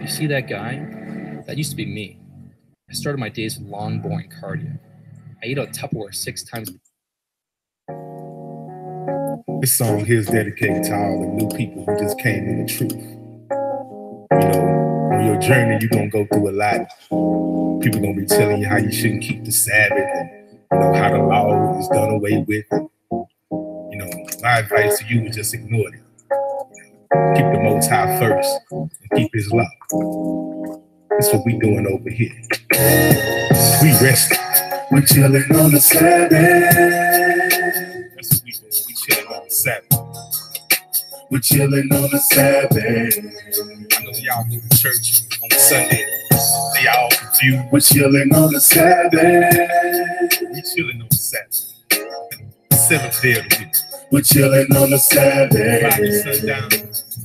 You see that guy? That used to be me. I started my days with long, boring cardio. I eat a Tupperware 6 times. This song here is dedicated to all the new people who just came in the truth. You know, on your journey, you're going to go through a lot. People going to be telling you how you shouldn't keep the Sabbath and, you know, how the law is done away with. You know, my advice to you is just ignore it. Keep the Most High first and keep His law. That's what we doing over here. We resting. We're chilling on the Sabbath. That's what we doing. We chilling on the Sabbath. We're chilling on the Sabbath. I know y'all go to church on Sunday. They all confused. We're chilling on the Sabbath. We chilling on the Sabbath. The 7th day of the week. We're chilling on the Sabbath. Friday sundown to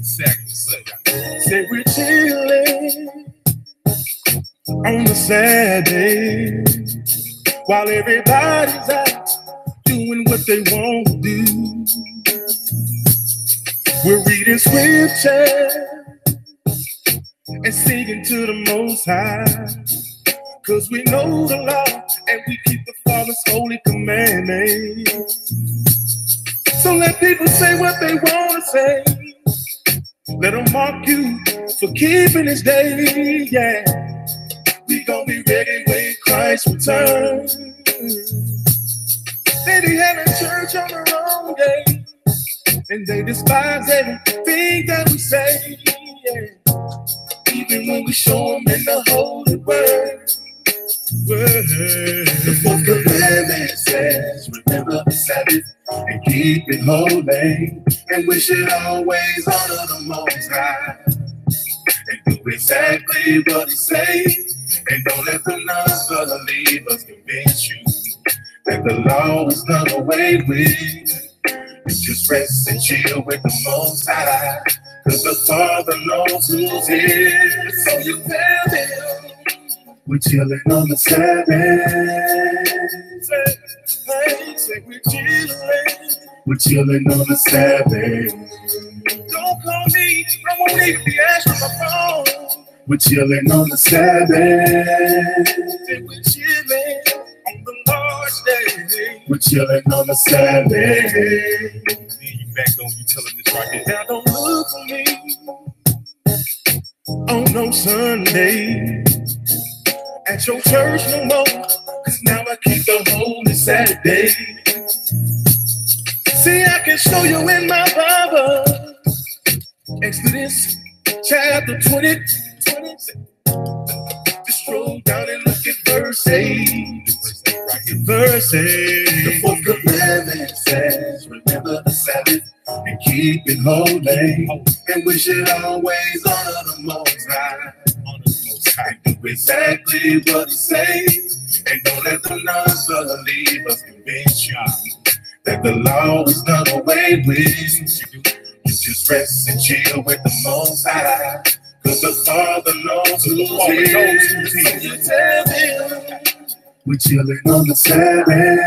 Saturday sundown. Say we're chilling on the Sabbath while everybody's out doing what they want to do. We're reading scripture and singing to the Most High, 'cause we know the law and we keep the Father's holy commandments. So let people say what they want to say. Let them mock you for keeping His day, yeah. We gon' be ready when Christ returns. They be having church on the wrong day, and they despise everything that we say, yeah. Even when we show them in the holy word. The 4th commandment says, remember the Sabbath and keep it holy, and we should always honor the Most High and do exactly what He says. And don't let the non-believers convince you that the law is done away with. And just rest and chill with the Most High, 'cause the Father knows who's here. So you tell them we're chilling on the Sabbath. Say we're chilling. We're chilling on the Sabbath. Don't call me, I won't even be answering my phone. We're chilling on the Sabbath. Say we're chilling on the Lord's day. We're chilling on the Sabbath. Then you back on, you tell them this right here. Now don't look for me on no Sunday at your church no more, 'cause now I keep the holy Saturday. See, I can show you in my Bible, Exodus chapter 20. Just scroll down and look at verse 8. Verse 8. The 4th commandment says, remember the Sabbath and keep it holy, and we should always honor the Most High. And do exactly what He says, and don't let the non-believers convince you that the law is done away with. You just rest and chill with the Most High, 'cause the Father knows who's here. So you tell them we're chilling on the Sabbath.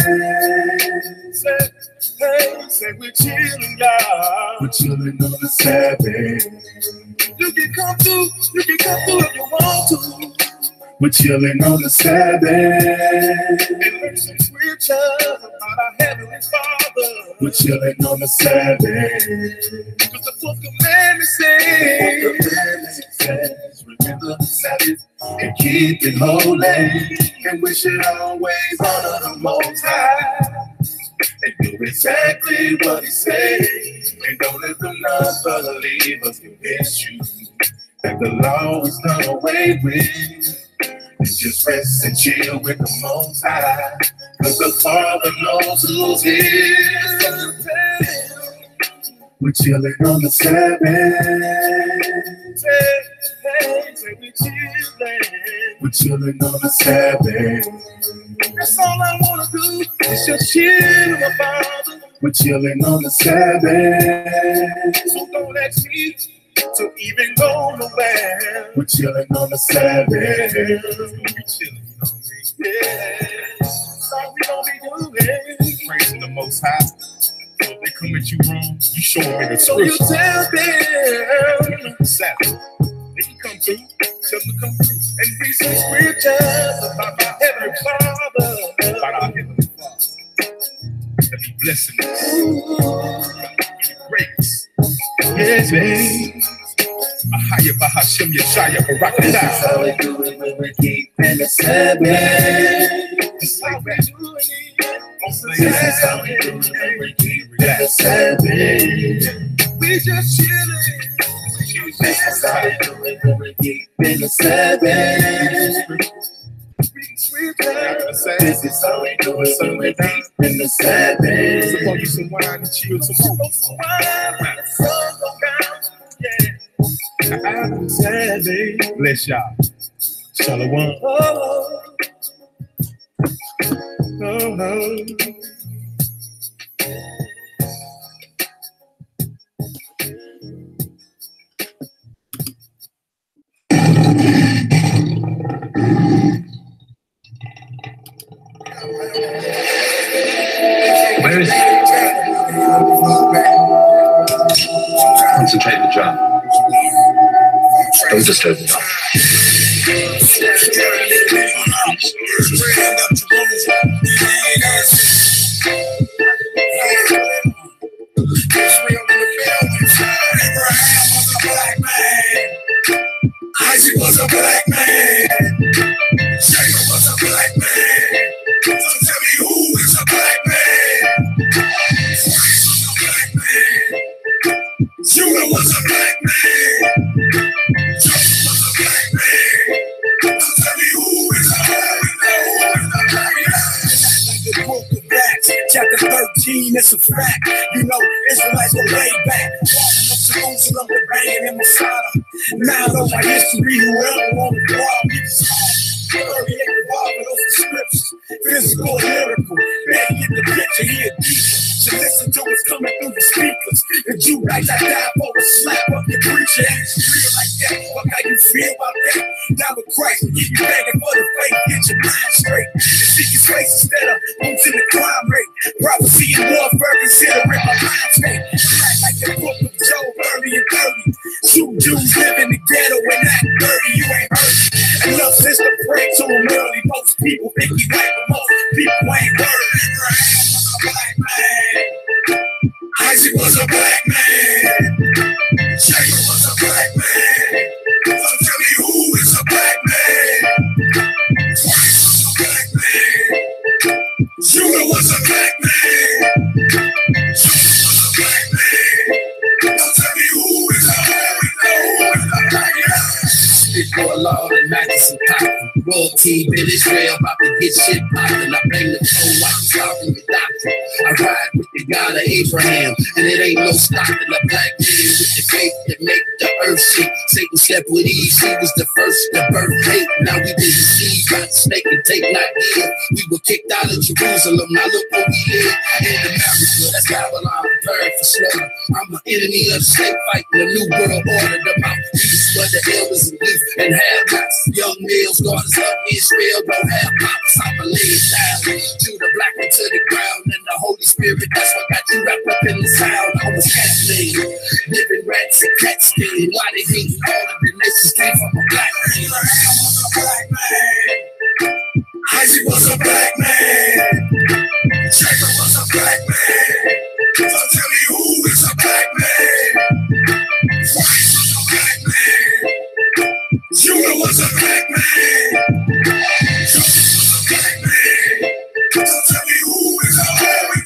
Say we're chilling, y'all. We're chilling on the Sabbath. You can come through if you want to. We're chilling on the Sabbath and learn some scripture about our Heavenly Father. We're chilling on the Sabbath, 'cause the 4th commandment says, remember the Sabbath and keep it holy, and we should always honor the Most High and do exactly what He says. And don't let the non-believers convince you that the law is done away with. And just rest and chill with the Most High, 'cause the Father knows who's here. We're chilling on the Sabbath. Say we're chilling. We're chilling on the Sabbath. That's all I wanna do is just chill with my Father. We're chilling on the Sabbath. So don't ask me to even go nowhere. We're chilling on the Sabbath. We're chilling, you know what I mean? Yeah. That's all we gon' be doing. Praising the Most High. So if they come at you wrong, you show them in the So you scripture. tell them Sabbath. If you come through, tell them to come through. And we say scriptures about our Heavenly Father. About our Heavenly Father. That He blessing us. Grace. Yes, man. Ahaya Bahashim Yeshaya Barakatah. That's how we do it when we keep in the Sabbath. That's how we do it. That's how we do it when we keep in the Sabbath. We just chillin'. That's how we do it when we keep in the Sabbath. This is how we do it when we keep in the Sabbath. Suppose you some wine and chill some more. Bless y'all. Shalom. Where is he? Concentrate the drum. Don't disturb the drum. Isaac was a black man. Jacob was a black man. So tell me who is a black man? Christ was a black man. Judah was a black man. Joseph was a black man. So tell me who is a black man? Like the book of Acts, chapter 13, it's a fact. You know, Israelites were way back. Walking up Jerusalem, the banging in Masada. Now I know my history, whoever on the wall, we can solve. Early ain't involved with those scriptures, physical and lyrical. Man, get the picture here deeper. To listen to what's coming through the speakers. The Judites I died for a slap up your preacher. And it's real like that. What how you feel about that? Down with Christ, you begging for the faith, get your mind straight. And seek His face instead of boots in the crime rate. Prophecy and warfare, consider it my mind state. Like the book of Job, 30 and 30. Two Jews live in the ghetto and act dirty, you ain't heard it. Enough since the pray to him early. Most people think he white, but most people ain't heard it. Abraham was a black man. Isaac was a black man. Jacob was a black man. So tell me who is a black man? Christ was a black man. Judah was a black man. Joseph was a black man. So tell me who is a black man? Stick for a law and matches and cotton. Royalty in Israel about to get shit poppin'. I blame the pro-white stopping the doctor. I ride with the God of Abraham, and it ain't no stopping a black man with the faith that make the earth shake. Satan slept with Eve, she was the first to birth hate. Now we been deceived by the snake and take not here. We were kicked out of Jerusalem, now look where we live. In America, that's Babylon, prepared for slaughter. I'm an enemy of the state fighting the new world order. The mouthpiece for the elders and youth and have-nots. Young males, daughters of Israel don't have pops. I'ma lay it down to the black one to the ground. And the Holy Spirit, that's what got you wrapped up in the sound. I was cat-made, living rats and cat skin. Why they hate all of the nations came from a black man? Abraham was a black man. Isaac was a black man. Jacob was a black man. So tell me who is a black man? Christ was a black man. Judah was a black man. Joseph was a black man. So tell me who is a black man?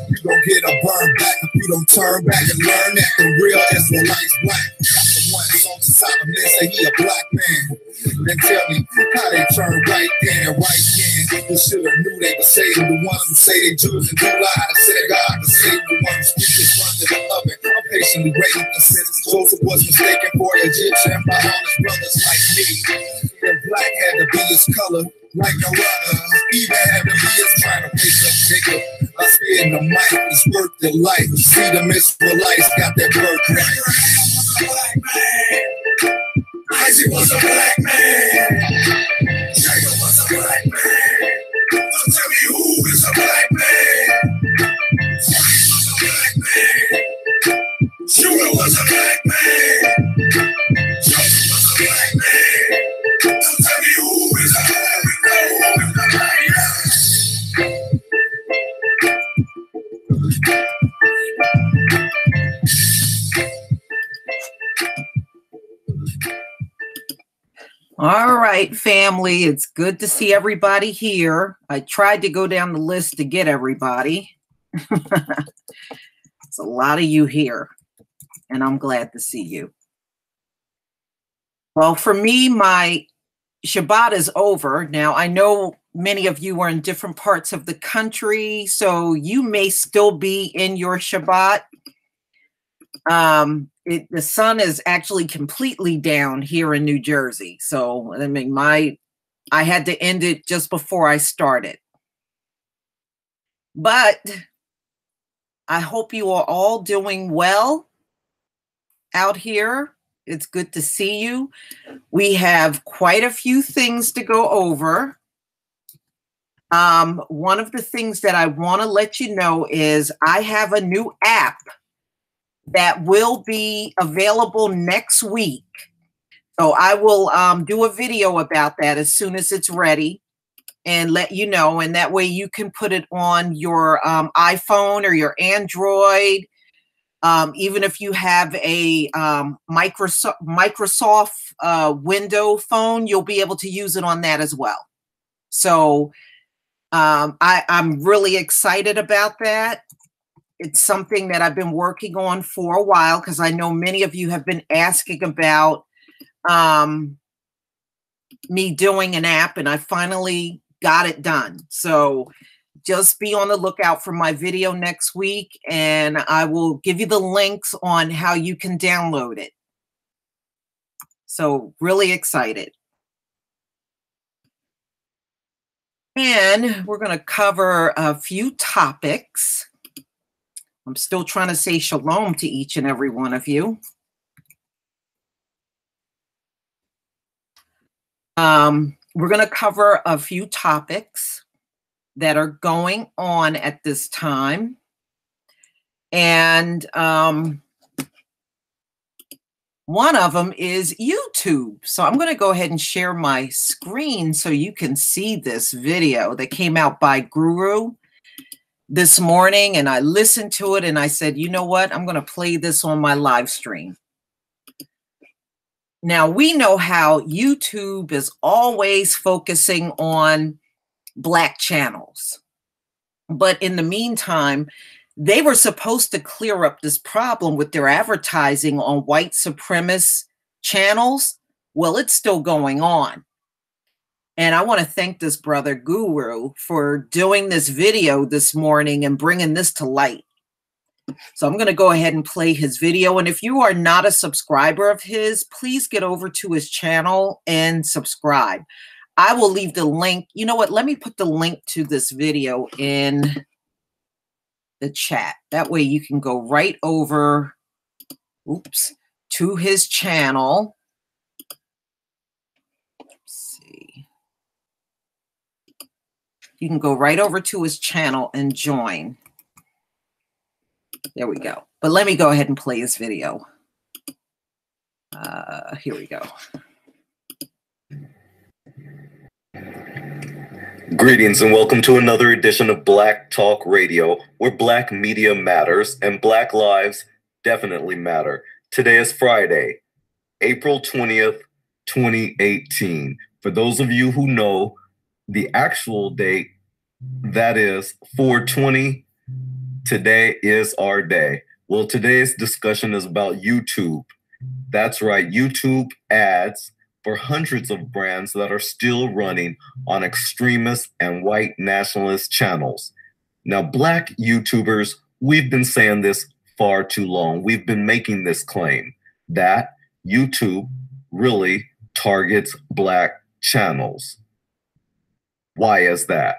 You gon' get a burn back if you don't turn back and learn that the real Israelites black. Chapter 1, Song of Solomon say he a black man. Then tell me how they turn right then and right then. You should have knew they were saving the ones who say they Jews and do lie. The synagogue to save the ones who speak in front of the oven. I'm patiently waiting for since Joseph was mistaken for an Egyptian by all his brothers like me. And black had to be his color like no other. Even had to be his trying to wake up nigga. I spin the mic, it's worth the life. See the Israelites got that birthright. Isaac was a black man. Jacob was a black man. So tell me who is a black man? Christ was a black man. Judah was a black man. All right, family. It's good to see everybody here. I tried to go down the list to get everybody. It's a lot of you here, and I'm glad to see you. Well, for me, my Shabbat is over. Now, I know many of you are in different parts of the country, so you may still be in your Shabbat. The sun is actually completely down here in New Jersey. So, I mean, I had to end it just before I started. But I hope you are all doing well out here. It's good to see you. We have quite a few things to go over. One of the things that I want to let you know is I have a new app that will be available next week. So I will do a video about that as soon as it's ready and let you know. And that way you can put it on your iPhone or your Android. Even if you have a Microsoft Windows phone, you'll be able to use it on that as well. So I'm really excited about that. It's something that I've been working on for a while because I know many of you have been asking about me doing an app, and I finally got it done. So just be on the lookout for my video next week, and I will give you the links on how you can download it. So really excited. And we're going to cover a few topics. I'm still trying to say shalom to each and every one of you. We're going to cover a few topics that are going on at this time. And one of them is YouTube. So I'm going to go ahead and share my screen so you can see this video that came out by Guru this morning. And I listened to it and I said, you know what? I'm going to play this on my live stream. Now, we know how YouTube is always focusing on Black channels. But in the meantime, they were supposed to clear up this problem with their advertising on white supremacist channels. Well, it's still going on. And I want to thank this brother Guru for doing this video this morning and bringing this to light. So I'm going to go ahead and play his video. And if you are not a subscriber of his, please get over to his channel and subscribe. I will leave the link. You know what? Let me put the link to this video in the chat. That way you can go right over, to his channel. Let's see. You can go right over to his channel and join. There we go. But let me go ahead and play his video. Here we go. Greetings and welcome to another edition of Black Talk Radio, where Black media matters and Black lives definitely matter. Today is Friday, April 20th, 2018. For those of you who know the actual date, that is 4/20. Today is our day. Well, today's discussion is about YouTube. That's right, YouTube ads for hundreds of brands that are still running on extremist and white nationalist channels. Now, Black YouTubers, we've been saying this far too long. We've been making this claim that YouTube really targets Black channels. Why is that?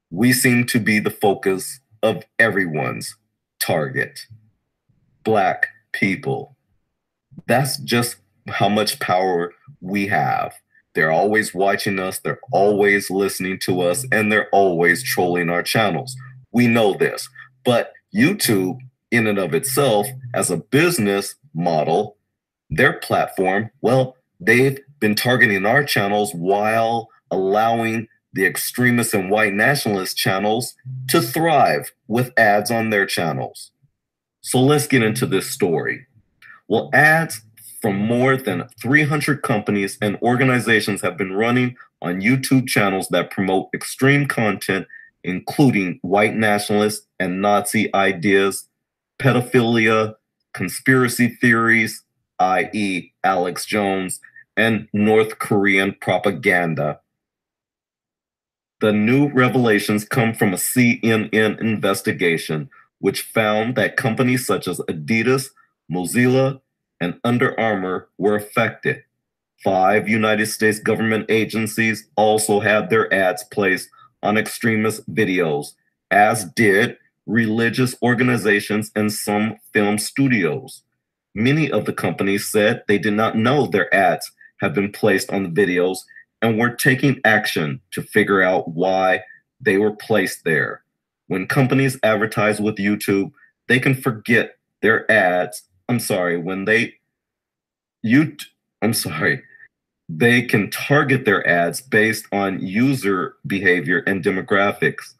We seem to be the focus of everyone's target. Black people. That's just how much power we have. They're always watching us, they're always listening to us, and they're always trolling our channels. We know this, but YouTube in and of itself as a business model, their platform, well, they've been targeting our channels while allowing the extremist and white nationalist channels to thrive with ads on their channels. So let's get into this story. Well, ads from more than 300 companies and organizations have been running on YouTube channels that promote extreme content, including white nationalist and Nazi ideas, pedophilia, conspiracy theories, i.e. Alex Jones, and North Korean propaganda. The new revelations come from a CNN investigation, which found that companies such as Adidas, Mozilla, and Under Armour were affected. 5 United States government agencies also had their ads placed on extremist videos, as did religious organizations and some film studios. Many of the companies said they did not know their ads had been placed on the videos and were taking action to figure out why they were placed there. When companies advertise with YouTube, they can forget their ads. They can target their ads based on user behavior and demographics.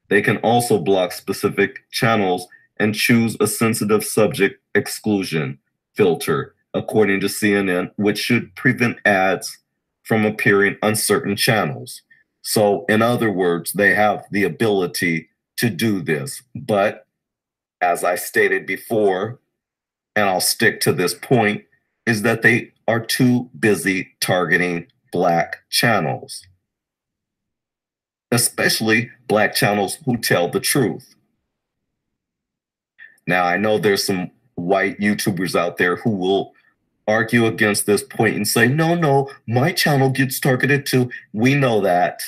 They can also block specific channels and choose a sensitive subject exclusion filter, according to CNN, which should prevent ads from appearing on certain channels. So, in other words, they have the ability to do this. But as I stated before, and I'll stick to this point, is that they are too busy targeting Black channels, especially Black channels who tell the truth. Now, I know there's some white YouTubers out there who will argue against this point and say, no, my channel gets targeted too. We know that.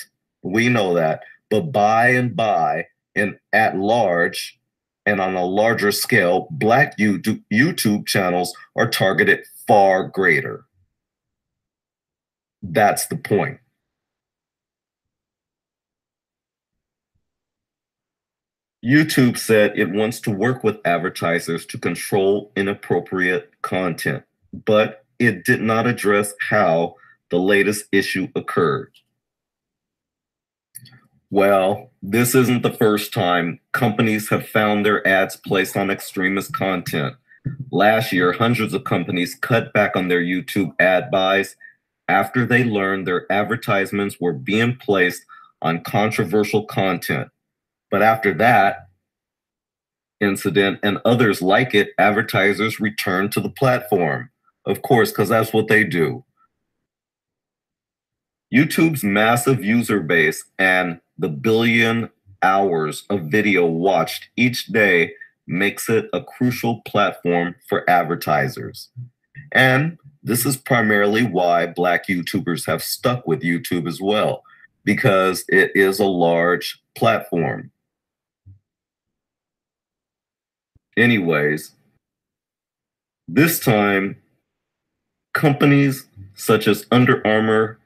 But by and at large, and on a larger scale, Black YouTube channels are targeted far greater. That's the point. YouTube said it wants to work with advertisers to control inappropriate content, but it did not address how the latest issue occurred. Well, this isn't the first time companies have found their ads placed on extremist content. Last year, hundreds of companies cut back on their YouTube ad buys after they learned their advertisements were being placed on controversial content. But after that incident and others like it, advertisers returned to the platform. Of course, because that's what they do. YouTube's massive user base and the billion hours of video watched each day makes it a crucial platform for advertisers. And this is primarily why Black YouTubers have stuck with YouTube as well, because it is a large platform. Anyways, this time, companies such as Under Armour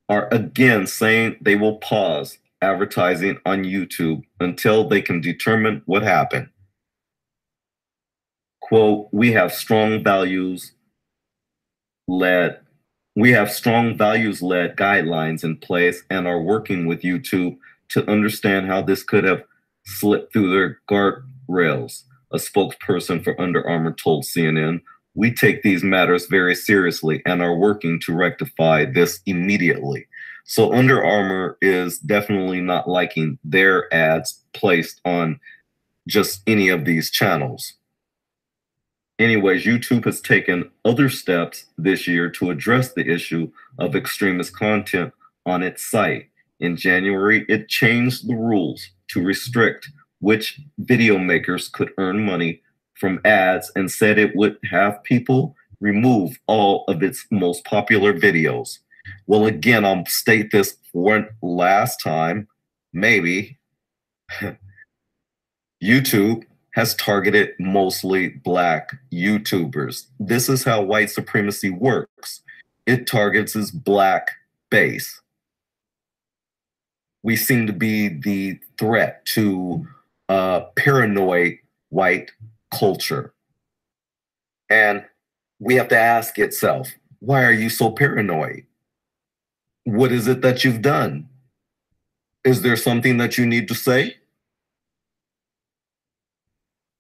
are again saying they will pause advertising on YouTube until they can determine what happened. Quote, we have strong values-led guidelines in place and are working with YouTube to understand how this could have slipped through their guardrails, a spokesperson for Under Armour told CNN. We take these matters very seriously and are working to rectify this immediately. So Under Armour is definitely not liking their ads placed on just any of these channels. Anyways, YouTube has taken other steps this year to address the issue of extremist content on its site. In January, it changed the rules to restrict which video makers could earn money from ads and said it would have people remove all of its most popular videos. Well, again, I'll state this for last time, maybe. YouTube has targeted mostly Black YouTubers. This is how white supremacy works. It targets its Black base. We seem to be the threat to paranoid white culture. And we have to ask itself, why are you so paranoid? What is it that you've done? Is there something that you need to say?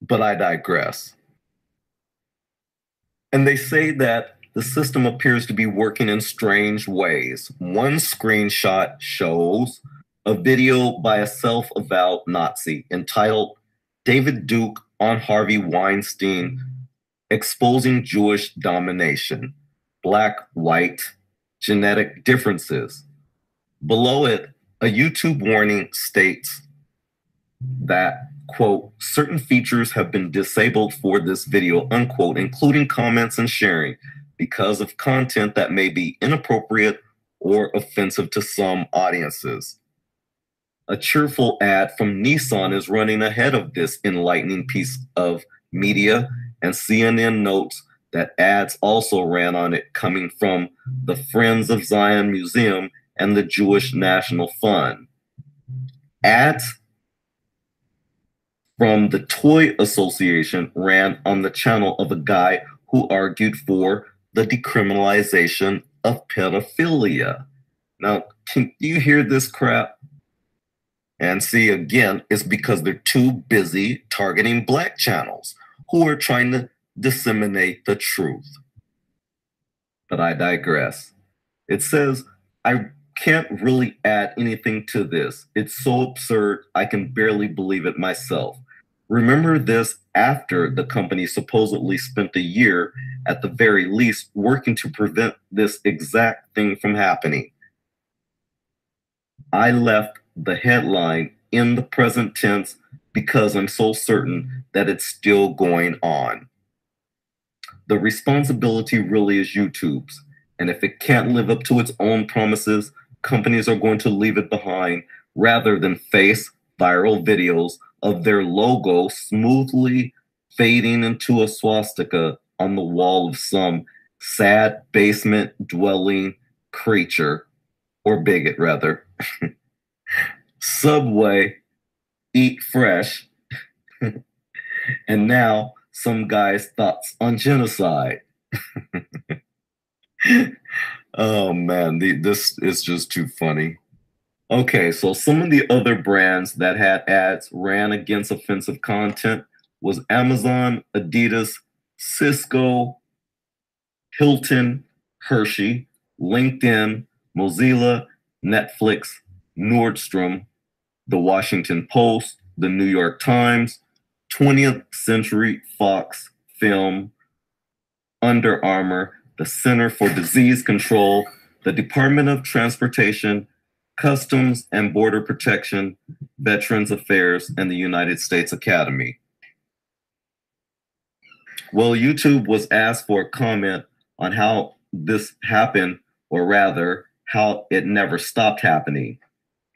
But I digress. And they say that the system appears to be working in strange ways. One screenshot shows a video by a self-avowed Nazi entitled David Duke on Harvey Weinstein Exposing Jewish Domination, Black, White, Genetic Differences. Below it, a YouTube warning states that, quote, certain features have been disabled for this video, unquote, including comments and sharing because of content that may be inappropriate or offensive to some audiences. A cheerful ad from Nissan is running ahead of this enlightening piece of media, and CNN notes that ads also ran on it coming from the Friends of Zion Museum and the Jewish National Fund. Ads from the Toy Association ran on the channel of a guy who argued for the decriminalization of pedophilia. Now, can you hear this crap? And see, again, it's because they're too busy targeting Black channels who are trying to disseminate the truth. But I digress. It says, I can't really add anything to this. It's so absurd, I can barely believe it myself. Remember this after the company supposedly spent a year, at the very least, working to prevent this exact thing from happening. I left the headline in the present tense because I'm so certain that it's still going on. The responsibility really is YouTube's, and if it can't live up to its own promises, companies are going to leave it behind rather than face viral videos of their logo smoothly fading into a swastika on the wall of some sad basement dwelling creature, or bigot rather. Subway, eat fresh, and now some guy's thoughts on genocide. Oh man, this is just too funny. Okay, so some of the other brands that had ads ran against offensive content was Amazon, Adidas, Cisco, Hilton, Hershey, LinkedIn, Mozilla, Netflix, Nordstrom, The Washington Post, The New York Times, 20th Century Fox Film, Under Armour, the Center for Disease Control, the Department of Transportation, Customs and Border Protection, Veterans Affairs, and the United States Academy. Well, YouTube was asked for a comment on how this happened, or rather, how it never stopped happening.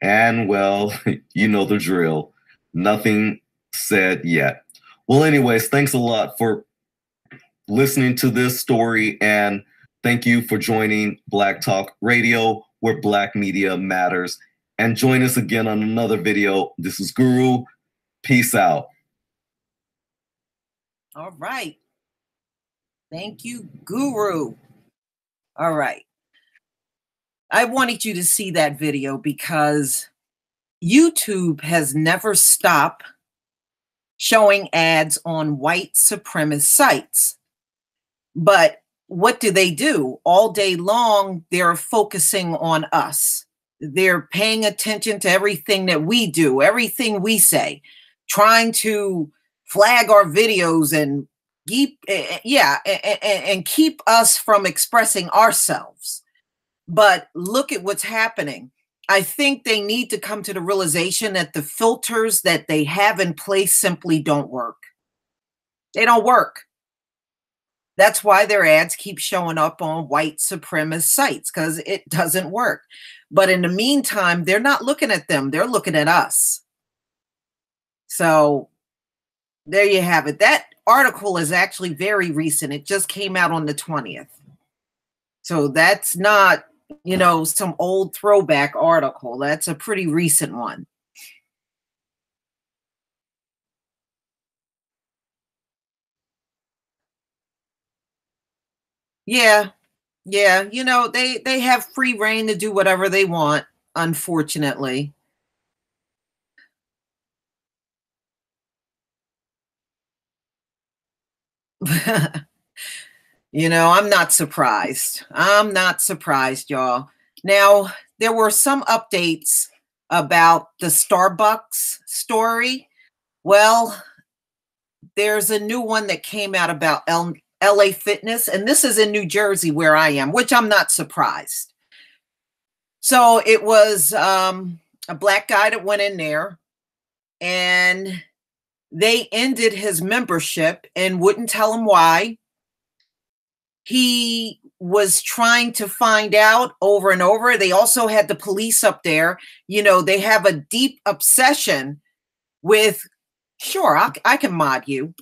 And well, you know the drill. Nothing said yet. Well, anyways, thanks a lot for listening to this story, and thank you for joining Black Talk Radio, where Black media matters. And join us again on another video. This is Guru. Peace out. All right. Thank you, Guru. All right. I wanted you to see that video because YouTube has never stopped showing ads on white supremacist sites. But what do? All day long, they're focusing on us. They're paying attention to everything that we do, everything we say, trying to flag our videos and keep us from expressing ourselves. But look at what's happening. I think they need to come to the realization that the filters that they have in place simply don't work. They don't work. That's why their ads keep showing up on white supremacist sites, because it doesn't work. But in the meantime, they're not looking at them. They're looking at us. So there you have it. That article is actually very recent. It just came out on the 20th. So that's not, some old throwback article. That's a pretty recent one. Yeah. They have free reign to do whatever they want, unfortunately. You know, I'm not surprised. I'm not surprised, y'all. Now, there were some updates about the Starbucks story. Well, there's a new one that came out about LA Fitness, and this is in New Jersey where I am, which I'm not surprised. So it was a black guy that went in there, and they ended his membership and wouldn't tell him why. He was trying to find out over and over. They also had the police up there. You know, they have a deep obsession with, sure, I can mod you.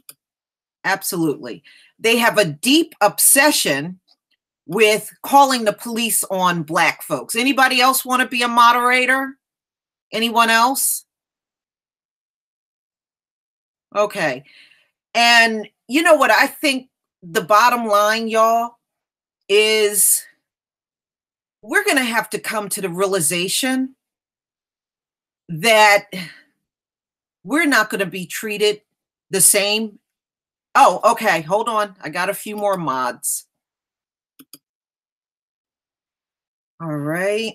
Absolutely. They have a deep obsession with calling the police on Black folks. Anybody else want to be a moderator? Anyone else? Okay. And you know what I think the bottom line, y'all, is we're going to have to come to the realization that we're not going to be treated the same. Oh, okay. Hold on. I got a few more mods. All right.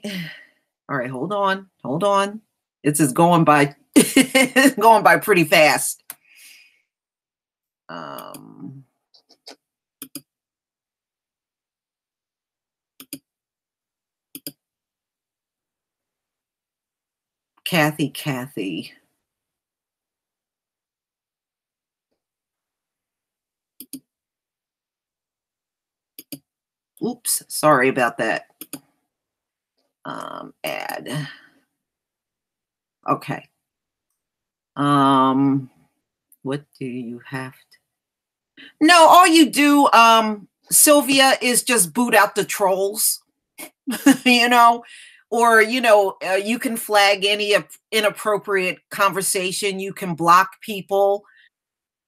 All right. Hold on. Hold on. It's just going by, going by pretty fast. Kathy. Oops, sorry about that. Add. Okay. What do you have to? No, all you do, Sylvia, is just boot out the trolls, you know, or, you know, you can flag any inappropriate conversation. You can block people,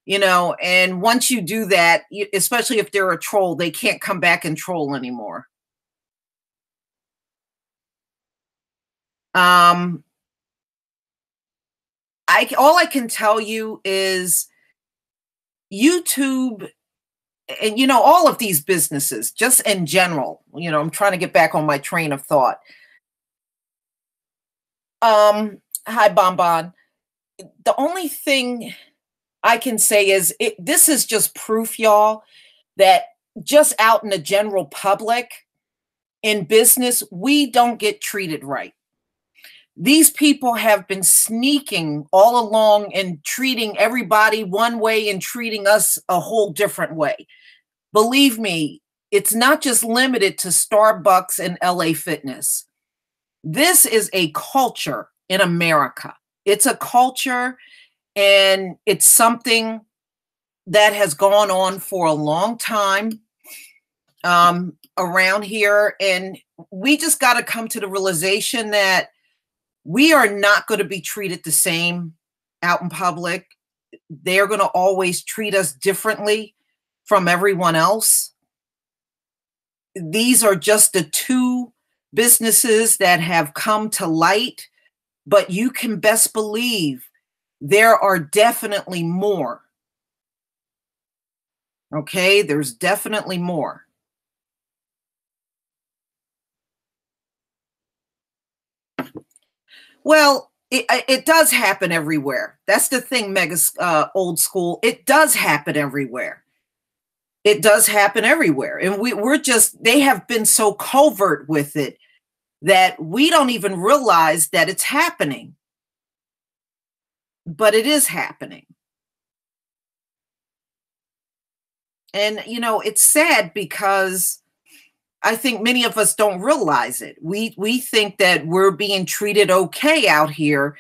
you know, and once you do that, especially if they're a troll, they can't come back and troll anymore. All I can tell you is YouTube, and you know, all of these businesses, just in general, you know, I'm trying to get back on my train of thought. Hi, Bonbon. The only thing I can say is this is just proof, y'all, that just out in the general public, in business, we don't get treated right. These people have been sneaking all along and treating everybody one way and treating us a whole different way. Believe me, it's not just limited to Starbucks and LA Fitness. This is a culture in America. It's a culture, and it's something that has gone on for a long time around here. And we just got to come to the realization that we are not going to be treated the same out in public. They're going to always treat us differently from everyone else. These are just the two businesses that have come to light, but you can best believe there are definitely more. Okay, there's definitely more. Well, it does happen everywhere. That's the thing, Mega Old School. It does happen everywhere. It does happen everywhere. And we're just, they have been so covert with it that we don't even realize that it's happening. But it is happening. And, you know, it's sad because I think many of us don't realize it. We think that we're being treated okay out here,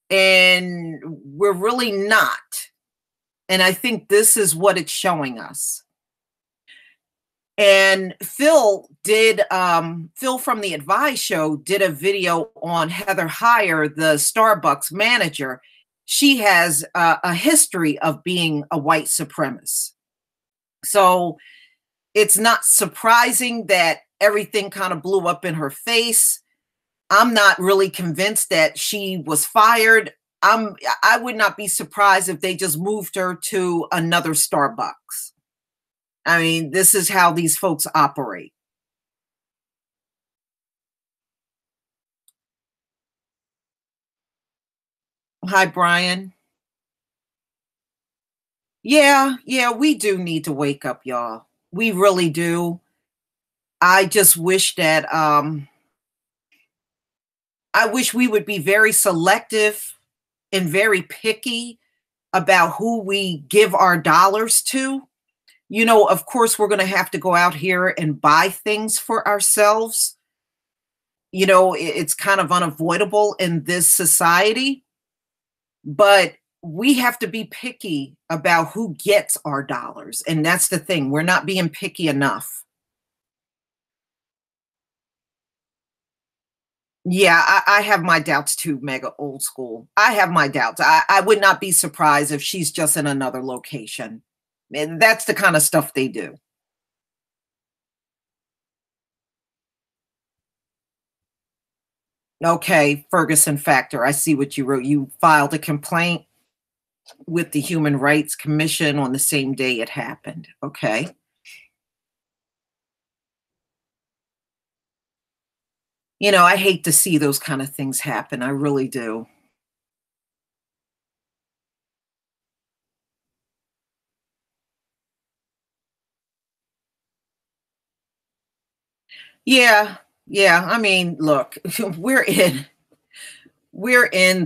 and we're really not. And I think this is what it's showing us. And Phil from the Advise Show did a video on Heather Heyer, the Starbucks manager. She has a history of being a white supremacist. So it's not surprising that everything kind of blew up in her face. I'm not really convinced that she was fired. I would not be surprised if they just moved her to another Starbucks. I mean, this is how these folks operate. Hi, Brian. Yeah, we do need to wake up, y'all. We really do. I just wish that I wish we would be very selective and very picky about who we give our dollars to. You know, of course, we're going to have to go out here and buy things for ourselves. You know, it's kind of unavoidable in this society, but we have to be picky about who gets our dollars. And that's the thing. We're not being picky enough. Yeah, I have my doubts too, Mega Old School. I have my doubts. I would not be surprised if she's just in another location. And that's the kind of stuff they do. Okay, Ferguson Factor. I see what you wrote. You filed a complaint with the Human Rights Commission on the same day it happened. Okay. You know, I hate to see those kind of things happen. I really do. Yeah. I mean, look, we're in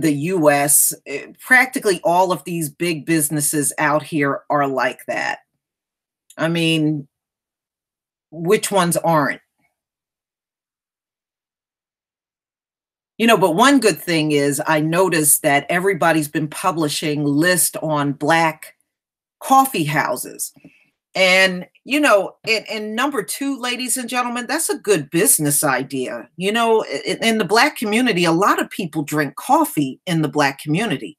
the US. Practically all of these big businesses out here are like that. I mean, which ones aren't? You know, but one good thing is I noticed that everybody's been publishing lists on Black coffee houses. And, you know, in number 2, ladies and gentlemen, that's a good business idea. You know, in the Black community, a lot of people drink coffee in the Black community.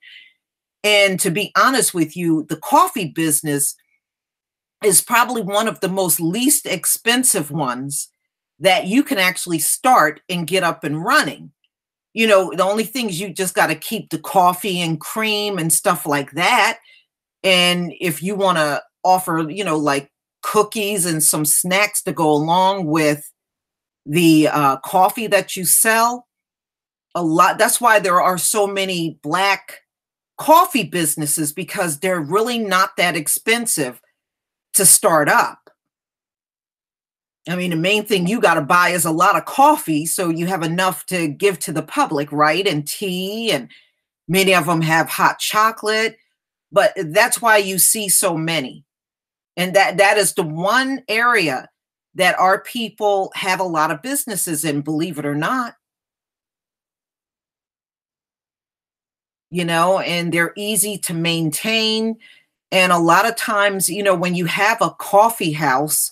And to be honest with you, the coffee business is probably one of the most least expensive ones that you can actually start and get up and running. You know, the only things you just got to keep the coffee and cream and stuff like that. And if you want to offer, you know, like cookies and some snacks to go along with the coffee that you sell, a lot. That's why there are so many Black coffee businesses, because they're really not that expensive to start up. I mean, the main thing you got to buy is a lot of coffee so you have enough to give to the public, right? And tea, and many of them have hot chocolate, but that's why you see so many. And that is the one area that our people have a lot of businesses in, believe it or not. You know, and they're easy to maintain. And a lot of times, you know, when you have a coffee house,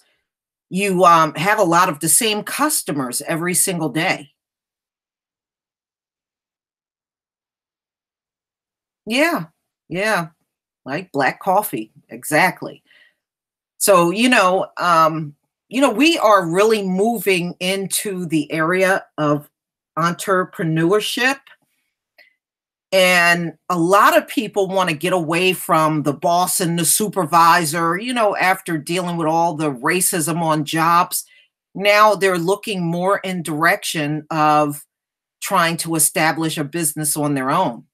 you have a lot of the same customers every single day. Yeah, like Black coffee, exactly. So, you know, we are really moving into the area of entrepreneurship. And a lot of people want to get away from the boss and the supervisor, you know, after dealing with all the racism on jobs. Now they're looking more in direction of trying to establish a business on their own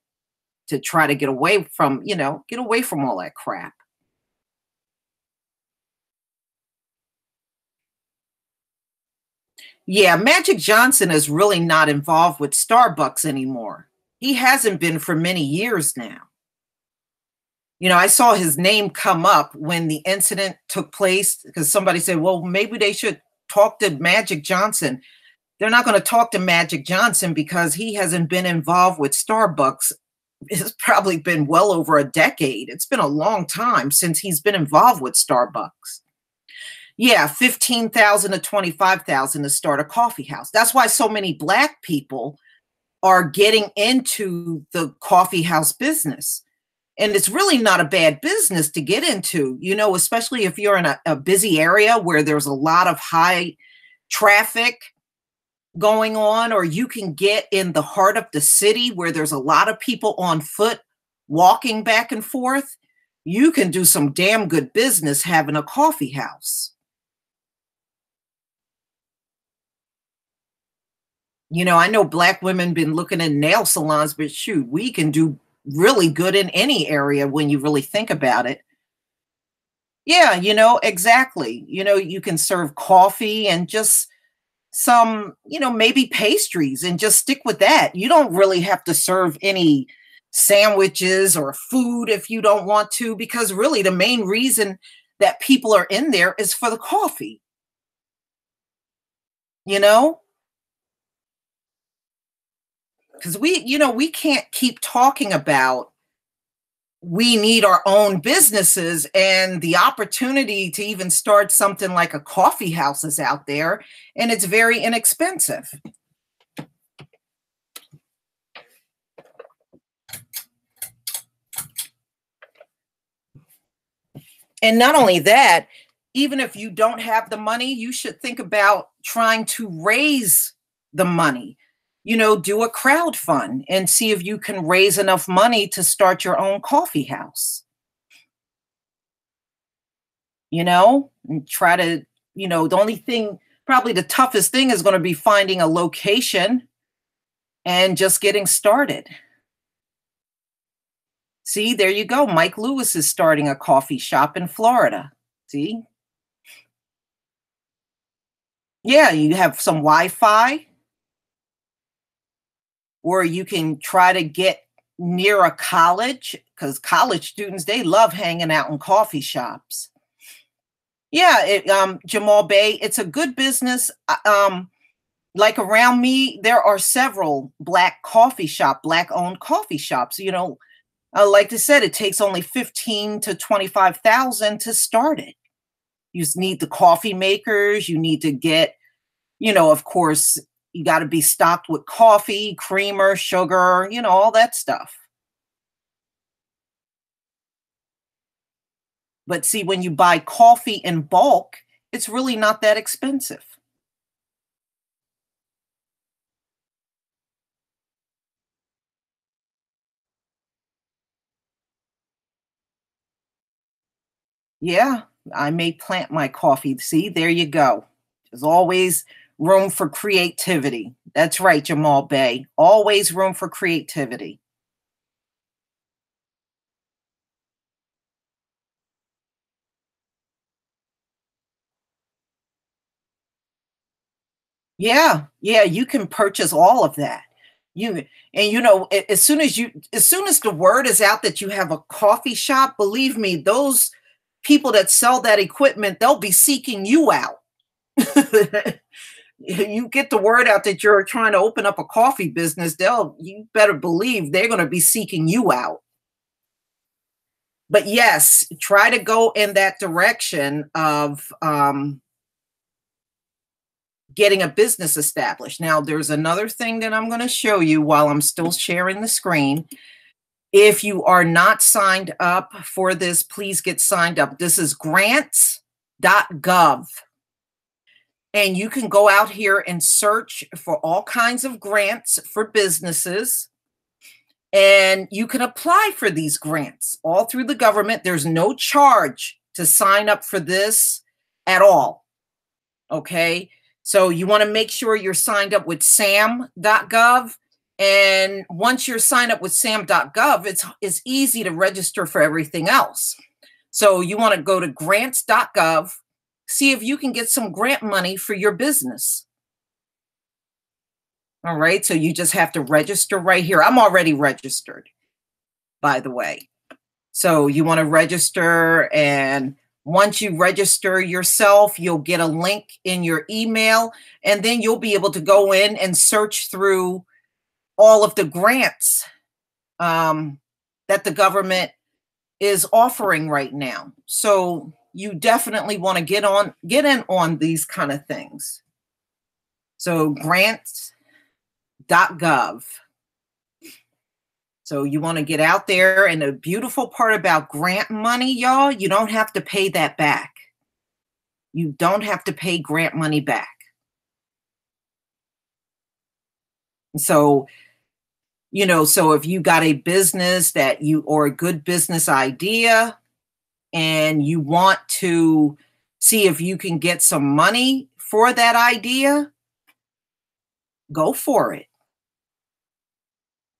to try to get away from, you know, get away from all that crap. Yeah, Magic Johnson is really not involved with Starbucks anymore. He hasn't been for many years now. You know, I saw his name come up when the incident took place because somebody said, well, maybe they should talk to Magic Johnson. They're not going to talk to Magic Johnson because he hasn't been involved with Starbucks. It's probably been well over a decade. It's been a long time since he's been involved with Starbucks. Yeah, 15,000 to 25,000 to start a coffee house. That's why so many Black people are getting into the coffee house business. And it's really not a bad business to get into, you know, especially if you're in a busy area where there's a lot of high traffic going on, or you can get in the heart of the city where there's a lot of people on foot walking back and forth. you can do some damn good business having a coffee house. You know, I know Black women been looking at nail salons, but shoot, we can do really good in any area when you really think about it. Yeah, you know, exactly. You know, you can serve coffee and just some, you know, maybe pastries and just stick with that. You don't really have to serve any sandwiches or food if you don't want to, because really the main reason that people are in there is for the coffee. You know? Because we can't keep talking about we need our own businesses, and the opportunity to even start something like a coffee house is out there, and it's very inexpensive. And not only that, even if you don't have the money, you should think about trying to raise the money. You know, do a crowd fund and see if you can raise enough money to start your own coffee house. You know, and try to, you know, the only thing, probably the toughest thing is going to be finding a location and just getting started. See, there you go. Mike Lewis is starting a coffee shop in Florida. See? Yeah, you have some Wi-Fi. Or you can try to get near a college, because college students, they love hanging out in coffee shops. Yeah, Jamal Bey, it's a good business. Like around me, there are several Black Black-owned coffee shops. You know, like I said, it takes only $15,000 to $25,000 to start it. You just need the coffee makers. You need to get, you know, of course, you got to be stocked with coffee, creamer, sugar, you know, all that stuff. But see, when you buy coffee in bulk, it's really not that expensive. Yeah, I may plant my coffee. See, there you go. There's always room for creativity. That's right, Jamal Bey. Always room for creativity. Yeah, yeah, you can purchase all of that. You you know, as soon as the word is out that you have a coffee shop, believe me, those people that sell that equipment, they'll be seeking you out. You get the word out that you're trying to open up a coffee business, you better believe they're going to be seeking you out. But yes, try to go in that direction of getting a business established. Now, there's another thing that I'm going to show you while I'm still sharing the screen. If you are not signed up for this, please get signed up. This is grants.gov. And you can go out here and search for all kinds of grants for businesses. And you can apply for these grants all through the government. There's no charge to sign up for this at all. Okay. So you want to make sure you're signed up with sam.gov. And once you're signed up with sam.gov, it's easy to register for everything else. So you want to go to grants.gov, see if you can get some grant money for your business. All right, so you just have to register right here. I'm already registered, by the way. So you want to register, and once you register yourself, you'll get a link in your email, and then you'll be able to go in and search through all of the grants that the government is offering right now. So you definitely want to get in on these kind of things. So grants.gov. So you want to get out there, and the beautiful part about grant money, y'all, you don't have to pay that back. You don't have to pay grant money back. So, you know, so if you got a business or a good business idea, and you want to see if you can get some money for that idea, go for it.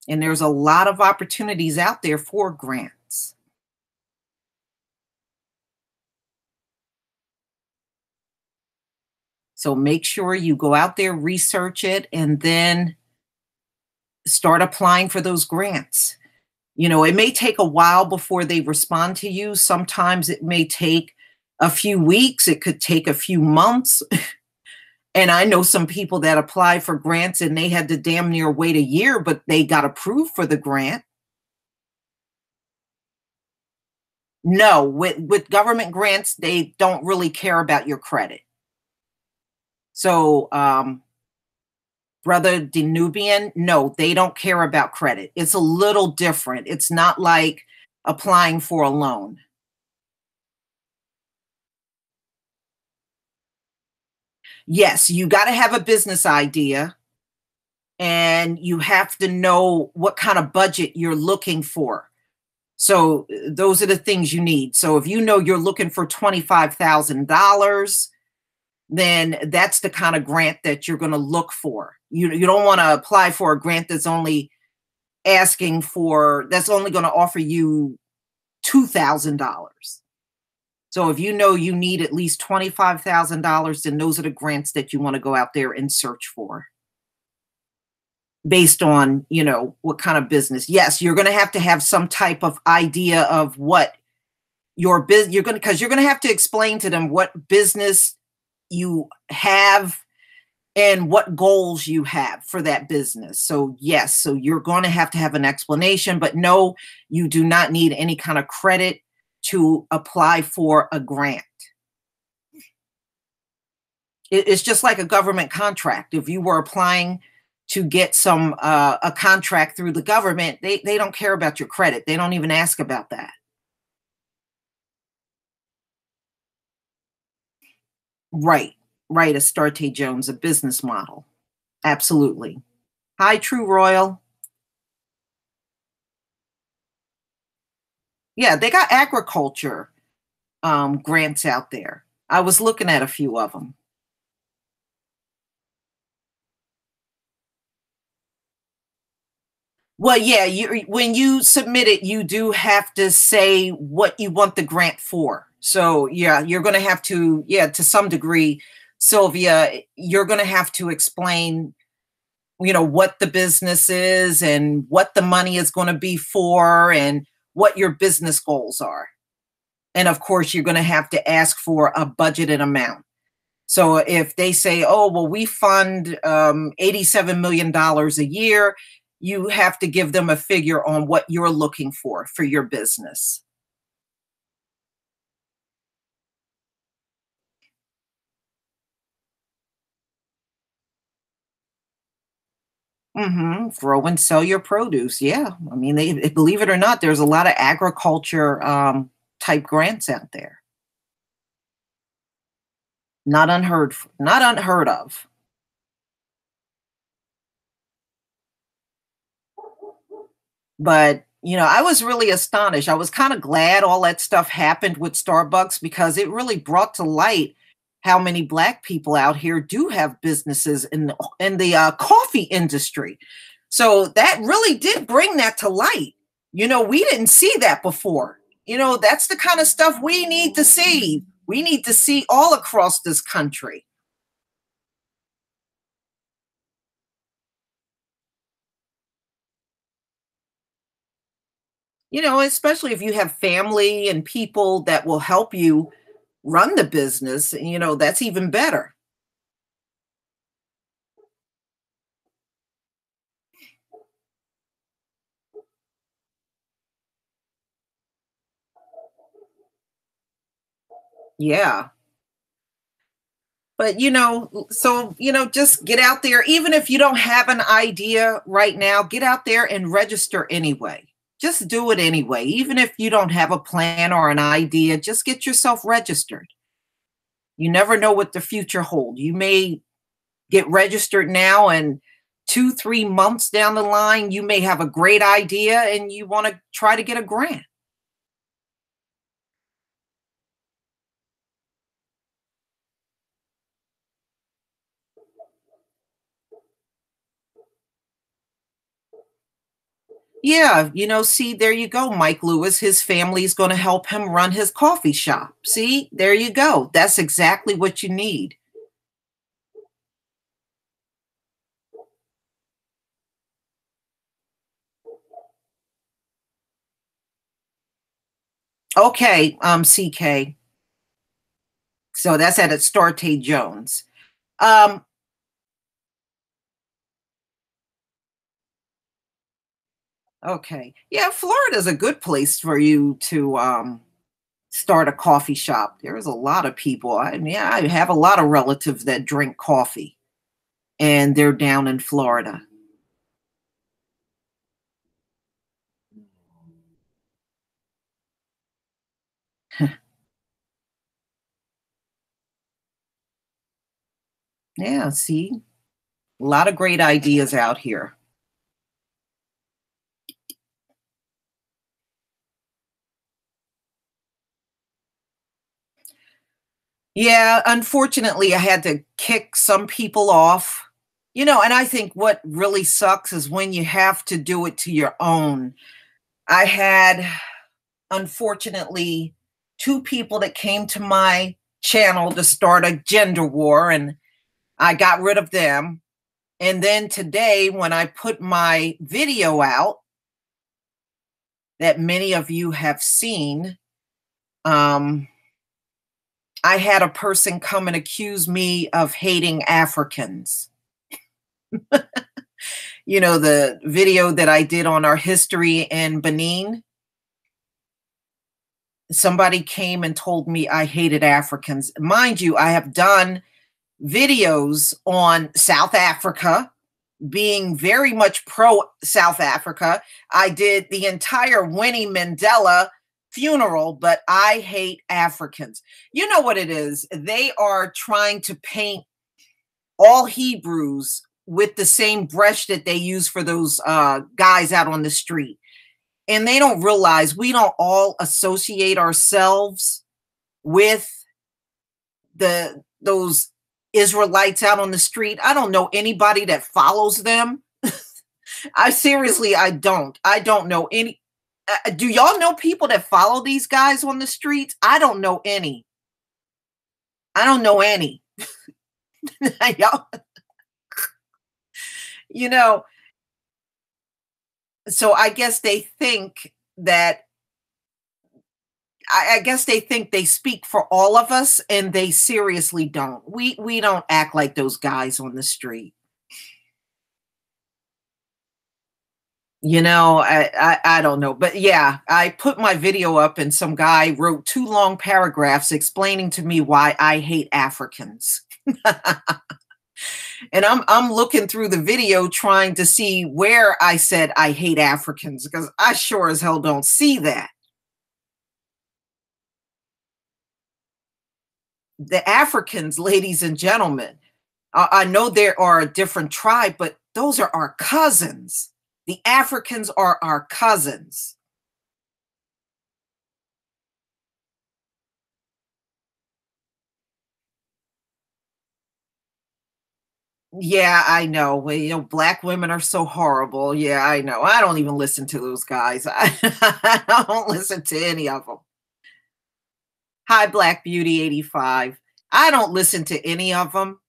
And there's a lot of opportunities out there for grants. So make sure you go out there, research it, and then start applying for those grants. You know, it may take a while before they respond to you. Sometimes it may take a few weeks. It could take a few months. And I know some people that apply for grants and they had to damn near wait a year, but they got approved for the grant. No, with government grants, they don't really care about your credit. So, Brother Danubian, no, they don't care about credit. It's a little different. It's not like applying for a loan. Yes, you got to have a business idea, and you have to know what kind of budget you're looking for. So those are the things you need. So if you know you're looking for $25,000, then that's the kind of grant that you're going to look for. You don't want to apply for a grant that's only asking for, that's only going to offer you $2,000. So if you know you need at least $25,000, then those are the grants that you want to go out there and search for, based on, you know, what kind of business. Yes, you're going to have some type of idea of what your business, because you're going to have to explain to them what business you have and what goals you have for that business. So yes, so you're going to have an explanation, but no, you do not need any kind of credit to apply for a grant. It's just like a government contract. If you were applying to get some a contract through the government, they don't care about your credit. They don't even ask about that. Right, Astarte Jones, a business model. Absolutely. Hi, True Royal. Yeah, they got agriculture grants out there. I was looking at a few of them. Well, yeah, when you submit it, you do have to say what you want the grant for. So yeah, you're going to have to, to some degree, Sylvia, you're going to have to explain, you know, what the business is and what the money is going to be for and what your business goals are. And of course, you're going to have to ask for a budgeted amount. So if they say, oh, well, we fund $87 million a year, you have to give them a figure on what you're looking for your business. Grow and sell your produce. Yeah. I mean, believe it or not, there's a lot of agriculture type grants out there. Not unheard of. But, you know, I was really astonished. I was kind of glad all that stuff happened with Starbucks, because it really brought to light how many Black people out here do have businesses in the coffee industry. So that really did bring that to light. You know, we didn't see that before. You know, that's the kind of stuff we need to see. We need to see all across this country. You know, especially if you have family and people that will help you run the business, you know, that's even better. Yeah. But, you know, so, you know, just get out there. Even if you don't have an idea right now, get out there and register anyway. Just do it anyway. Even if you don't have a plan or an idea, just get yourself registered. You never know what the future holds. You may get registered now, and 2-3 months down the line, you may have a great idea and you want to try to get a grant. Yeah, see, there you go, Mike Lewis. His family's going to help him run his coffee shop. See, there you go. That's exactly what you need. Okay, CK. So that's at Starte Jones. Okay. Yeah, Florida's a good place for you to start a coffee shop. There's a lot of people. I have a lot of relatives that drink coffee, and they're down in Florida. Yeah, see, a lot of great ideas out here. Yeah, unfortunately, I had to kick some people off. And I think what really sucks is when you have to do it to your own. I had, unfortunately, 2 people that came to my channel to start a gender war, and I got rid of them. And then today, when I put my video out that many of you have seen, I had a person come and accuse me of hating Africans. The video that I did on our history in Benin. Somebody came and told me I hated Africans. Mind you, I have done videos on South Africa, being very much pro South Africa. I did the entire Winnie Mandela funeral, but I hate Africans. You know what it is? They are trying to paint all Hebrews with the same brush that they use for those guys out on the street. And they don't realize we don't all associate ourselves with those Israelites out on the street. I don't know anybody that follows them. I don't know any. Do y'all know people that follow these guys on the streets? I don't know any. Y'all, so I guess they think that I guess they think they speak for all of us, and they seriously don't. We don't act like those guys on the street. I don't know. But yeah, I put my video up and some guy wrote 2 long paragraphs explaining to me why I hate Africans. And I'm looking through the video trying to see where I said I hate Africans, because I sure as hell don't see that. The Africans, ladies and gentlemen, I know there are a different tribe, but those are our cousins. The Africans are our cousins. Yeah, I know. Well, black women are so horrible. Yeah, I know. I don't even listen to those guys. I don't listen to any of them. Hi, Black Beauty 85. I don't listen to any of them.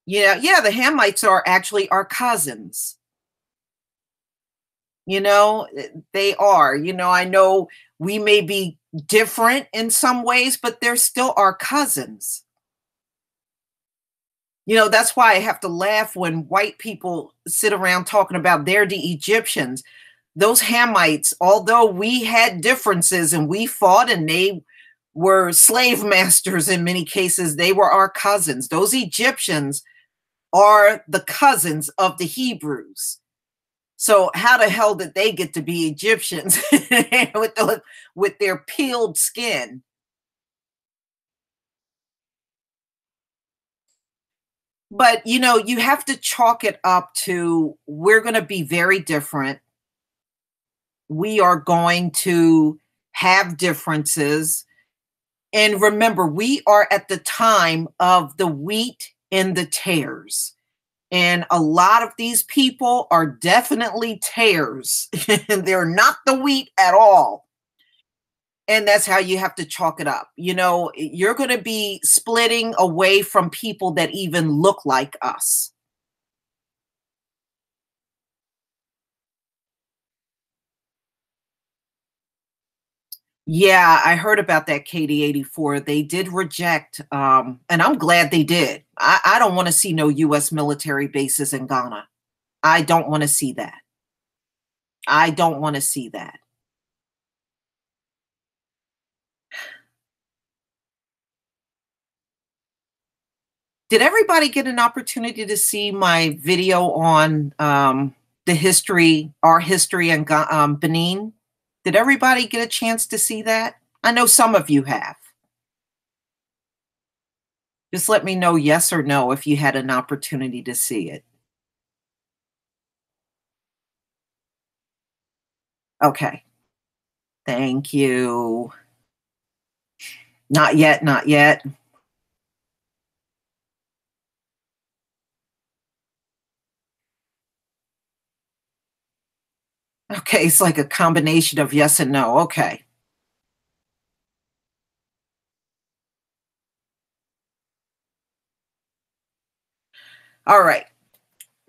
Yeah, the Hamites are actually our cousins. They are. I know we may be different in some ways, but they're still our cousins. That's why I have to laugh when white people sit around talking about they're the Egyptians. Those Hamites, although we had differences and we fought and they were slave masters in many cases, they were our cousins. Those Egyptians are the cousins of the Hebrews. So how the hell did they get to be Egyptians with their peeled skin? But, you have to chalk it up to we're going to be very different. We are going to have differences. And remember, we are at the time of the wheat and the tares. And a lot of these people are definitely tares. They're not the wheat at all. And that's how you have to chalk it up. You know, you're going to be splitting away from people that even look like us. Yeah, I heard about that KD-84. They did reject, and I'm glad they did. I don't want to see no U.S. military bases in Ghana. I don't want to see that. I don't want to see that. Did everybody get an opportunity to see my video on the history, our history in Benin? Did everybody get a chance to see that? I know some of you have. Just let me know yes or no if you had an opportunity to see it. Okay. Thank you. Not yet, not yet. Okay, it's like a combination of yes and no. Okay. All right.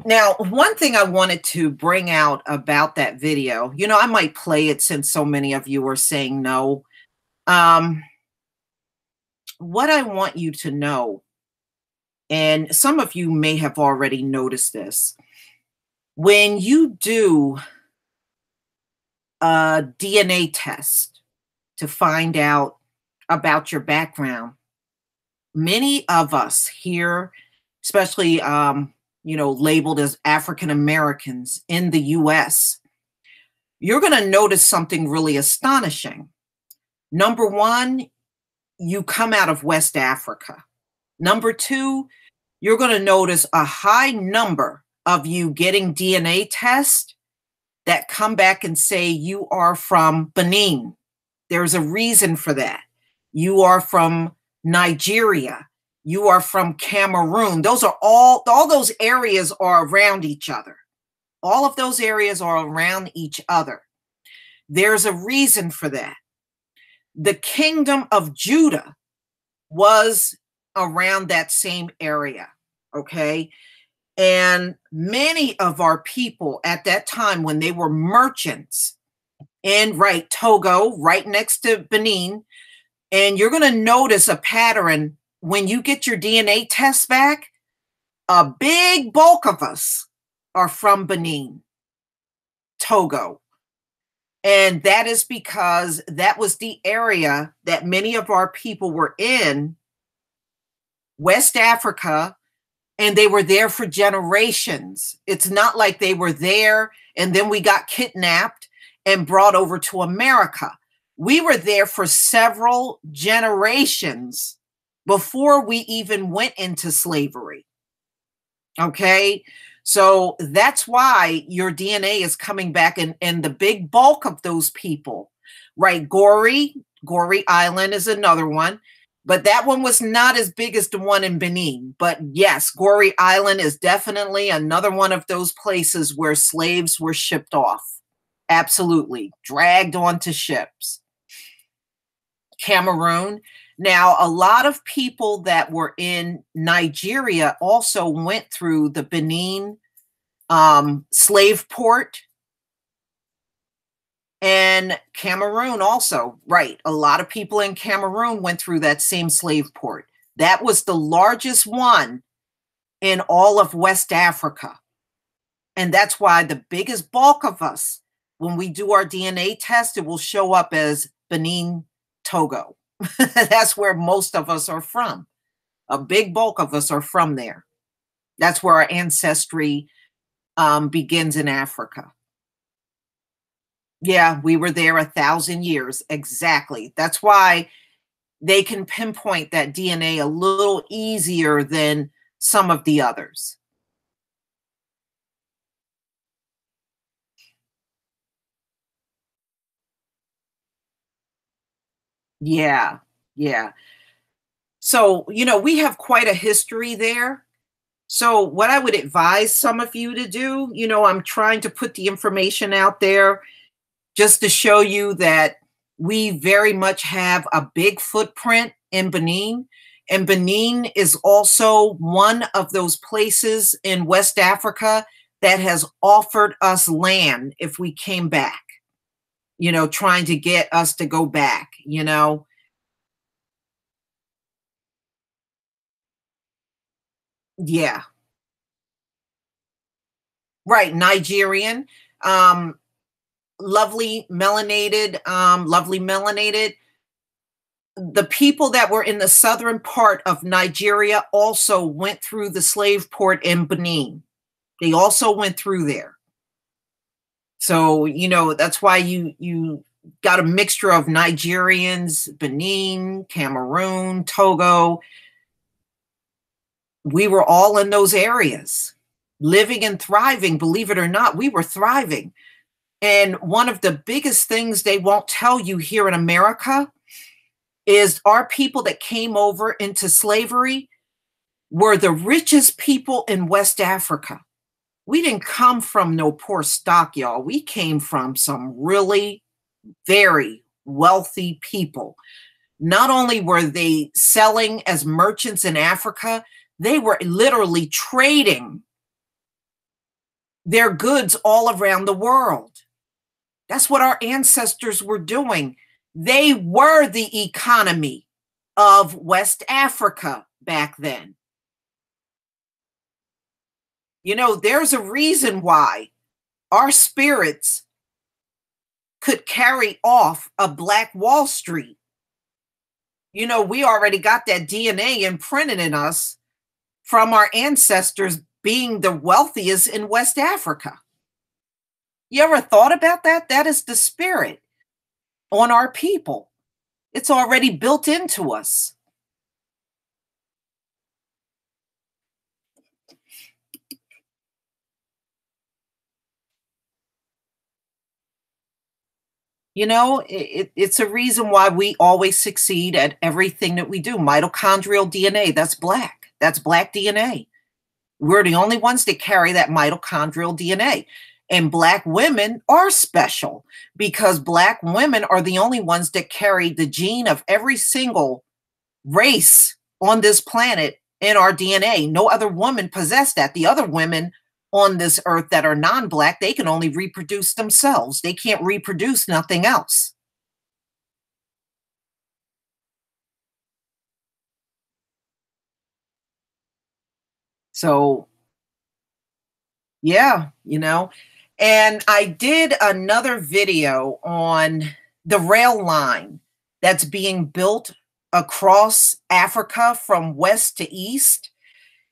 Now, one thing I wanted to bring out about that video, you know, I might play it since so many of you are saying no. What I want you to know, and some of you may have already noticed this, when you do a DNA test to find out about your background, many of us here, especially, you know, labeled as African Americans in the US, you're going to notice something really astonishing. Number one, you come out of West Africa. Number two, you're going to notice a high number of you getting DNA tests that come back and say you are from Benin. There's a reason for that. You are from Nigeria. You are from Cameroon. Those are all those areas are around each other. All of those areas are around each other. There's a reason for that. The kingdom of Judah was around that same area, okay? And many of our people at that time, when they were merchants in, right, Togo, right next to Benin, and you're going to notice a pattern when you get your DNA test back, a big bulk of us are from Benin, Togo. And that is because that was the area that many of our people were in, West Africa, and they were there for generations. It's not like they were there and then we got kidnapped and brought over to America. We were there for several generations before we even went into slavery. Okay? So that's why your DNA is coming back, and the big bulk of those people, right? Goree Island is another one. But that one was not as big as the one in Benin. But yes, Goree Island is definitely another one of those places where slaves were shipped off. Absolutely. Dragged onto ships. Cameroon. Now, a lot of people that were in Nigeria also went through the Benin slave port. And Cameroon also, right. A lot of people in Cameroon went through that same slave port. That was the largest one in all of West Africa. And that's why the biggest bulk of us, when we do our DNA test, it will show up as Benin, Togo. That's where most of us are from. A big bulk of us are from there. That's where our ancestry begins in Africa. Yeah, we were there 1,000 years. Exactly. That's why they can pinpoint that DNA a little easier than some of the others. Yeah, yeah. So, you know, we have quite a history there. So what I would advise some of you to do, you know, I'm trying to put the information out there just to show you that we very much have a big footprint in Benin. And Benin is also one of those places in West Africa that has offered us land if we came back, you know, trying to get us to go back, you know. Yeah. Right. Nigerian. Lovely melanated, lovely melanated. The people that were in the southern part of Nigeria also went through the slave port in Benin. They also went through there. So, you know, that's why you got a mixture of Nigerians, Benin, Cameroon, Togo. We were all in those areas, living and thriving. Believe it or not, we were thriving. And one of the biggest things they won't tell you here in America is our people that came over into slavery were the richest people in West Africa. We didn't come from no poor stock, y'all. We came from some really very wealthy people. Not only were they selling as merchants in Africa, they were literally trading their goods all around the world. That's what our ancestors were doing. They were the economy of West Africa back then. You know, there's a reason why our spirits could carry off a Black Wall Street. You know, we already got that DNA imprinted in us from our ancestors being the wealthiest in West Africa. You ever thought about that? That is the spirit on our people. It's already built into us. You know, it's a reason why we always succeed at everything that we do. Mitochondrial DNA, that's Black. That's Black DNA. We're the only ones that carry that mitochondrial DNA. And Black women are special because Black women are the only ones that carry the gene of every single race on this planet in our DNA. No other woman possess that. The other women on this earth that are non-Black, they can only reproduce themselves. They can't reproduce nothing else. So, yeah, you know, and I did another video on the rail line that's being built across Africa from west to east.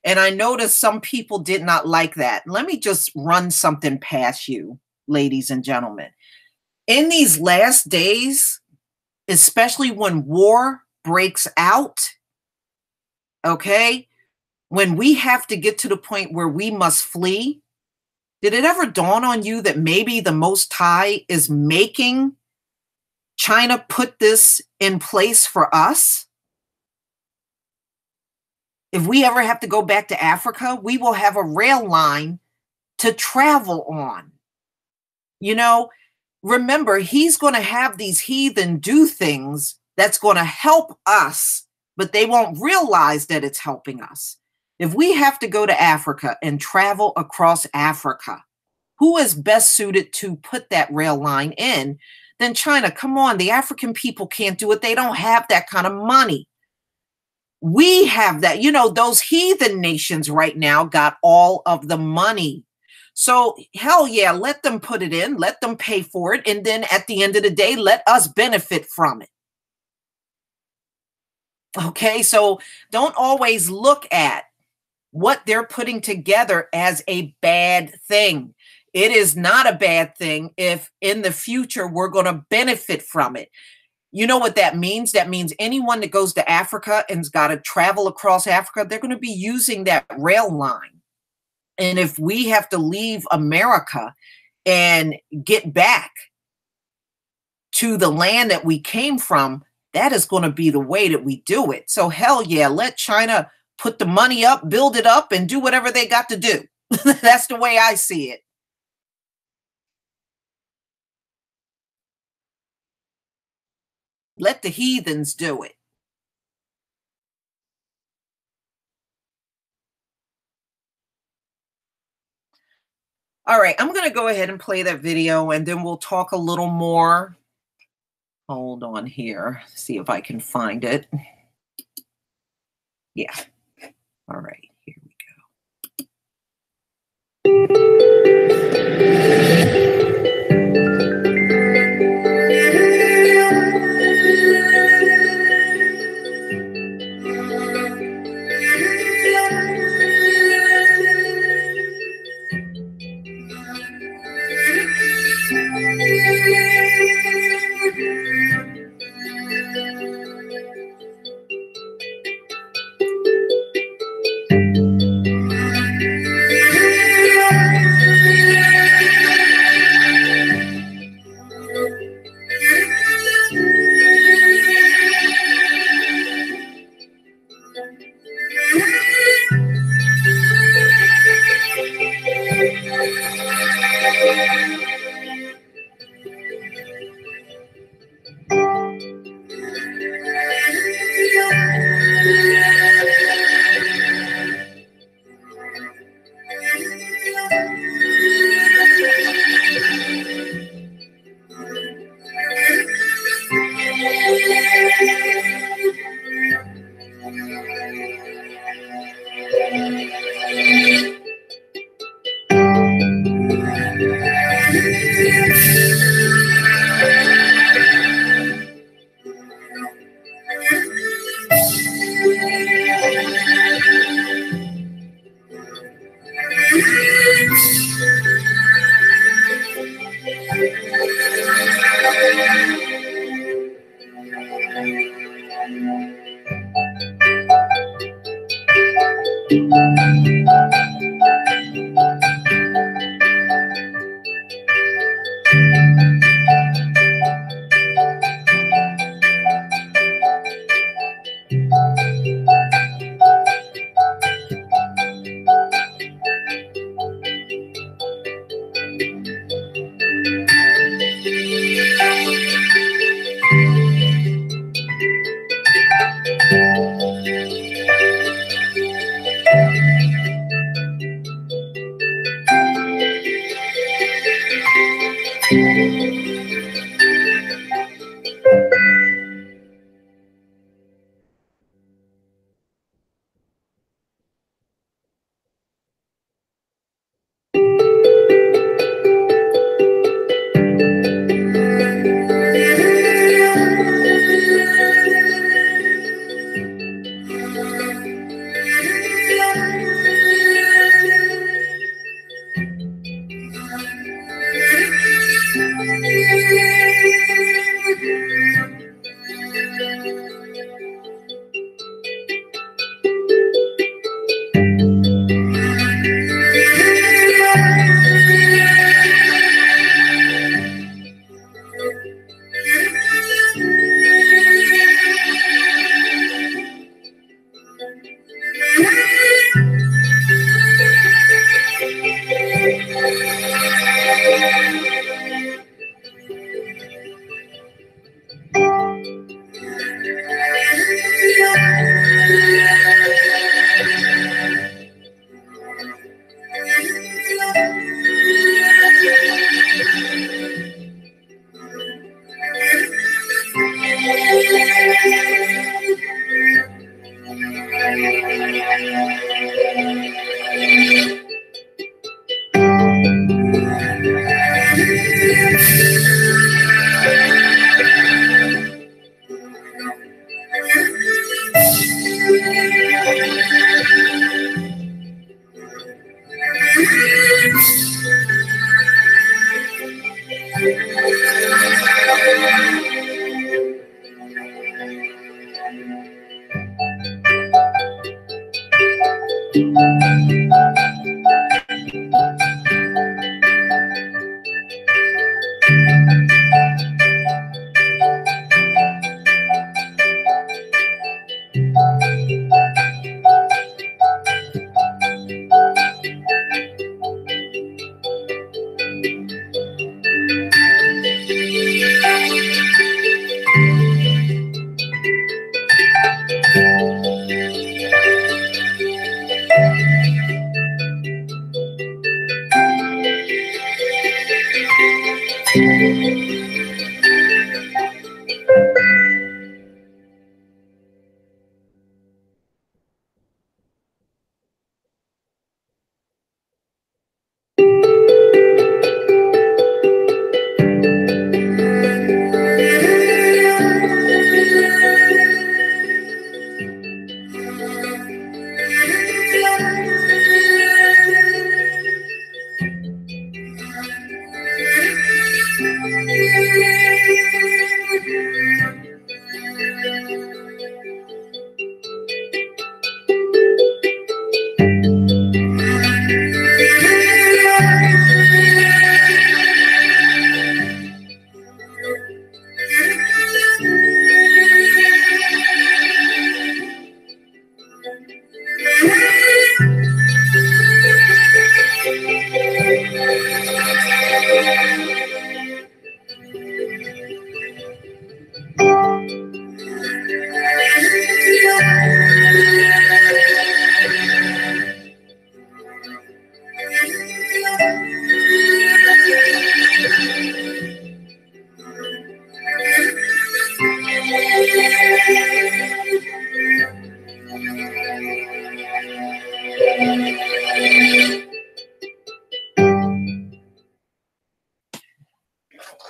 And I noticed some people did not like that. Let me just run something past you, ladies and gentlemen. In these last days, especially when war breaks out, okay, when we have to get to the point where we must flee, did it ever dawn on you that maybe the Most High is making China put this in place for us? If we ever have to go back to Africa, we will have a rail line to travel on. You know, remember, he's going to have these heathen do things that's going to help us, but they won't realize that it's helping us. If we have to go to Africa and travel across Africa, who is best suited to put that rail line in than China? Come on, the African people can't do it. They don't have that kind of money. We have that. You know, those heathen nations right now got all of the money. So hell yeah, let them put it in, let them pay for it. And then at the end of the day, let us benefit from it. Okay, so don't always look at what they're putting together as a bad thing. It is not a bad thing if in the future we're going to benefit from it. You know what that means? That means anyone that goes to Africa and's got to travel across Africa, they're going to be using that rail line. And if we have to leave America and get back to the land that we came from, that is going to be the way that we do it. So hell yeah, let China put the money up, build it up, and do whatever they got to do. That's the way I see it. Let the heathens do it. All right, I'm going to go ahead and play that video, and then we'll talk a little more. Hold on here, see if I can find it. Yeah. All right, here we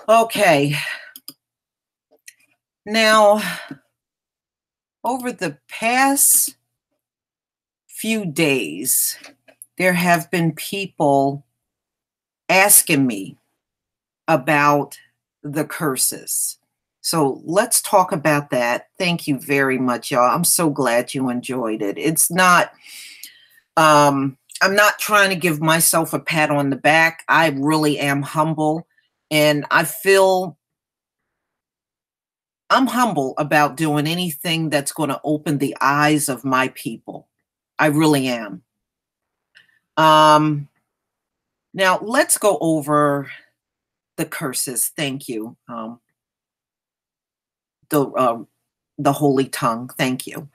Okay. Now, over the past few days, there have been people asking me about the curses. So let's talk about that. Thank you very much, y'all. I'm so glad you enjoyed it. It's not, I'm not trying to give myself a pat on the back. I really am humble, and I feel I'm humble about doing anything that's going to open the eyes of my people. I really am. Now let's go over the curses. Thank you. The Holy Tongue. Thank you.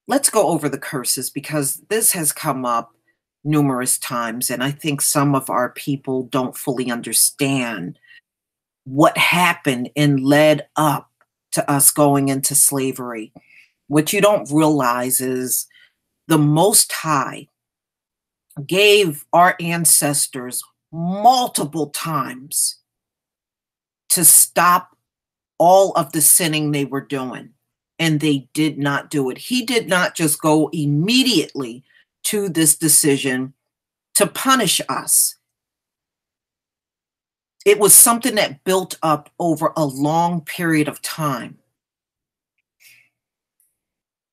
Let's go over the curses, because this has come up numerous times, and I think some of our people don't fully understand what happened and led up to us going into slavery. What you don't realize is the Most High gave our ancestors multiple times to stop all of the sinning they were doing, and they did not do it. He did not just go immediately to this decision to punish us. It was something that built up over a long period of time.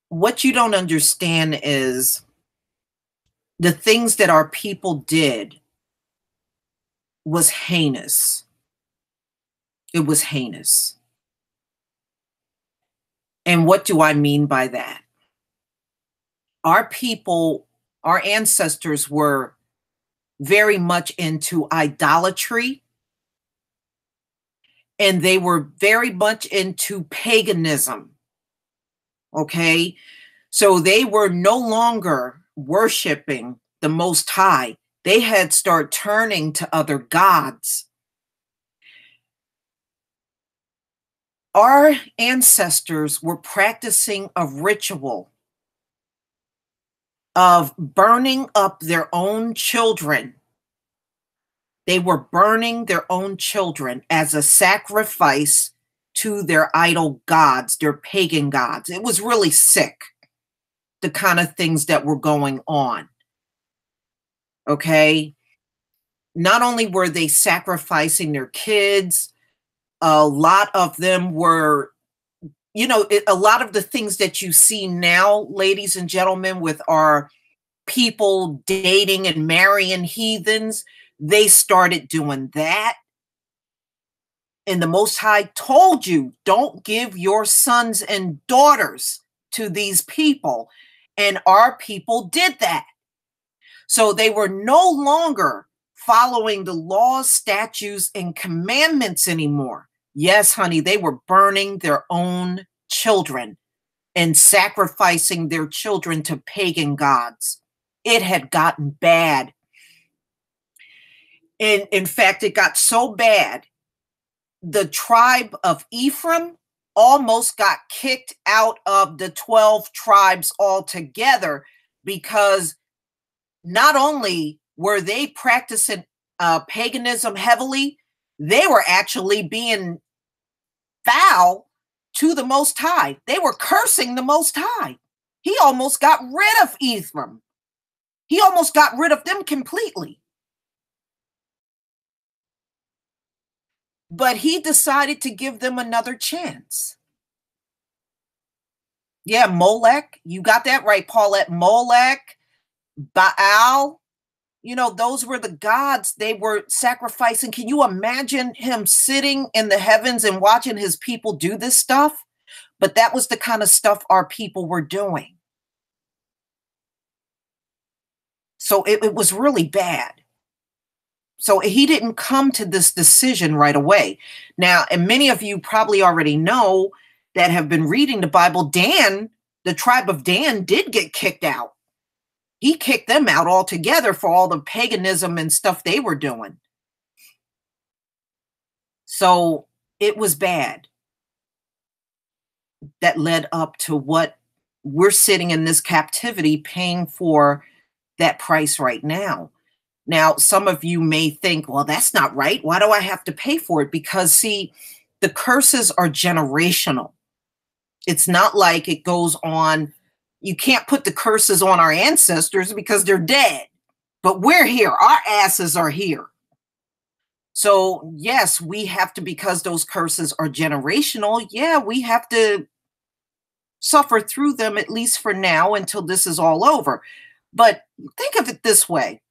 What you don't understand is the things that our people did was heinous. It was heinous. And what do I mean by that? Our people, our ancestors were very much into idolatry, and they were very much into paganism. Okay? So they were no longer worshiping the Most High. They had started turning to other gods. Our ancestors were practicing a ritual of burning up their own children. They were burning their own children as a sacrifice to their idol gods, their pagan gods. It was really sick, the kind of things that were going on. Okay? Not only were they sacrificing their kids, a lot of them were, you know, a lot of the things that you see now, ladies and gentlemen, with our people dating and marrying heathens, they started doing that. And the Most High told you, don't give your sons and daughters to these people. And our people did that. So they were no longer following the laws, statutes, and commandments anymore. Yes, honey, they were burning their own children and sacrificing their children to pagan gods. It had gotten bad. And in fact, it got so bad, the tribe of Ephraim almost got kicked out of the 12 tribes altogether, because not only were they practicing paganism heavily, they were actually being foul to the Most High. They were cursing the Most High. He almost got rid of Ephraim. He almost got rid of them completely. But he decided to give them another chance. Yeah, Molech, you got that right, Paulette. Molech, Baal, you know, those were the gods they were sacrificing. Can you imagine him sitting in the heavens and watching his people do this stuff? But that was the kind of stuff our people were doing. So it was really bad. So he didn't come to this decision right away. Now, and many of you probably already know that have been reading the Bible, Dan, the tribe of Dan, did get kicked out. He kicked them out altogether for all the paganism and stuff they were doing. So it was bad. That led up to what we're sitting in this captivity paying for that price right now. Now, some of you may think, well, that's not right. Why do I have to pay for it? Because, see, the curses are generational. It's not like it goes on. You can't put the curses on our ancestors because they're dead. But we're here. Our asses are here. So, yes, we have to, because those curses are generational, yeah, we have to suffer through them, at least for now, until this is all over. But think of it this way.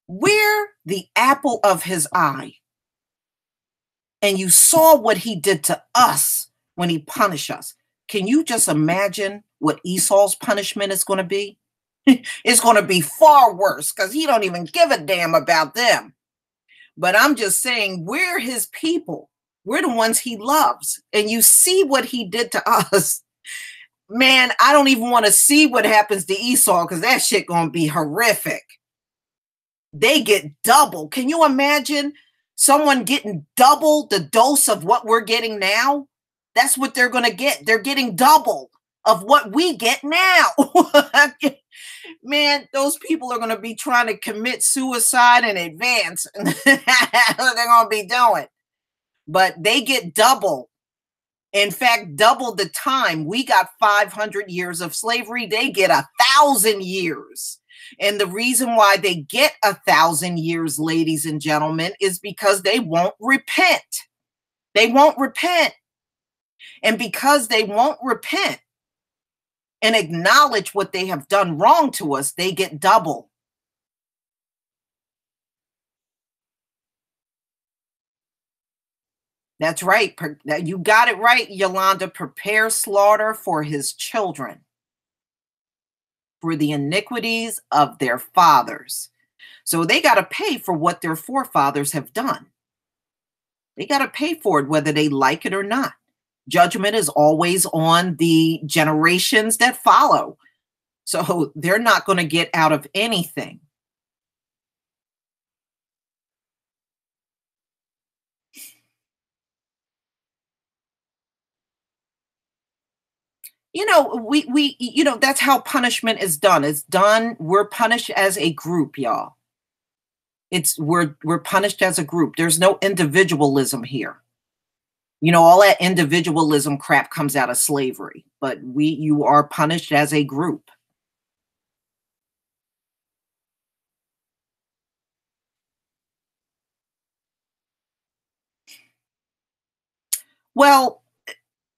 We're the apple of his eye. And you saw what he did to us when he punished us. Can you just imagine what Esau's punishment is going to be? It's going to be far worse, because he don't even give a damn about them. But I'm just saying, we're his people. We're the ones he loves. And you see what he did to us. Man, I don't even want to see what happens to Esau, because that shit going to be horrific. They get double. Can you imagine someone getting double the dose of what we're getting now? That's what they're going to get. They're getting double of what we get now. Man, those people are going to be trying to commit suicide in advance. That's what they're going to be doing. But they get double. In fact, double the time. We got 500 years of slavery. They get 1,000 years. And the reason why they get 1,000 years, ladies and gentlemen, is because they won't repent. They won't repent. And because they won't repent and acknowledge what they have done wrong to us, they get double. That's right. You got it right, Yolanda. Prepare slaughter for his children, for the iniquities of their fathers. So they got to pay for what their forefathers have done. They got to pay for it, whether they like it or not. Judgment is always on the generations that follow. So they're not going to get out of anything. You know, that's how punishment is done. It's done. We're punished as a group, y'all. We're punished as a group. There's no individualism here. You know, all that individualism crap comes out of slavery, but you are punished as a group. Well,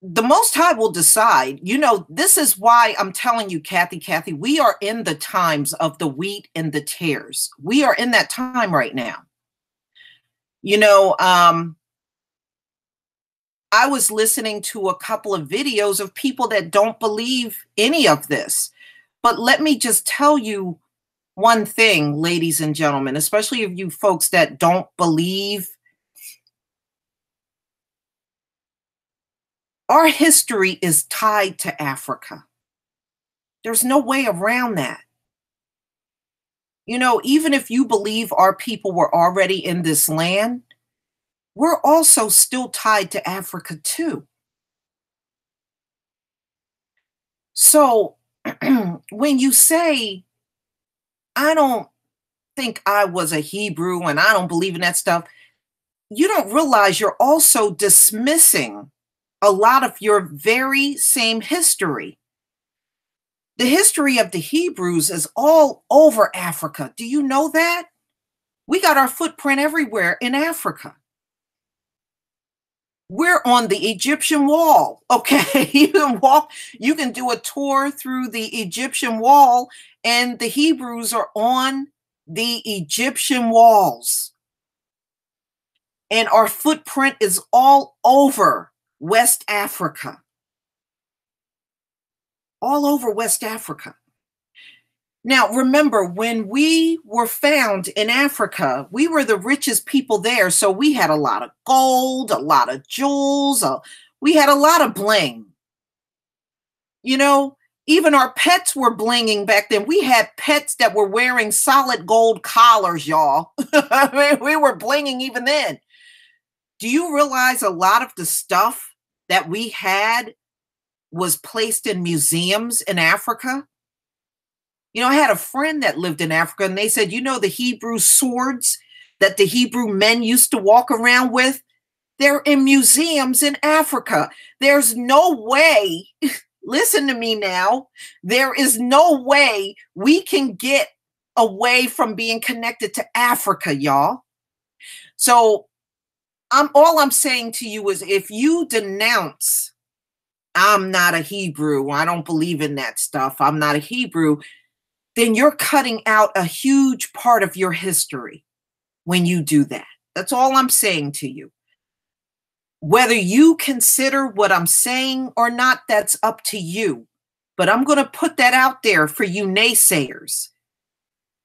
the Most High will decide. You know, this is why I'm telling you, Kathy, we are in the times of the wheat and the tares. We are in that time right now. You know, I was listening to a couple of videos of people that don't believe any of this. But let me just tell you one thing, ladies and gentlemen, especially if you folks that don't believe. Our history is tied to Africa. There's no way around that. You know, even if you believe our people were already in this land, we're also still tied to Africa too. So when you say, I don't think I was a Hebrew and I don't believe in that stuff, you don't realize you're also dismissing a lot of your very same history. The history of the Hebrews is all over Africa. Do you know that? We got our footprint everywhere in Africa. We're on the Egyptian wall, okay? You can do a tour through the Egyptian wall, and the Hebrews are on the Egyptian walls. And our footprint is all over West Africa. All over West Africa. Now, remember, when we were found in Africa, we were the richest people there. So we had a lot of gold, a lot of jewels. We had a lot of bling. You know, even our pets were blinging back then. We had pets that were wearing solid gold collars, y'all. I mean, we were blinging even then. Do you realize a lot of the stuff that we had was placed in museums in Africa? You know, I had a friend that lived in Africa, and they said, you know, the Hebrew swords that the Hebrew men used to walk around with, they're in museums in Africa. There's no way, listen to me now, there is no way we can get away from being connected to Africa, y'all. So all I'm saying to you is, if you denounce, I'm not a Hebrew, I don't believe in that stuff, I'm not a Hebrew, then you're cutting out a huge part of your history when you do that. That's all I'm saying to you. Whether you consider what I'm saying or not, that's up to you. But I'm going to put that out there for you naysayers.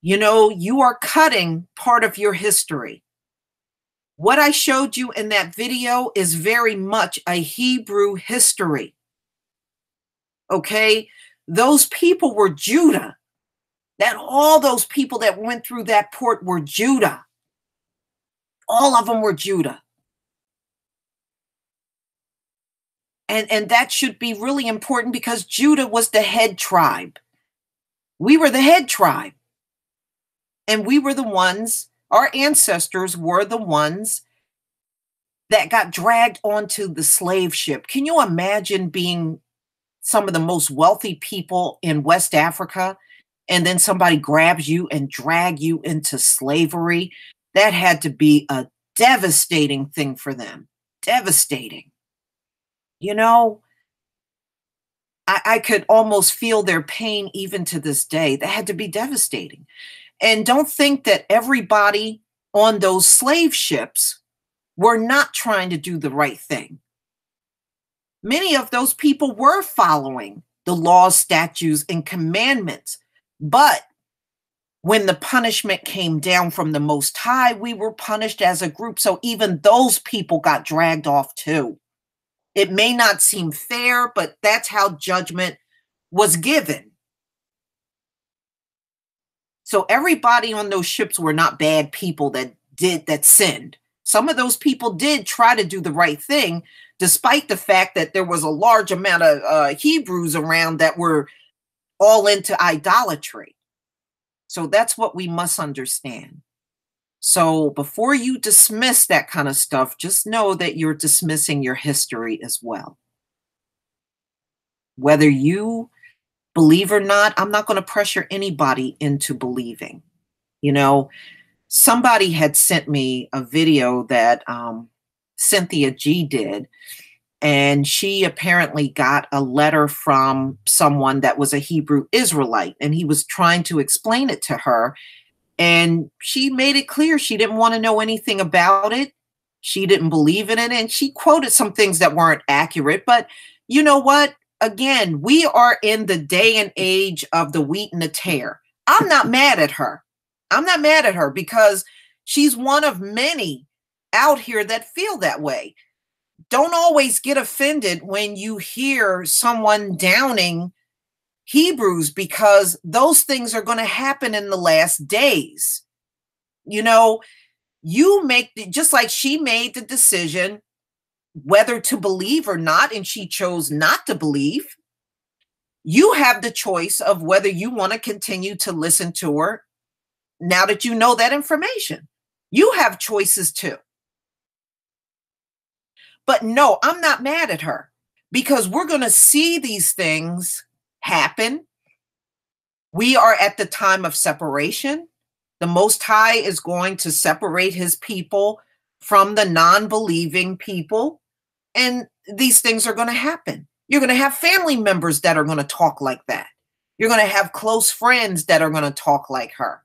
You know, you are cutting part of your history. What I showed you in that video is very much a Hebrew history. Okay? Those people were Judah. That all those people that went through that port were Judah. All of them were Judah. And that should be really important, because Judah was the head tribe. We were the head tribe. And we were the ones, our ancestors were the ones that got dragged onto the slave ship. Can you imagine being some of the most wealthy people in West Africa, and then somebody grabs you and drag you into slavery? That had to be a devastating thing for them. Devastating. You know, I could almost feel their pain even to this day. That had to be devastating. And don't think that everybody on those slave ships were not trying to do the right thing. Many of those people were following the laws, statutes, and commandments. But when the punishment came down from the Most High, we were punished as a group. So even those people got dragged off too. It may not seem fair, but that's how judgment was given. So everybody on those ships were not bad people that sinned. Some of those people did try to do the right thing, despite the fact that there was a large amount of Hebrews around that were all into idolatry. So that's what we must understand. So before you dismiss that kind of stuff, just know that you're dismissing your history as well. Whether you believe or not, I'm not going to pressure anybody into believing. You know, somebody had sent me a video that Cynthia G did, and she apparently got a letter from someone that was a Hebrew Israelite, and he was trying to explain it to her. And she made it clear she didn't want to know anything about it. She didn't believe in it. And she quoted some things that weren't accurate. But you know what? Again, we are in the day and age of the wheat and the tare. I'm not mad at her. I'm not mad at her, because she's one of many out here that feel that way. Don't always get offended when you hear someone downing Hebrews, because those things are going to happen in the last days. You know, you make just like she made the decision whether to believe or not, and she chose not to believe. You have the choice of whether you want to continue to listen to her now that you know that information. You have choices too. But no, I'm not mad at her, because we're going to see these things happen. We are at the time of separation. The Most High is going to separate his people from the non-believing people, and these things are going to happen. You're going to have family members that are going to talk like that. You're going to have close friends that are going to talk like her.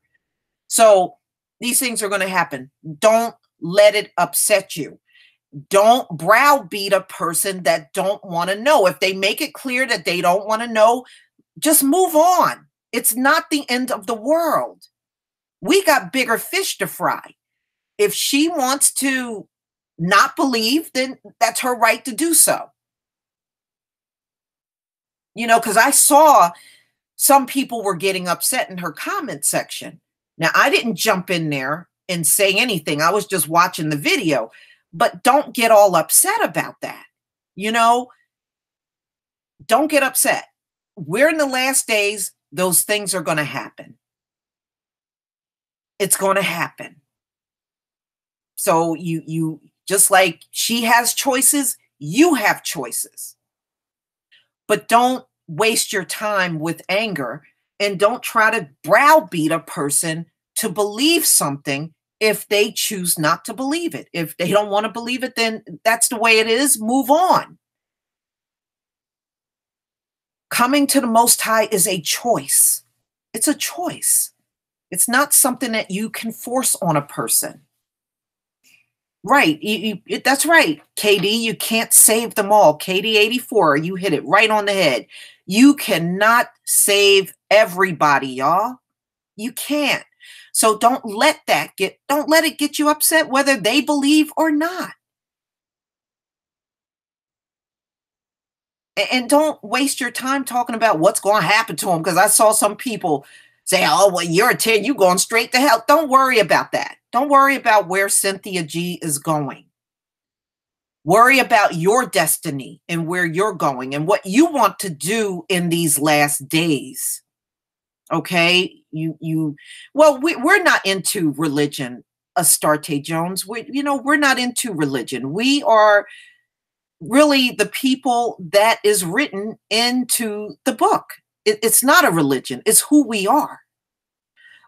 So these things are going to happen. Don't let it upset you. Don't browbeat a person that don't want to know. If they make it clear that they don't want to know, just move on. It's not the end of the world. We got bigger fish to fry. If she wants to not believe, then that's her right to do so. You know, because I saw some people were getting upset in her comment section. Now, I didn't jump in there and say anything. I was just watching the video. But don't get all upset about that. You know, don't get upset. We're in the last days. Those things are going to happen. It's going to happen. So you just like she has choices, you have choices. But don't waste your time with anger, and don't try to browbeat a person to believe something if they choose not to believe it. If they don't want to believe it, then that's the way it is. Move on. Coming to the Most High is a choice. It's a choice. It's not something that you can force on a person. Right. That's right, KD. You can't save them all. KD84, you hit it right on the head. You cannot save everybody, y'all. You can't. So don't let it get you upset whether they believe or not. And don't waste your time talking about what's going to happen to them, because I saw some people say, oh, well, you're a 10, you're going straight to hell. Don't worry about that. Don't worry about where Cynthia G is going. Worry about your destiny and where you're going and what you want to do in these last days. Okay? We're not into religion, Astarte Jones. We're not into religion. We are really the people that is written into the book. It's not a religion. It's who we are.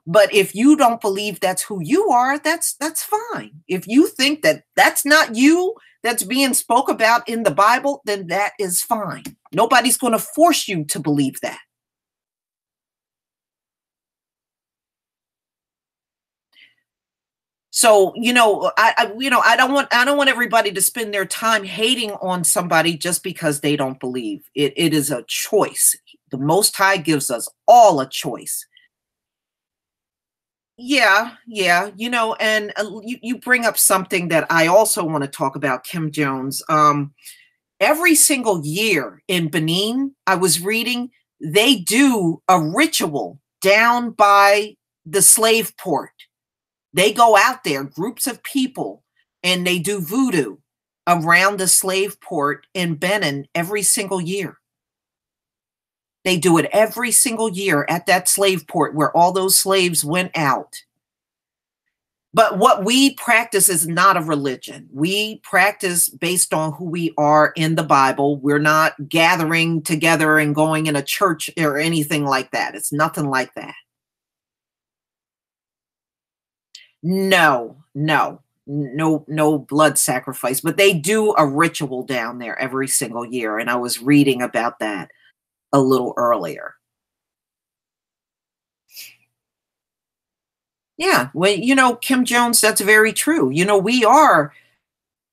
But if you don't believe that's who you are, that's fine. If you think that that's not you that's being spoke about in the Bible, then that is fine. Nobody's going to force you to believe that. So, I don't want everybody to spend their time hating on somebody just because they don't believe. It is a choice. The Most High gives us all a choice. Yeah, and you bring up something that I also want to talk about, Kim Jones. Every single year in Benin, I was reading, they do a ritual down by the slave port. They go out there, groups of people, and they do voodoo around the slave port in Benin every single year. They do it every single year at that slave port where all those slaves went out. But what we practice is not a religion. We practice based on who we are in the Bible. We're not gathering together and going in a church or anything like that. It's nothing like that. No blood sacrifice, but they do a ritual down there every single year. And I was reading about that a little earlier. Yeah, well, Kim Jones, that's very true. We are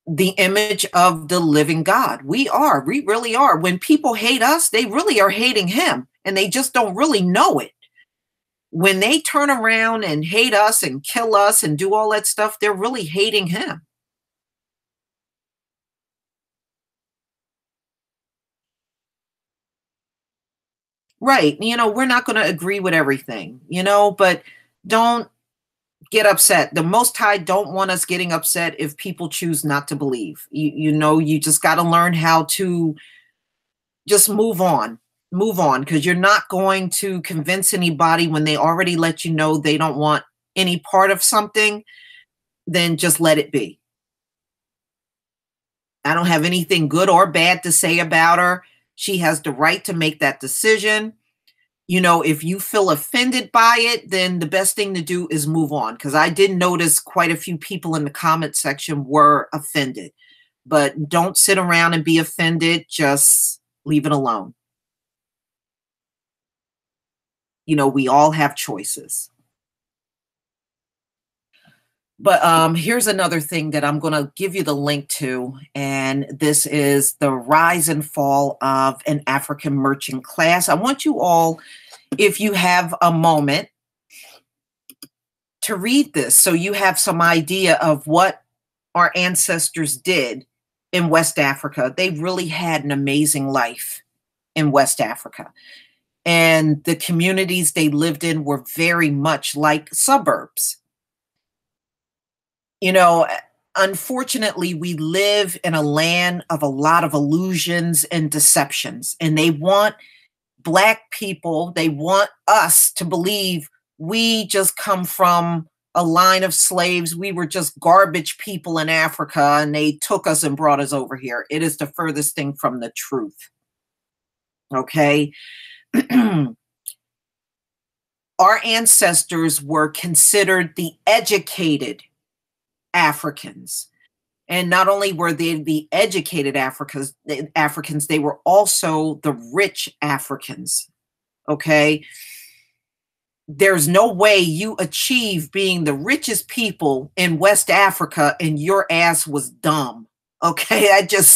the image of the living God. We really are. When people hate us, they really are hating him, and they just don't really know it. When they turn around and hate us and kill us and do all that stuff, they're really hating him. Right. You know, we're not going to agree with everything, you know, but don't get upset. The Most High don't want us getting upset if people choose not to believe. You know, you just got to learn how to just move on, because you're not going to convince anybody when they already let you know they don't want any part of something. Then just let it be. I don't have anything good or bad to say about her. She has the right to make that decision. You know, if you feel offended by it, then the best thing to do is move on. Because I did notice quite a few people in the comment section were offended. But don't sit around and be offended. Just leave it alone. You know, we all have choices. But here's another thing that I'm going to give you the link to, and this is the rise and fall of an African merchant class. I want you all, if you have a moment, to read this so you have some idea of what our ancestors did in West Africa. They really had an amazing life in West Africa. And the communities they lived in were very much like suburbs. You know, unfortunately, we live in a land of a lot of illusions and deceptions, and they want Black people, they want us to believe we just come from a line of slaves. We were just garbage people in Africa, and they took us and brought us over here. It is the furthest thing from the truth. Okay? Our ancestors were considered the educated Africans. And not only were they the educated Africans, they were also the rich Africans. Okay. There's no way you achieve being the richest people in West Africa and your ass was dumb. Okay. It just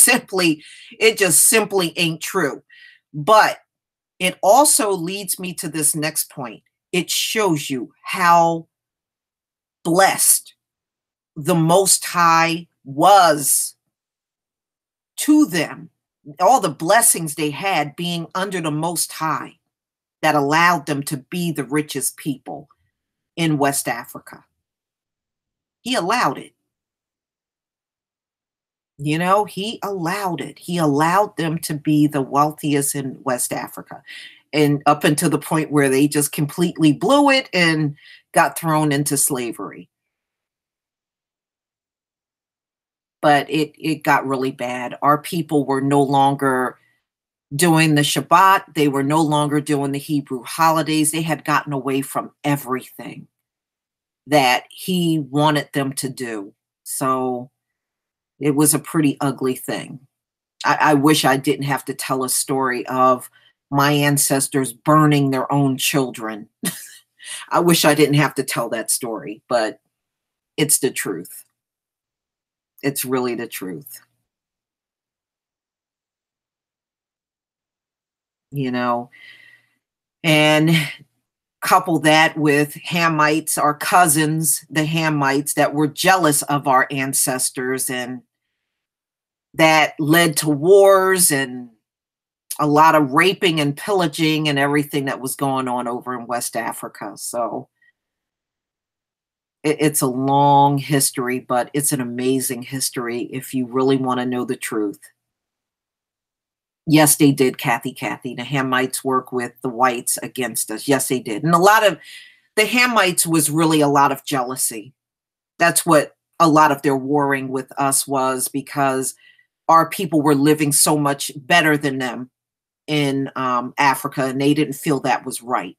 simply ain't true. But it also leads me to this next point. It shows you how blessed the Most High was to them, all the blessings they had being under the Most High that allowed them to be the richest people in West Africa. He allowed it. You know, he allowed it. He allowed them to be the wealthiest in West Africa. And up until the point where they just completely blew it and got thrown into slavery. But it got really bad. Our people were no longer doing the Shabbat. They were no longer doing the Hebrew holidays. They had gotten away from everything that he wanted them to do. So it was a pretty ugly thing. I wish I didn't have to tell a story of my ancestors burning their own children. I wish I didn't have to tell that story, but it's the truth. It's really the truth. You know, and couple that with Hamites, our cousins, the Hamites that were jealous of our ancestors, and that led to wars and a lot of raping and pillaging and everything that was going on over in West Africa. So it's a long history, but it's an amazing history if you really want to know the truth. Yes, they did, Kathy. The Hamites work with the whites against us. Yes, they did. And a lot of the Hamites was really a lot of jealousy. That's what a lot of their warring with us was, because our people were living so much better than them in Africa, and they didn't feel that was right.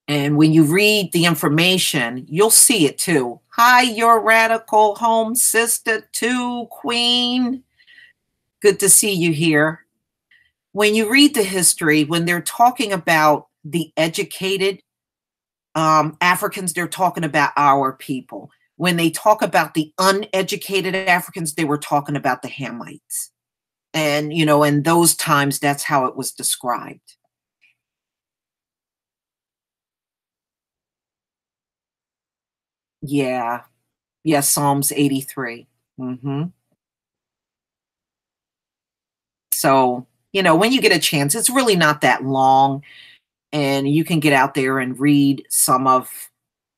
And when you read the information, you'll see it too. Hi, your radical home sister too, Queen. Good to see you here. When you read the history, when they're talking about the educated Africans, they're talking about our people. When they talk about the uneducated Africans, they were talking about the Hamites. And, you know, in those times, that's how it was described. Yeah. Yes, Psalms 83. So, you know, when you get a chance, it's really not that long, and you can get out there and read some of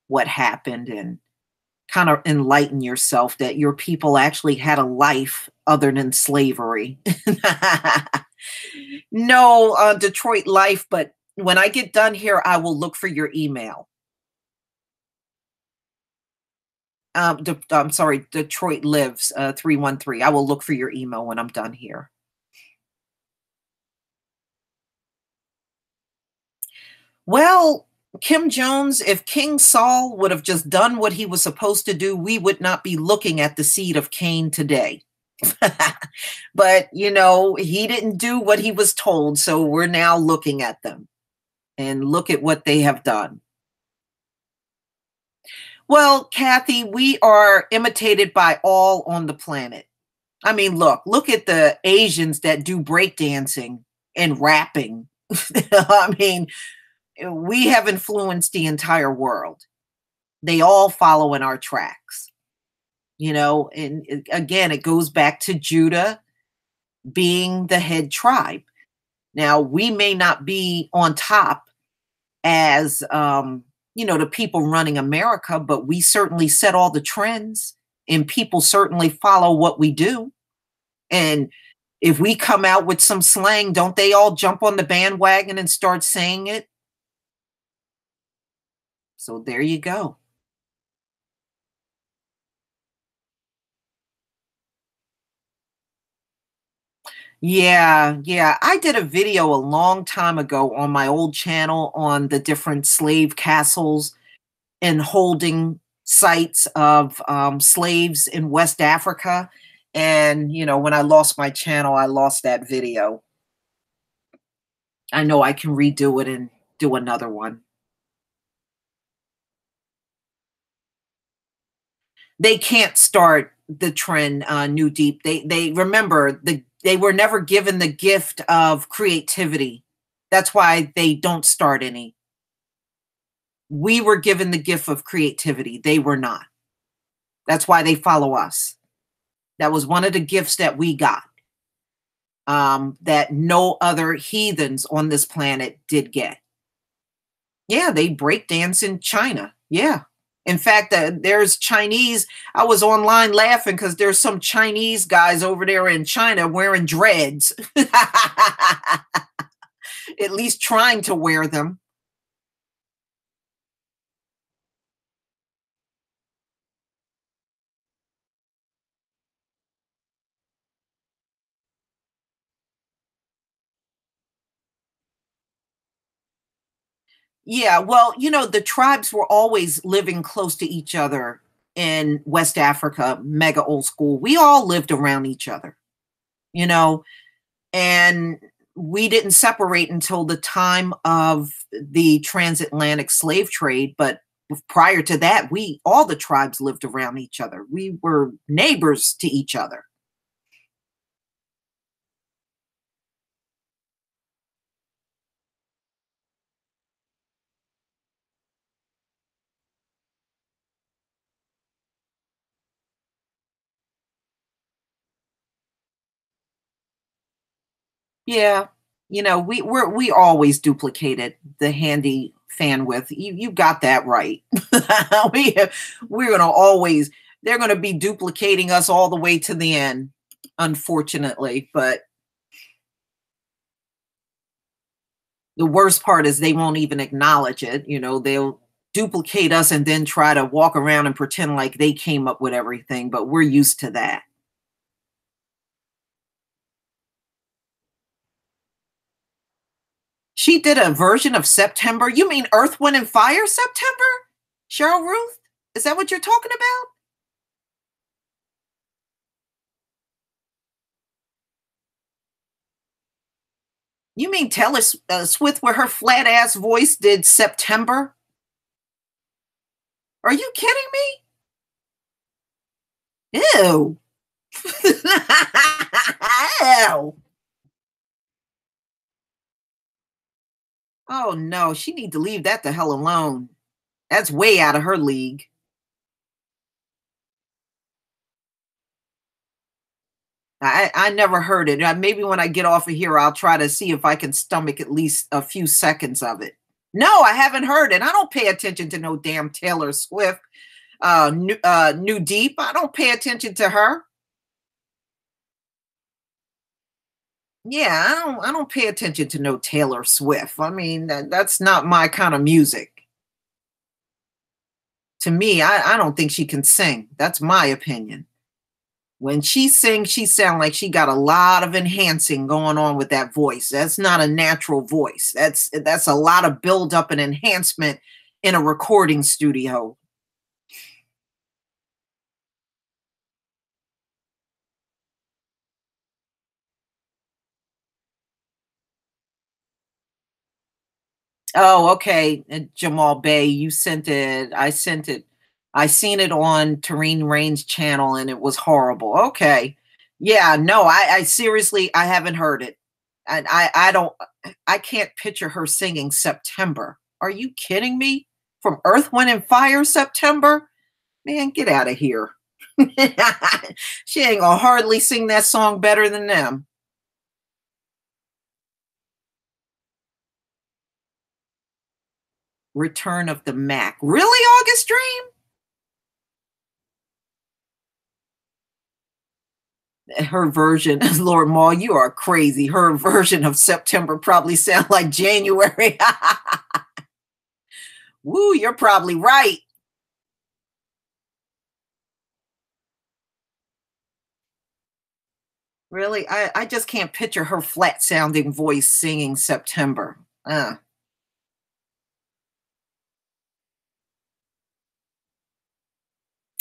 what happened and kind of enlighten yourself that your people actually had a life other than slavery. No Detroit life, but when I get done here, I will look for your email. I'm sorry, Detroit Lives 313. I will look for your email when I'm done here. Well, Kim Jones, if King Saul would have just done what he was supposed to do, we would not be looking at the seed of Cain today. But, you know, he didn't do what he was told, so we're now looking at them. And look at what they have done. Well, Kathy, we are imitated by all on the planet. I mean, look at the Asians that do breakdancing and rapping. I mean, we have influenced the entire world. They all follow in our tracks. You know, and again, it goes back to Judah being the head tribe. Now, we may not be on top as, you know, the people running America, but we certainly set all the trends, and people certainly follow what we do. And if we come out with some slang, don't they all jump on the bandwagon and start saying it? So there you go. Yeah. I did a video a long time ago on my old channel on the different slave castles and holding sites of slaves in West Africa. And, you know, when I lost my channel, I lost that video. I know I can redo it and do another one. They can't start the trend, New Deep. They remember they were never given the gift of creativity. That's why they don't start any. We were given the gift of creativity. They were not. That's why they follow us. That was one of the gifts that we got, that no other heathens on this planet did get. Yeah, they break dance in China. Yeah. In fact, there's Chinese. I was online laughing because there's some Chinese guys over there in China wearing dreads. At least trying to wear them. Yeah, well, you know, the tribes were always living close to each other in West Africa, mega old school. We all lived around each other, you know, and we didn't separate until the time of the transatlantic slave trade. But prior to that, all the tribes lived around each other. We were neighbors to each other. Yeah, you know, we always duplicated the handy fan width. You got that right. we we're gonna always they're gonna be duplicating us all the way to the end, unfortunately. But the worst part is they won't even acknowledge it. You know, they'll duplicate us and then try to walk around and pretend like they came up with everything. But we're used to that. She did a version of September. You mean Earth, Wind, and Fire September? Cheryl Ruth? Is that what you're talking about? You mean Taylor Swift with her flat ass voice did September? Are you kidding me? Ew. Ew. Oh no, she need to leave that the hell alone. That's way out of her league. I never heard it. Maybe when I get off of here, I'll try to see if I can stomach at least a few seconds of it. No, I haven't heard it. I don't pay attention to no damn Taylor Swift. New Deep. I don't pay attention to her. Yeah, I don't pay attention to no Taylor Swift. I mean, that's not my kind of music. To me, I don't think she can sing. That's my opinion. When she sings, she sounds like she got a lot of enhancing going on with that voice. That's not a natural voice. That's a lot of buildup and enhancement in a recording studio. Oh, okay. Jamal Bey, you sent it. I sent it. I seen it on Tareen Rain's channel and it was horrible. Okay. Yeah, no, I seriously, I haven't heard it. And I can't picture her singing September. Are you kidding me? From Earth, Wind, and Fire, September? Man, get out of here. She ain't gonna hardly sing that song better than them. Return of the Mac. Really, August Dream? Her version, Lord Maul, you are crazy. Her version of September probably sound like January. Woo, you're probably right. Really, I just can't picture her flat sounding voice singing September.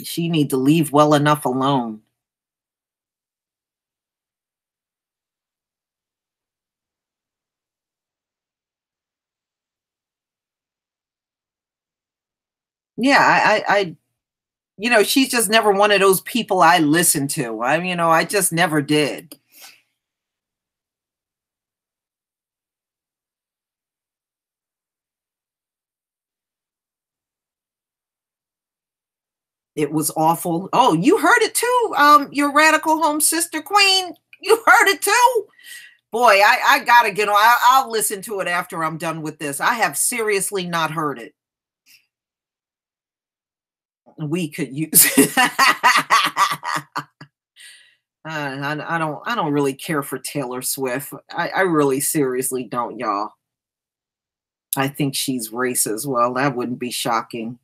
She need to leave well enough alone. Yeah, I she's just never one of those people I listen to. I just never did. It was awful. Oh, you heard it too. Your radical home sister queen. You heard it too. Boy, I gotta get on. I'll listen to it after I'm done with this. I have seriously not heard it. We could use it. I don't really care for Taylor Swift. I really seriously don't, y'all. I think she's racist. Well, that wouldn't be shocking.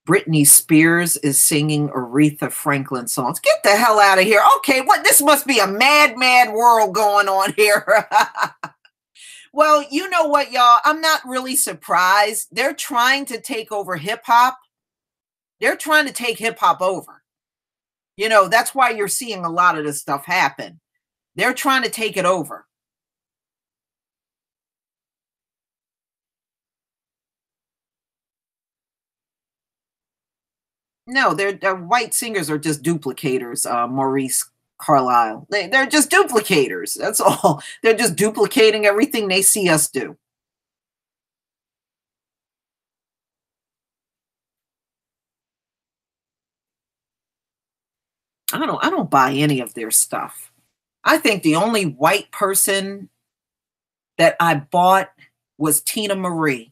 Britney Spears is singing Aretha Franklin songs. Get the hell out of here. Okay, what? This must be a mad, mad world going on here. Well, you know what, y'all? I'm not really surprised. They're trying to take over hip hop. They're trying to take hip hop over. That's why you're seeing a lot of this stuff happen. They're trying to take it over. No, they're white singers are just duplicators, Maurice Carlisle. They're just duplicators. That's all. They're just duplicating everything they see us do. I don't buy any of their stuff. I think the only white person that I bought was Tina Marie.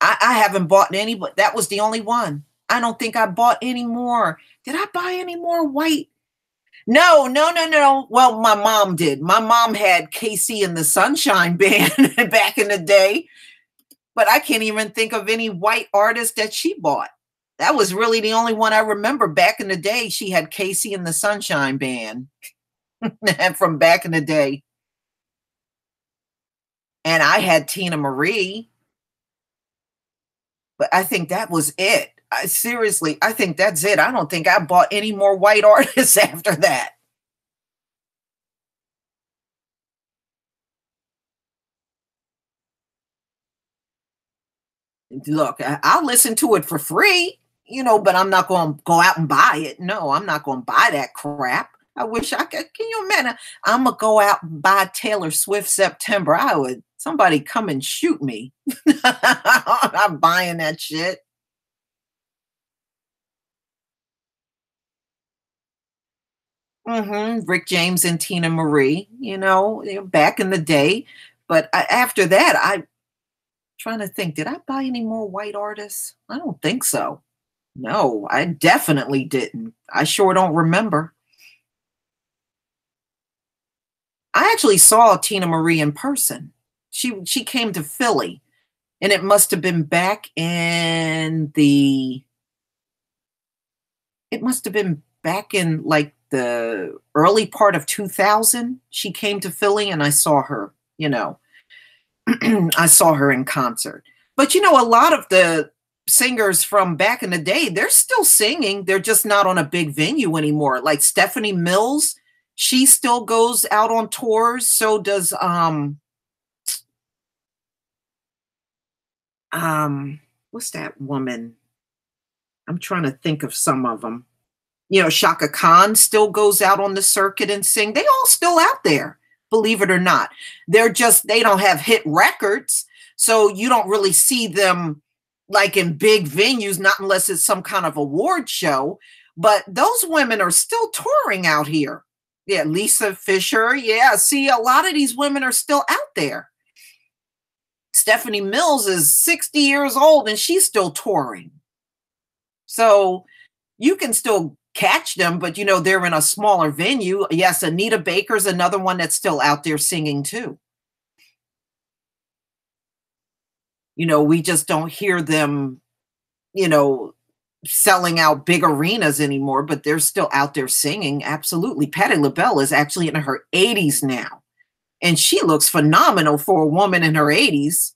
I haven't bought any, but that was the only one. I don't think I bought any more. Did I buy any more white? No. Well, my mom did. My mom had Casey and the Sunshine Band back in the day, but I can't even think of any white artist that she bought. That was really the only one I remember back in the day. She had Casey and the Sunshine Band from back in the day. And I had Tina Marie, but I think that was it. Seriously, I think that's it. I don't think I bought any more white artists after that. Look, I'll listen to it for free, but I'm not going to go out and buy it. No, I'm not going to buy that crap. I wish I could. Can you imagine? I'm going to go out and buy Taylor Swift September. Somebody come and shoot me. I'm buying that shit. Rick James and Tina Marie, back in the day. But after that, I'm trying to think, did I buy any more white artists? I don't think so. No, I definitely didn't. I sure don't remember. I actually saw Tina Marie in person. She came to Philly, and it must have been back in like the early part of 2000. She came to Philly, and I saw her, I saw her in concert. But, a lot of the singers from back in the day, they're still singing. They're just not on a big venue anymore. Like Stephanie Mills, she still goes out on tours. So does, what's that woman? I'm trying to think of some of them. Shaka Khan still goes out on the circuit and sing. They all still out there, believe it or not. They don't have hit records. So you don't really see them like in big venues, not unless it's some kind of award show. But those women are still touring out here. Yeah, Lisa Fisher. Yeah, see, a lot of these women are still out there. Stephanie Mills is 60 years old and she's still touring. So you can still catch them, but they're in a smaller venue. Yes, Anita Baker's another one that's still out there singing too. We just don't hear them, selling out big arenas anymore, but they're still out there singing. Absolutely. Patti LaBelle is actually in her 80s now, and she looks phenomenal for a woman in her 80s.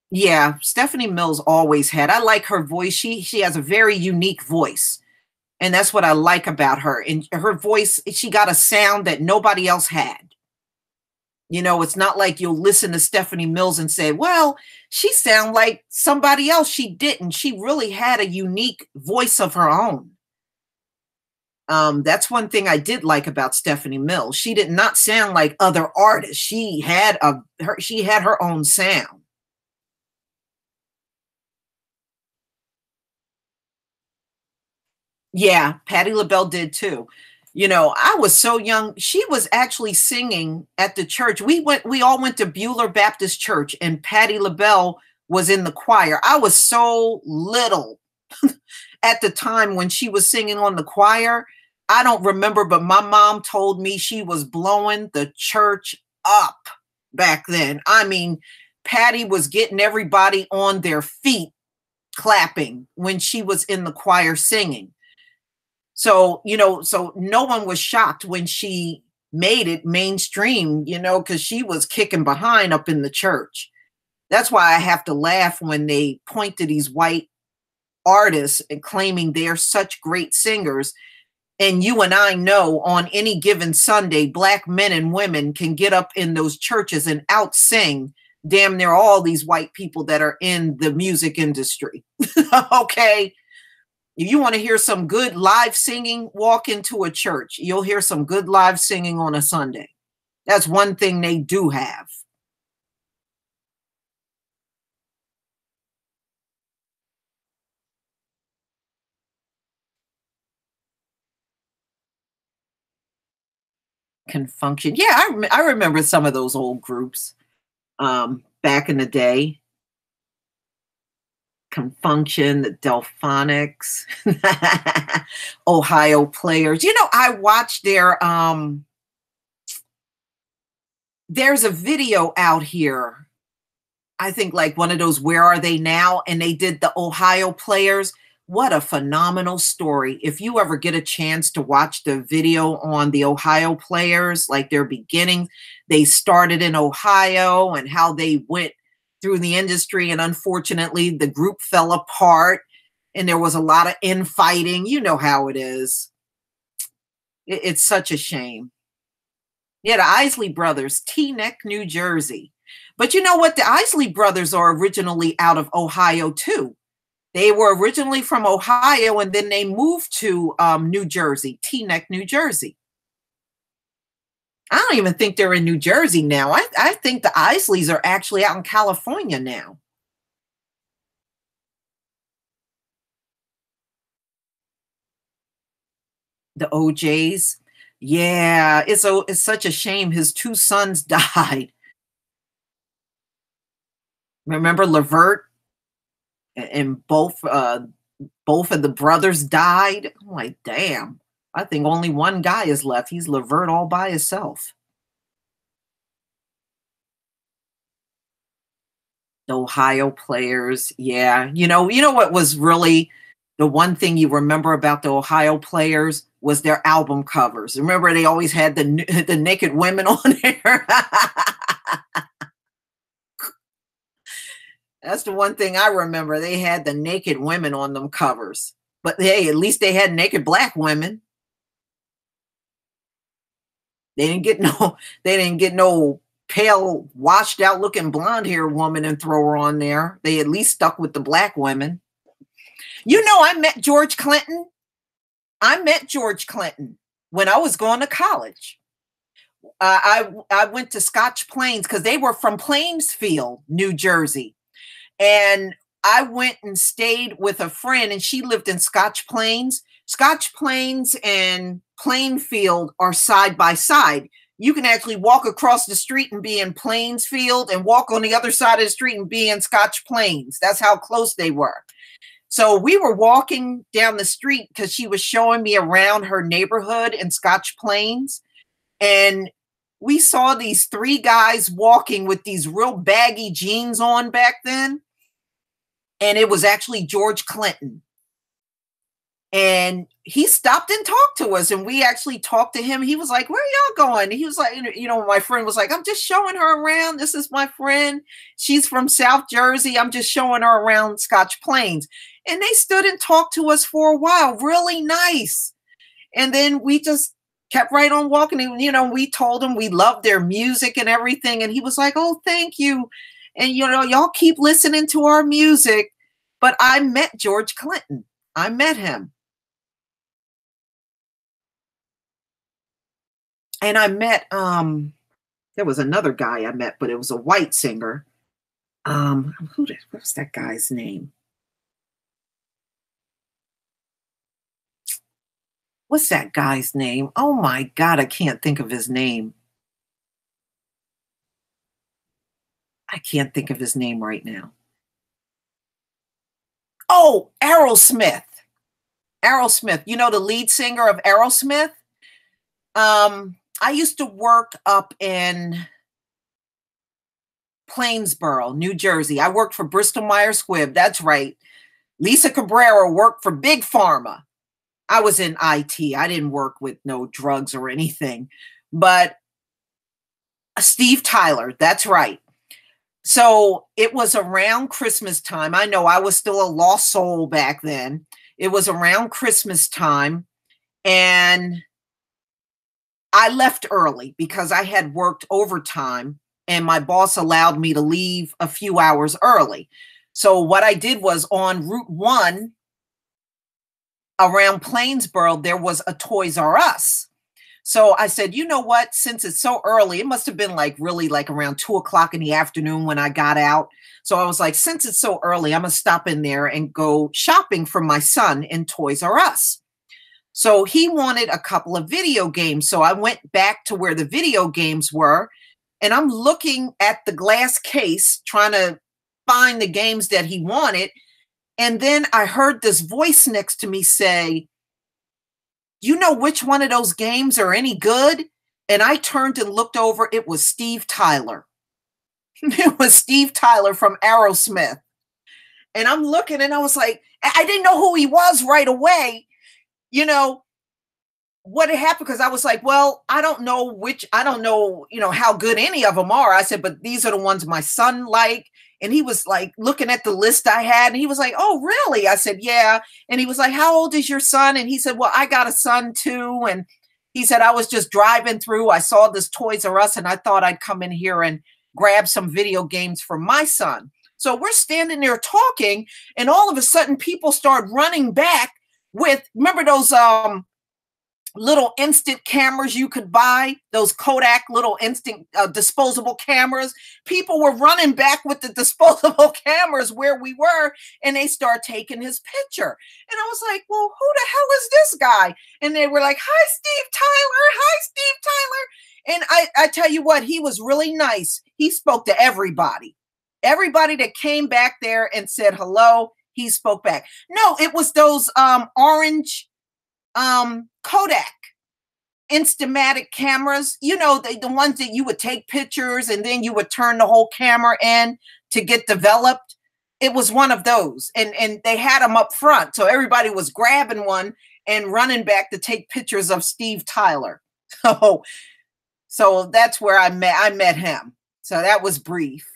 Yeah, Stephanie Mills always had. I like her voice. She has a very unique voice. And that's what I like about her. And her voice, she got a sound that nobody else had. It's not like you'll listen to Stephanie Mills and say, well, she sounds like somebody else. She didn't. She really had a unique voice of her own. That's one thing I did like about Stephanie Mills. She did not sound like other artists. She had her own sound. Yeah, Patti LaBelle did too. I was so young. She was actually singing at the church. We all went to Beulah Baptist Church, and Patti LaBelle was in the choir. I was so little at the time when she was singing on the choir. I don't remember, but my mom told me she was blowing the church up back then. I mean, Patti was getting everybody on their feet clapping when she was in the choir singing. So, so no one was shocked when she made it mainstream, because she was kicking behind up in the church. That's why I have to laugh when they point to these white artists and claiming they're such great singers. And you and I know on any given Sunday, Black men and women can get up in those churches and out-sing damn near all these white people that are in the music industry. Okay. If you want to hear some good live singing, walk into a church. You'll hear some good live singing on a Sunday. That's one thing they do have. Can function. Yeah, I remember some of those old groups back in the day. Can function, the Delphonics, Ohio Players. I watched their there's a video out here. I think like one of those Where Are They Now? And they did the Ohio Players. What a phenomenal story. If you ever get a chance to watch the video on the Ohio Players, like their beginning, they started in Ohio and how they went through the industry, and unfortunately the group fell apart and there was a lot of infighting. You know how it is. It's such a shame. Yeah, the Isley Brothers, Teaneck, New Jersey. But you know what? The Isley Brothers are originally out of Ohio too. They were originally from Ohio and then they moved to New Jersey, Teaneck, New Jersey. I don't even think they're in New Jersey now. I think the Isleys are actually out in California now. The OJs. Yeah, it's such a shame. His two sons died. Remember Levert? And both of the brothers died. I'm like, damn. I think only one guy is left. He's Levert all by himself. The Ohio Players. Yeah. You know what was really the one thing you remember about the Ohio Players was their album covers. Remember, they always had the naked women on there. That's the one thing I remember. They had the naked women on them covers. But hey, at least they had naked black women. They didn't get no pale, washed out looking blonde haired woman and throw her on there. They at least stuck with the black women. You know, I met George Clinton. I met George Clinton when I was going to college. I went to Scotch Plains because they were from Plainsfield, New Jersey. And I went and stayed with a friend, and she lived in Scotch Plains. Scotch Plains and Plainfield are side by side. You can actually walk across the street and be in Plainsfield and walk on the other side of the street and be in Scotch Plains. That's how close they were. So we were walking down the street because she was showing me around her neighborhood in Scotch Plains. And we saw these three guys walking with these real baggy jeans on back then. And it was actually George Clinton. And he stopped and talked to us, and we actually talked to him. He was like, "Where are y'all going?" He was like, my friend was like, "I'm just showing her around. This is my friend. She's from South Jersey. I'm just showing her around Scotch Plains." And they stood and talked to us for a while. Really nice. And then we just kept right on walking. We told him we loved their music and everything. And he was like, "Oh, thank you. And, y'all keep listening to our music." But I met George Clinton. I met him. And I met, there was another guy I met, but it was a white singer. What was that guy's name? What's that guy's name? Oh my God, I can't think of his name. I can't think of his name right now. Oh, Aerosmith. Aerosmith. You know the lead singer of Aerosmith? I used to work up in Plainsboro, New Jersey. I worked for Bristol Myers Squibb. That's right. Lisa Cabrera worked for Big Pharma. I was in IT. I didn't work with no drugs or anything. But Steve Tyler, that's right. So it was around Christmas time. I know I was still a lost soul back then. It was around Christmas time. And I left early because I had worked overtime and my boss allowed me to leave a few hours early. So what I did was on Route 1 around Plainsboro, there was a Toys R Us. So I said, you know what, since it's so early, it must have been really around 2:00 in the afternoon when I got out. So I was like, since it's so early, I'm going to stop in there and go shopping for my son in Toys R Us. So he wanted a couple of video games. So I went back to where the video games were, and I'm looking at the glass case, trying to find the games that he wanted. And then I heard this voice next to me say, "You know which one of those games are any good?" And I turned and looked over. It was Steve Tyler. It was Steve Tyler from Aerosmith. And I'm looking and I was like, I didn't know who he was right away. What had happened, because I was like, well, I don't know how good any of them are. I said, but these are the ones my son liked. And he was like looking at the list I had, and he was like, "Oh, really?" I said, "Yeah." And he was like, "How old is your son?" And he said, "Well, I got a son too." And he said, "I was just driving through. I saw this Toys R Us and I thought I'd come in here and grab some video games for my son." So we're standing there talking, and all of a sudden people start running back with, remember those little instant cameras you could buy, those Kodak little instant disposable cameras. People were running back with the disposable cameras where we were, and they start taking his picture. And I was like, well, who the hell is this guy? And they were like, hi, Steve Tyler. Hi, Steve Tyler. And I tell you what, he was really nice. He spoke to everybody. Everybody that came back there and said hello, he spoke back. No, it was those orange Kodak Instamatic cameras, you know, the ones that you would take pictures and then you would turn the whole camera in to get developed. It was one of those, and they had them up front, so everybody was grabbing one and running back to take pictures of Steve Tyler. So that's where I met him. So that was brief.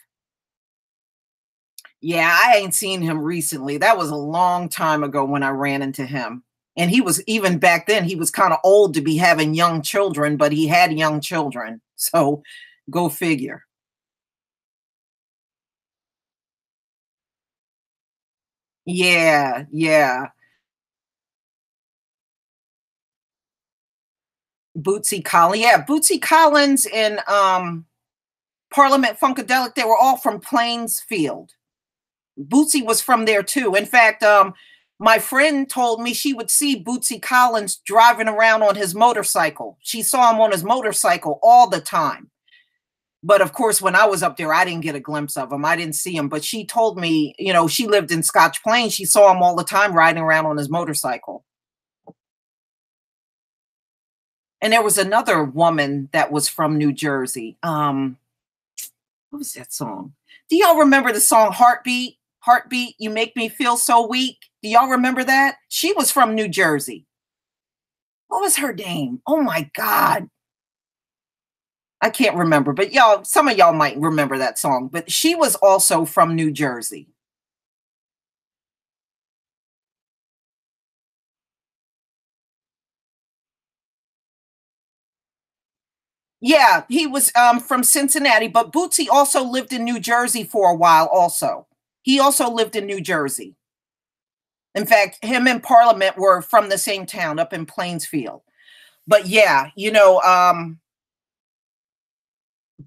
Yeah, I ain't seen him recently. That was a long time ago when I ran into him. And he was, even back then, he was kind of old to be having young children, but he had young children. So go figure. Yeah, yeah. Bootsy Collins. Yeah, Bootsy Collins and Parliament Funkadelic, they were all from Plainsfield. Bootsy was from there too. In fact, my friend told me she would see Bootsy Collins driving around on his motorcycle. She saw him on his motorcycle all the time. But of course, when I was up there, I didn't get a glimpse of him. I didn't see him. But she told me, you know, she lived in Scotch Plains. She saw him all the time riding around on his motorcycle. And there was another woman that was from New Jersey. What was that song? Do y'all remember the song Heartbeat? Heartbeat, you make me feel so weak. Do y'all remember that? She was from New Jersey. What was her name? Oh my God. I can't remember, but y'all, some of y'all might remember that song, but she was also from New Jersey. Yeah, he was from Cincinnati, but Bootsy also lived in New Jersey for a while also. He also lived in New Jersey. In fact, him and Parliament were from the same town up in Plainsfield. But yeah, you know,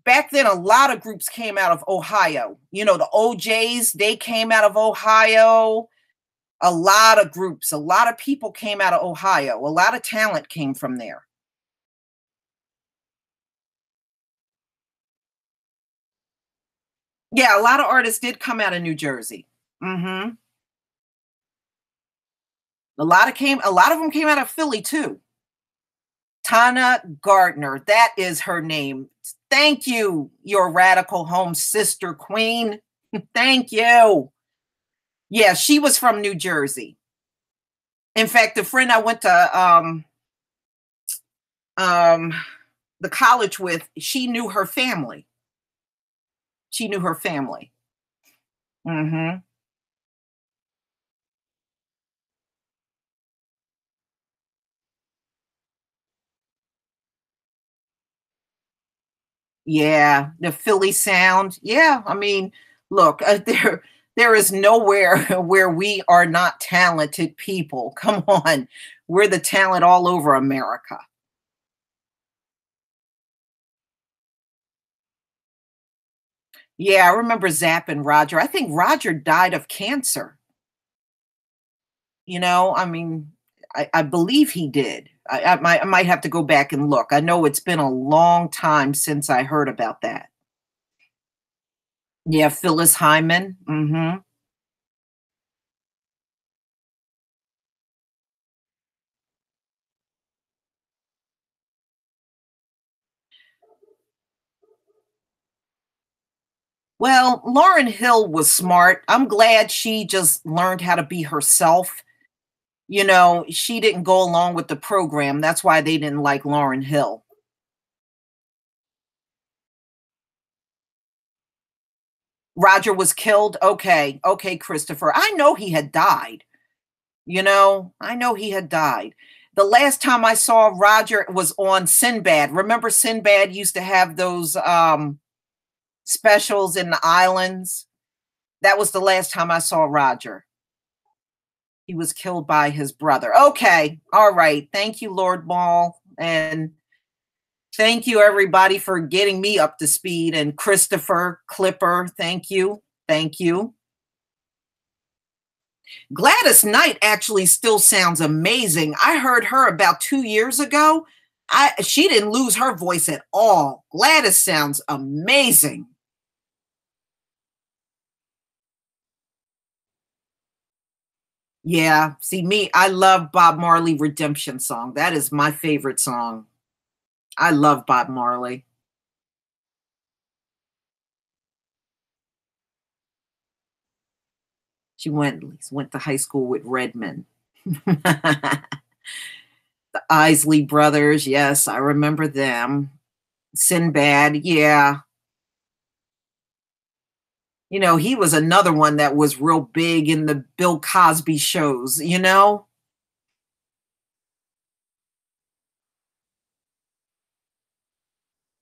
back then a lot of groups came out of Ohio. You know, the OJs, they came out of Ohio. A lot of groups, a lot of people came out of Ohio. A lot of talent came from there. Yeah, a lot of artists did come out of New Jersey. Mm-hmm. A lot of them came out of Philly too. Tana Gardner, that is her name. Thank you, your radical home sister queen. Thank you. Yeah, she was from New Jersey. In fact, the friend I went to the college with, she knew her family. She knew her family. Mm-hmm. Yeah, the Philly sound. Yeah, I mean, look, there is nowhere where we are not talented people. Come on, we're the talent all over America. Yeah, I remember Zapp and Roger. I think Roger died of cancer. You know, I mean, I believe he did. I might have to go back and look. I know it's been a long time since I heard about that. Yeah, Phyllis Hyman. Mm-hmm. Well, Lauryn Hill was smart. I'm glad she just learned how to be herself. You know, she didn't go along with the program. That's why they didn't like Lauryn Hill. Roger was killed. Okay. Okay, Christopher. I know he had died. You know, I know he had died. The last time I saw Roger was on Sinbad. Remember Sinbad used to have those specials in the islands? That was the last time I saw Roger. He was killed by his brother. Okay. All right. Thank you, Lord Maul. And thank you, everybody, for getting me up to speed. And Christopher Clipper, thank you. Thank you. Gladys Knight actually still sounds amazing. I heard her about 2 years ago. She didn't lose her voice at all. Gladys sounds amazing. Yeah, see me, I love Bob Marley Redemption Song. That is my favorite song. I love Bob Marley. She went to high school with Redmond. The Isley Brothers, yes, I remember them. Sinbad, yeah. You know, he was another one that was real big in the Bill Cosby shows, you know?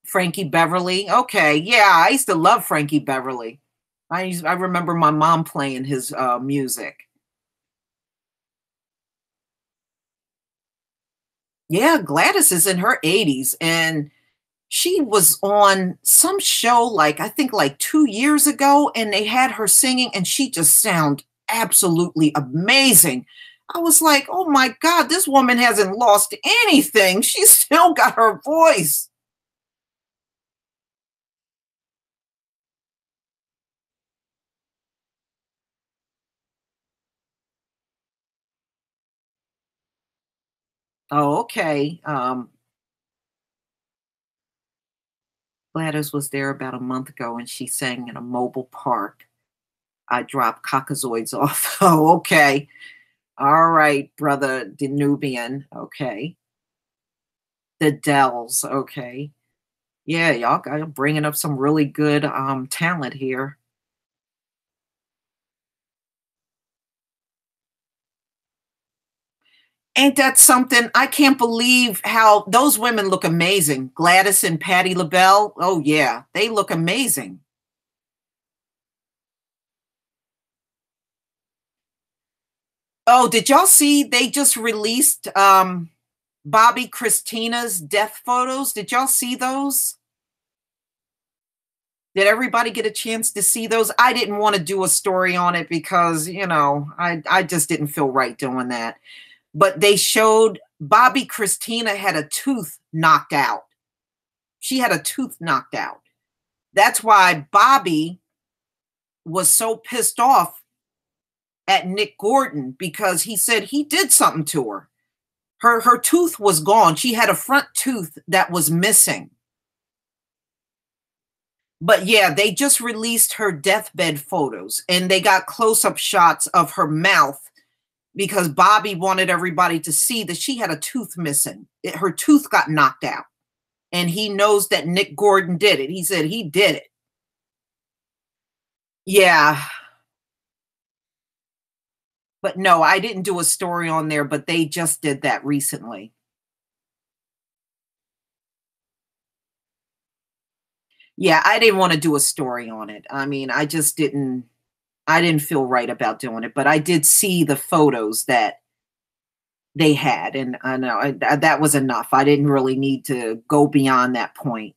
Frankie Beverly. Okay, yeah, I used to love Frankie Beverly. I remember my mom playing his music. Yeah, Gladys is in her 80s, and she was on some show like I think like 2 years ago, and they had her singing, and she just sounded absolutely amazing. I was like, oh my God, this woman hasn't lost anything. She's still got her voice. Oh, okay. Gladys was there about a month ago, and she sang in a mobile park. I dropped Caucasoids off. Oh, okay. All right, brother Danubian. Okay. The Dells. Okay. Yeah, y'all got bringing up some really good talent here. Ain't that something? I can't believe how those women look amazing. Gladys and Patti LaBelle. Oh yeah, they look amazing. Oh, did y'all see they just released Bobby Christina's death photos? Did y'all see those? Did everybody get a chance to see those? I didn't want to do a story on it because, you know, I just didn't feel right doing that. But they showed Bobby Christina had a tooth knocked out. She had a tooth knocked out. That's why Bobby was so pissed off at Nick Gordon, because he said he did something to her. Her tooth was gone. She had a front tooth that was missing. But yeah, they just released her deathbed photos, and they got close-up shots of her mouth because Bobby wanted everybody to see that she had a tooth missing. Her tooth got knocked out. And he knows that Nick Gordon did it. He said he did it. Yeah. But no, I didn't do a story on there, but they just did that recently. Yeah, I didn't want to do a story on it. I mean, I didn't feel right about doing it, but I did see the photos that they had, and I know that was enough. I didn't really need to go beyond that point.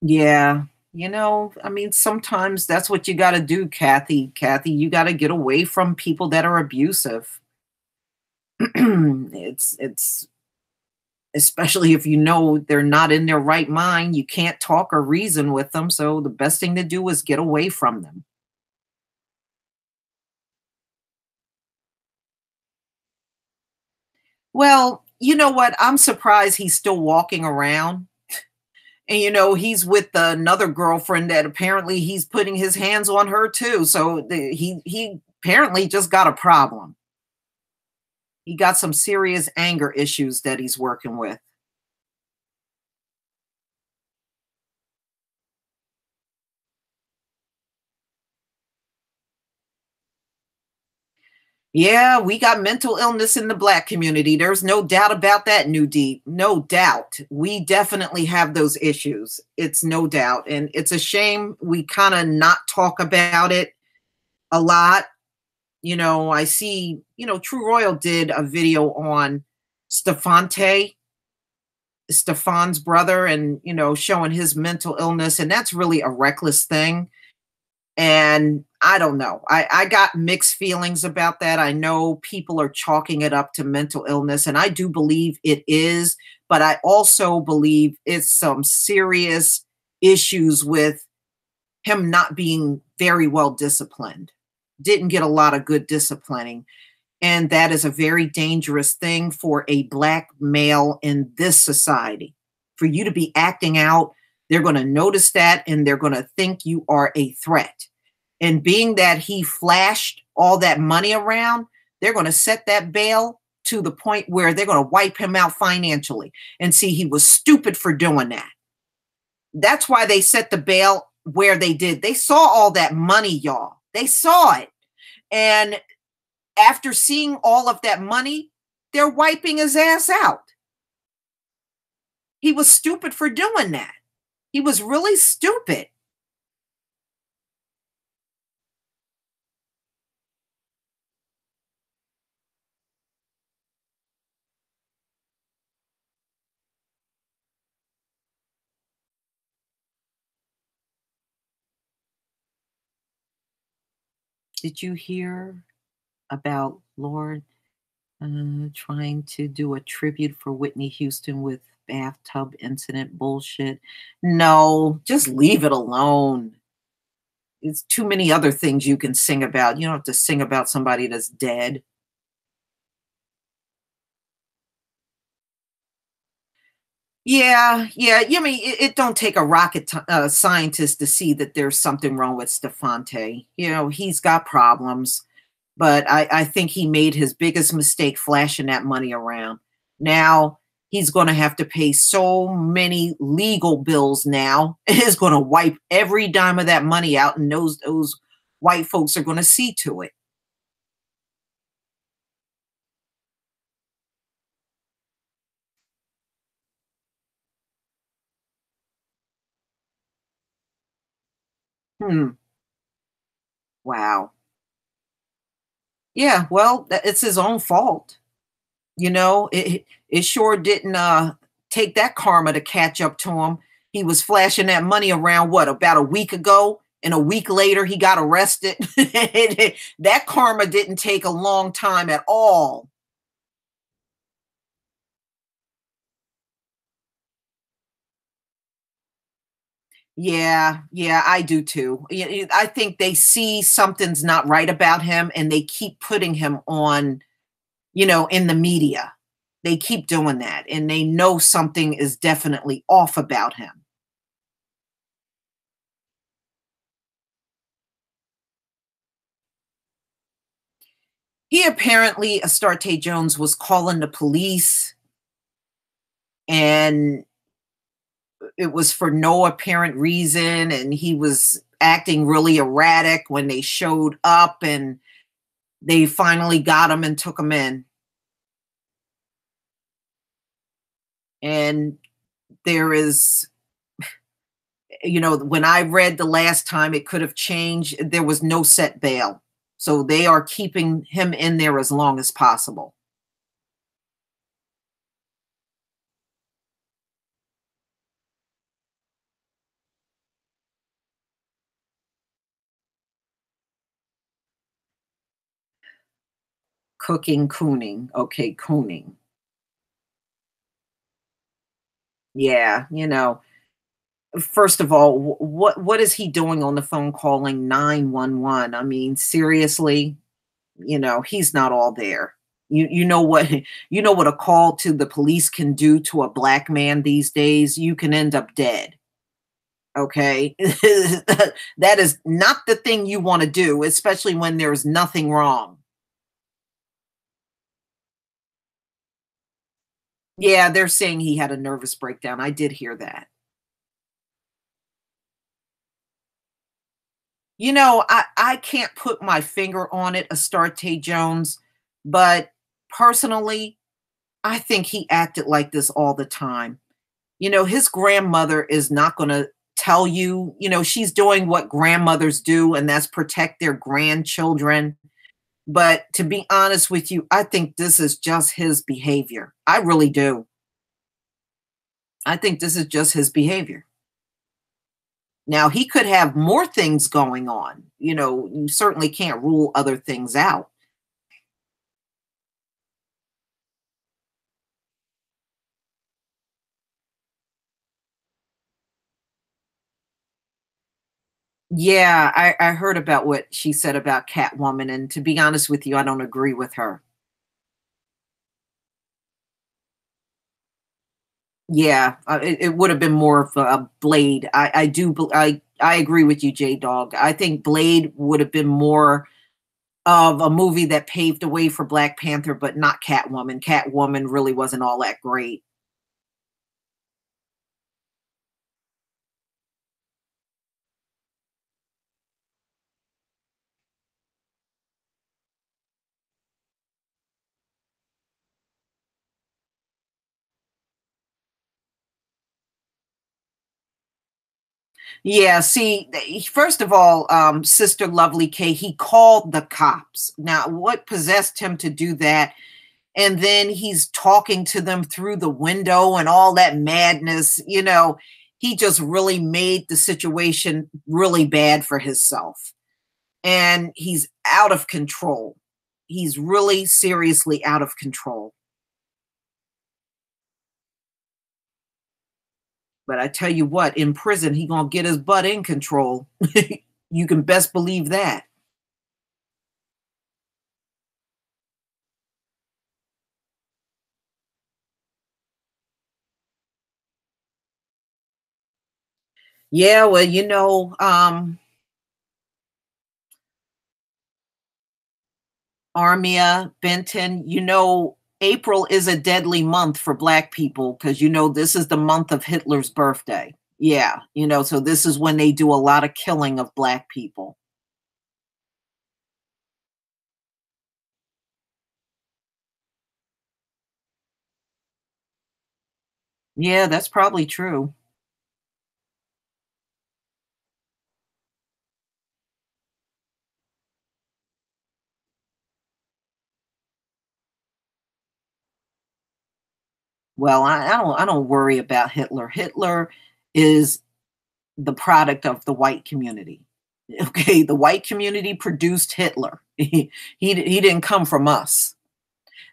Yeah. You know, I mean, sometimes that's what you got to do, Kathy. Kathy, you got to get away from people that are abusive. It's especially if you know they're not in their right mind, you can't talk or reason with them. So the best thing to do is get away from them. Well, you know what? I'm surprised he's still walking around. And you know, he's with another girlfriend that apparently he's putting his hands on her too. So he apparently just got a problem. He got some serious anger issues that he's working with. Yeah, we got mental illness in the Black community. There's no doubt about that, New Deep. No doubt. We definitely have those issues. It's no doubt. And it's a shame we kind of not talk about it a lot. You know, I see, you know, True Royal did a video on Stefan's brother, and, you know, showing his mental illness. And that's really a reckless thing. And I don't know. I got mixed feelings about that. I know people are chalking it up to mental illness, and I do believe it is, but I also believe it's some serious issues with him not being very well disciplined. Didn't get a lot of good disciplining. And that is a very dangerous thing for a Black male in this society. For you to be acting out, they're going to notice that, and they're going to think you are a threat. And being that he flashed all that money around, they're going to set that bail to the point where they're going to wipe him out financially. And see, he was stupid for doing that. That's why they set the bail where they did. They saw all that money, y'all. They saw it. And after seeing all of that money, they're wiping his ass out. He was stupid for doing that. He was really stupid. Did you hear about Lord trying to do a tribute for Whitney Houston with bathtub incident bullshit? No, just leave it alone. It's too many other things you can sing about. You don't have to sing about somebody that's dead. Yeah. I mean, it don't take a rocket scientist to see that there's something wrong with Stefante. You know, he's got problems, but I think he made his biggest mistake flashing that money around. Now he's going to have to pay so many legal bills now. It's going to wipe every dime of that money out, and those white folks are going to see to it. Wow. Yeah, well, it's his own fault. You know, it sure didn't take that karma to catch up to him. He was flashing that money around, what, about a week ago? And a week later, he got arrested. That karma didn't take a long time at all. Yeah, I do too. I think they see something's not right about him, and they keep putting him on, you know, in the media. They keep doing that, and they know something is definitely off about him. He apparently, Astarte Jones, was calling the police, and it was for no apparent reason, and he was acting really erratic when they showed up, and they finally got him and took him in. And there is, you know, when I read the last time, it could have changed. There was no set bail. So they are keeping him in there as long as possible. Cooning. Okay, cooning. Yeah, you know, first of all, what is he doing on the phone calling 911? I mean, seriously, you know, he's not all there. You know what you know what a call to the police can do to a Black man these days? You can end up dead. Okay? That is not the thing you want to do, especially when there's nothing wrong. Yeah, they're saying he had a nervous breakdown. I did hear that. You know, I can't put my finger on it, Astarte Jones, But personally, I think he acted like this all the time. You know, his grandmother is not going to tell you, you know, she's doing what grandmothers do, and that's protect their grandchildren. But to be honest with you, I think this is just his behavior. I really do. I think this is just his behavior. Now, he could have more things going on. You know, you certainly can't rule other things out. Yeah, I heard about what she said about Catwoman, and to be honest with you, I don't agree with her. Yeah, it would have been more of a Blade. I agree with you, J Dog. I think Blade would have been more of a movie that paved the way for Black Panther, but not Catwoman. Catwoman really wasn't all that great. Yeah, see, first of all, Sister Lovely K, he called the cops. Now, what possessed him to do that? And then he's talking to them through the window and all that madness. You know, he just really made the situation really bad for himself. And he's out of control. He's really seriously out of control. But I tell you what, in prison, he gonna get his butt in control. You can best believe that. Yeah, well, you know, Armia, Benton, you know, April is a deadly month for Black people because, you know, this is the month of Hitler's birthday. Yeah, you know, so this is when they do a lot of killing of Black people. Yeah, that's probably true. Well, I don't worry about Hitler. Hitler is the product of the white community. Okay, the white community produced Hitler. He didn't come from us.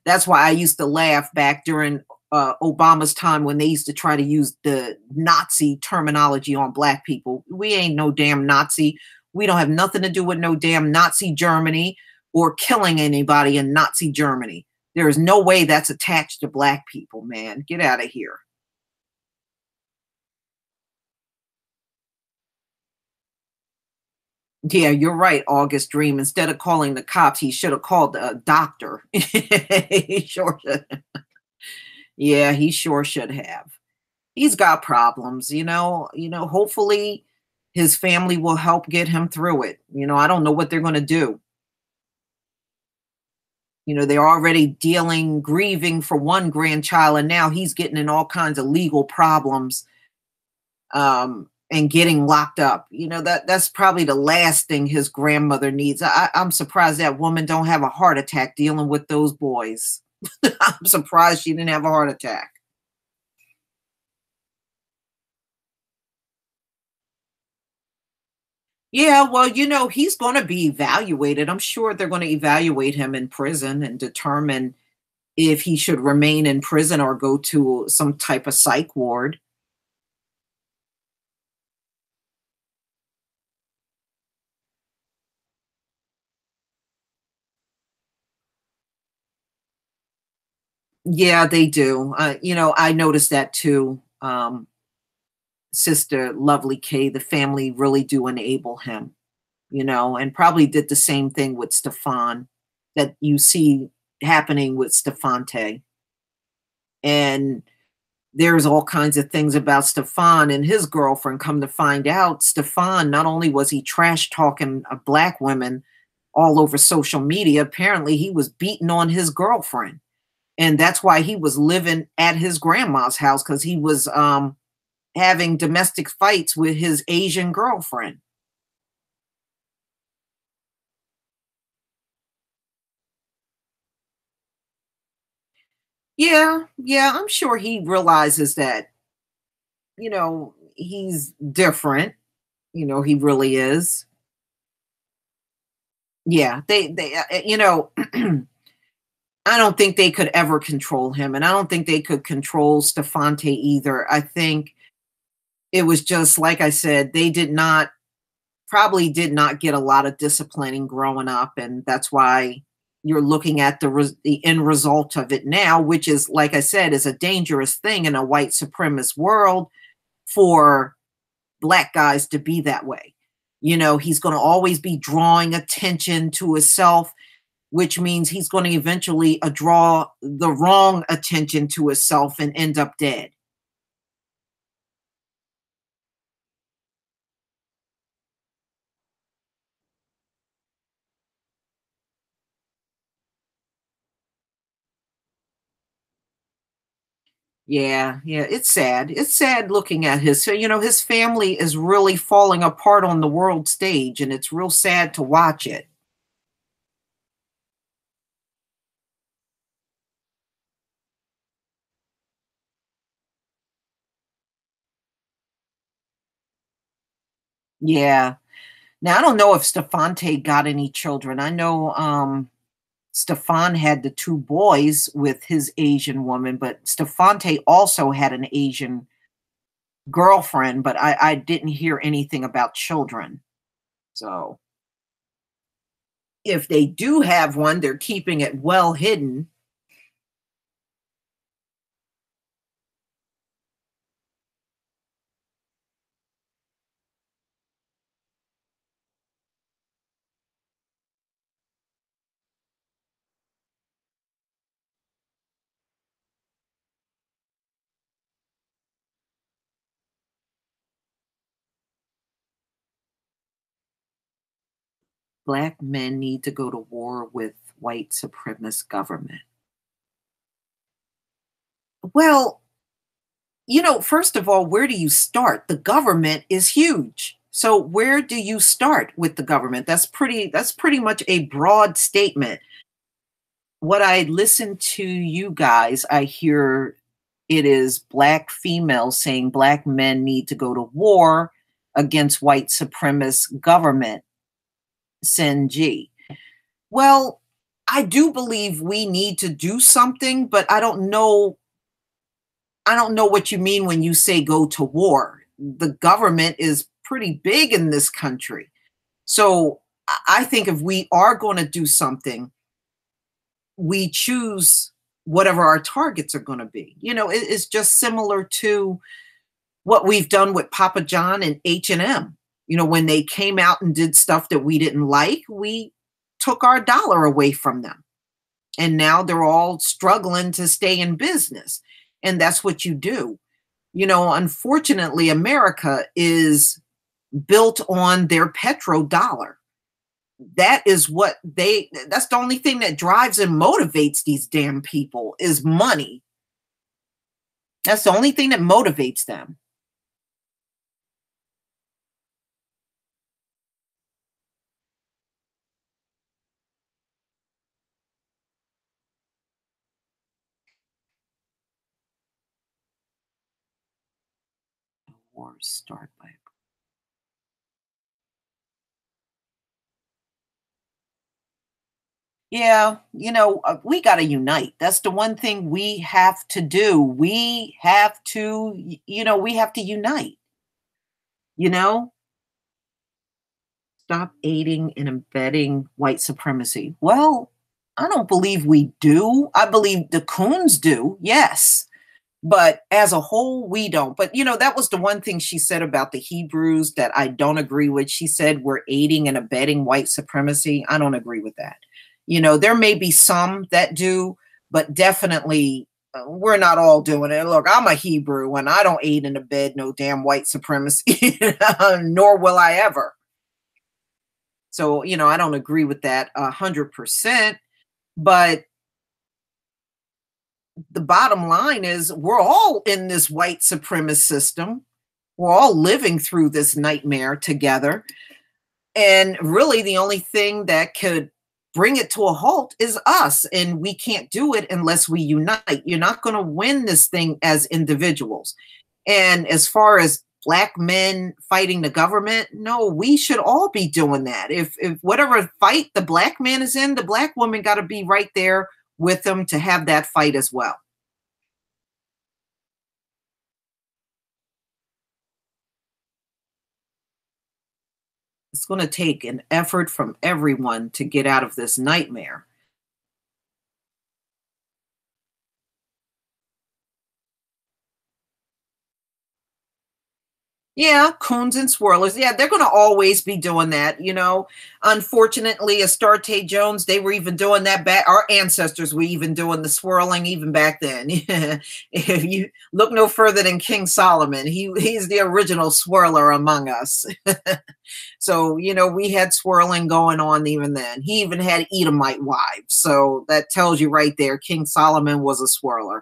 That's why I used to laugh back during Obama's time when they used to try to use the Nazi terminology on Black people. We ain't no damn Nazi. We don't have nothing to do with no damn Nazi Germany or killing anybody in Nazi Germany. There is no way that's attached to Black people, man. Get out of here. Yeah, you're right, August Dream. Instead of calling the cops, he should have called a doctor. He sure should. Yeah, he sure should have. He's got problems, hopefully his family will help get him through it. I don't know what they're going to do. They're already grieving for one grandchild, and now he's getting in all kinds of legal problems and getting locked up. That's probably the last thing his grandmother needs. I'm surprised that woman don't have a heart attack dealing with those boys. I'm surprised she didn't have a heart attack. Yeah, well, he's going to be evaluated. I'm sure they're going to evaluate him in prison and determine if he should remain in prison or go to some type of psych ward. Yeah, they do. I noticed that too. Sister Lovely K, the family really do enable him, and probably did the same thing with Stefan that you see happening with Stefante. And there's all kinds of things about Stefan and his girlfriend. Come to find out, Stefan, not only was he trash talking Black women, all over social media. Apparently he was beating on his girlfriend. And that's why he was living at his grandma's house, because he was having domestic fights with his Asian girlfriend. Yeah, I'm sure he realizes that, he's different. He really is. Yeah, they I don't think they could ever control him, and I don't think they could control Stefante either. I think it was just, like I said, they probably did not get a lot of disciplining growing up, and that's why you're looking at the end result of it now, which is, like I said, is a dangerous thing in a white supremacist world for Black guys to be that way. He's going to always be drawing attention to himself, which means he's going to eventually draw the wrong attention to himself and end up dead. Yeah, it's sad. It's sad looking at his family is really falling apart on the world stage, and it's real sad to watch it. Yeah. Now, I don't know if Stefante got any children. I know Stefan had the two boys with his Asian woman, but Stefante also had an Asian girlfriend, but I didn't hear anything about children. So if they do have one, they're keeping it well hidden. Black men need to go to war with white supremacist government. Well, first of all, where do you start? The government is huge. So where do you start with the government? That's pretty much a broad statement. What I listen to you guys, I hear it is Black females saying Black men need to go to war against white supremacist government. Senji. Well, I do believe we need to do something, but I don't know what you mean when you say go to war. The government is pretty big in this country. So I think if we are going to do something, we choose whatever our targets are going to be. It's just similar to what we've done with Papa John and H&M. When they came out and did stuff that we didn't like, we took our dollar away from them. And now they're all struggling to stay in business. And that's what you do. Unfortunately, America is built on their petrodollar. That's the only thing that drives and motivates these damn people is money. That's the only thing that motivates them. Wars start by we got to unite. That's the one thing we have to do. We have to unite. Stop aiding and abetting white supremacy. Well, I don't believe we do. I believe the coons do, yes. But as a whole, we don't. But, that was the one thing she said about the Hebrews that I don't agree with. She said we're aiding and abetting white supremacy. I don't agree with that. There may be some that do, but definitely we're not all doing it. Look, I'm a Hebrew and I don't aid and abet no damn white supremacy, nor will I ever. So, I don't agree with that 100%, but the bottom line is we're all in this white supremacist system. We're all living through this nightmare together. And really, the only thing that could bring it to a halt is us. And we can't do it unless we unite. You're not going to win this thing as individuals. And as far as Black men fighting the government, no, we should all be doing that. If whatever fight the Black man is in, the Black woman got to be right there with them to have that fight as well. It's going to take an effort from everyone to get out of this nightmare. Yeah, coons and swirlers. Yeah, they're going to always be doing that. Unfortunately, Astarte Jones, they were even doing that back. Our ancestors were even doing the swirling even back then. If you look no further than King Solomon, he's the original swirler among us. So, we had swirling going on even then. He even had Edomite wives. So that tells you right there, King Solomon was a swirler.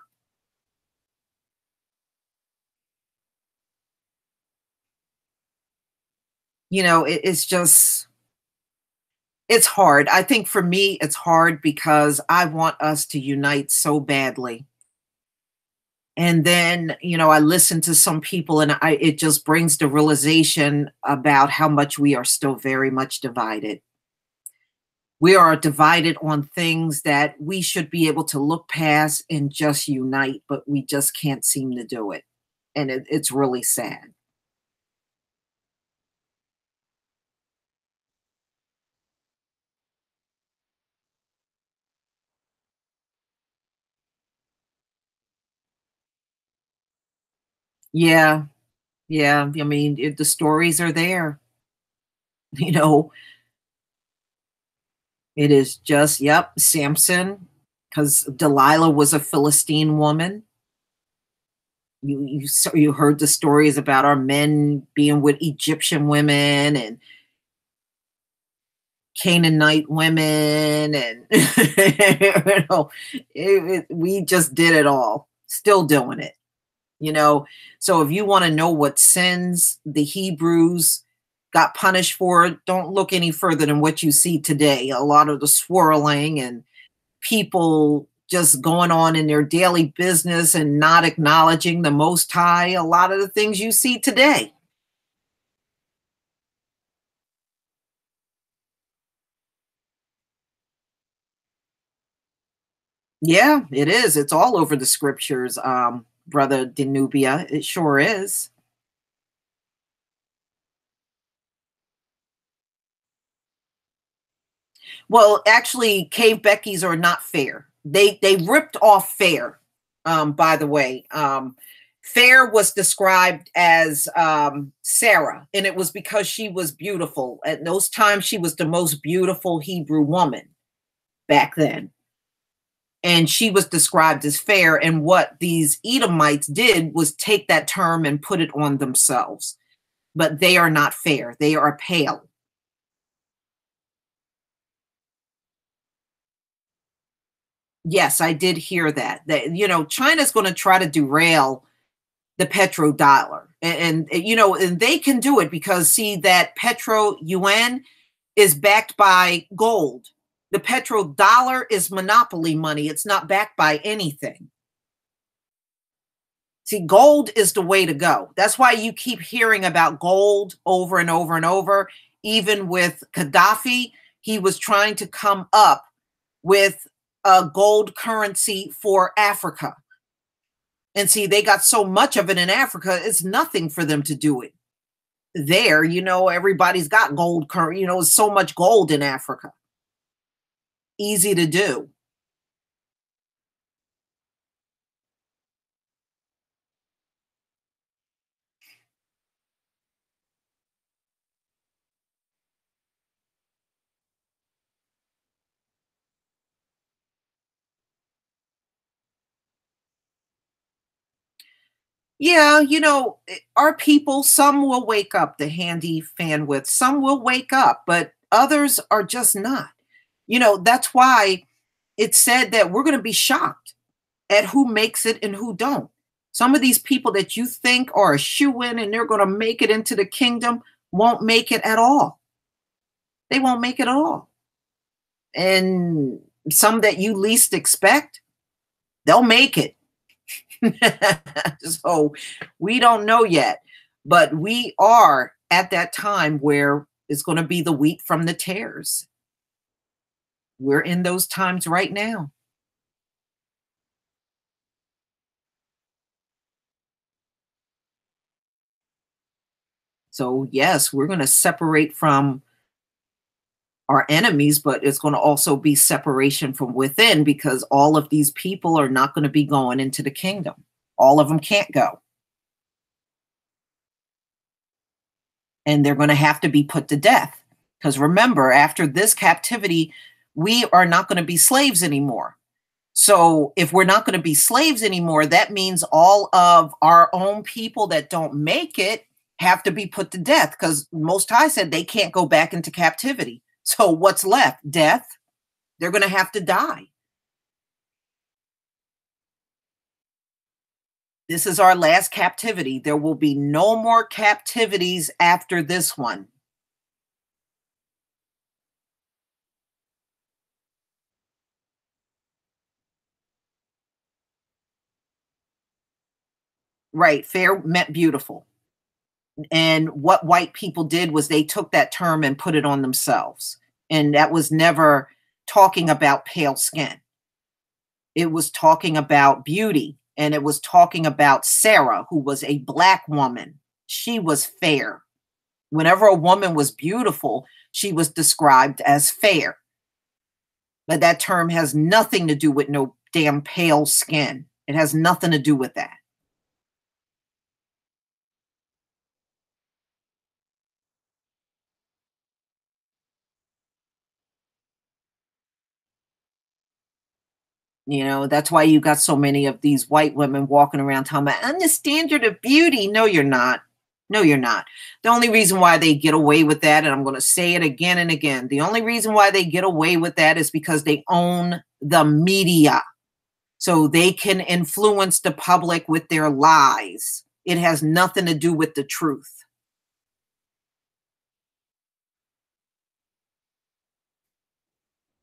It's hard. I think for me, it's hard because I want us to unite so badly. And then, I listen to some people and it just brings the realization about how much we are still very much divided. We are divided on things that we should be able to look past and just unite, but we just can't seem to do it. And it's really sad. Yeah. Yeah. I mean, the stories are there. It is just, yep, Samson, because Delilah was a Philistine woman. You heard the stories about our men being with Egyptian women and Canaanite women, and we just did it all. Still doing it. So if you want to know what sins the Hebrews got punished for, don't look any further than what you see today. A lot of the swirling and people just going on in their daily business and not acknowledging the Most High. A lot of the things you see today. Yeah, it is. It's all over the scriptures, Brother Denubia. It sure is. Well, actually, Cave Beckies are not fair. They ripped off Fair, by the way. Fair was described as Sarah, and it was because she was beautiful. At those times, she was the most beautiful Hebrew woman back then. And she was described as fair. And what these Edomites did was take that term and put it on themselves. But they are not fair. They are pale. Yes, I did hear that. China's going to try to derail the petrodollar. And they can do it because, see, that petro yuan is backed by gold. The petrodollar is monopoly money. It's not backed by anything. See, gold is the way to go. That's why you keep hearing about gold over and over and over. Even with Gaddafi, he was trying to come up with a gold currency for Africa. And see, they got so much of it in Africa, it's nothing for them to do it there. Everybody's got gold currency. So much gold in Africa. Easy to do. Yeah, our people, some will wake up, the handy fan with, some will wake up, but others are just not. You know, that's why it's said that we're going to be shocked at who makes it and who don't. Some of these people that you think are a shoo-in and they're going to make it into the kingdom won't make it at all. They won't make it at all. And some that you least expect, they'll make it. So we don't know yet, but we are at that time where it's going to be the wheat from the tares. We're in those times right now. So yes, we're going to separate from our enemies, but it's going to also be separation from within, because all of these people are not going to be going into the kingdom. All of them can't go. And they're going to have to be put to death. Because remember, after this captivity, we are not going to be slaves anymore. So if we're not going to be slaves anymore, that means all of our own people that don't make it have to be put to death, because Most High said they can't go back into captivity. So what's left? Death. They're going to have to die. This is our last captivity. There will be no more captivities after this one. Right. Fair meant beautiful. And what white people did was they took that term and put it on themselves. And that was never talking about pale skin. It was talking about beauty. And it was talking about Sarah, who was a black woman. She was fair. Whenever a woman was beautiful, she was described as fair. But that term has nothing to do with no damn pale skin. It has nothing to do with that. You know, that's why you got so many of these white women walking around talking about, I'm the standard of beauty. No, you're not. No, you're not. The only reason why they get away with that, and I'm going to say it again and again, the only reason why they get away with that is because they own the media. So they can influence the public with their lies. It has nothing to do with the truth.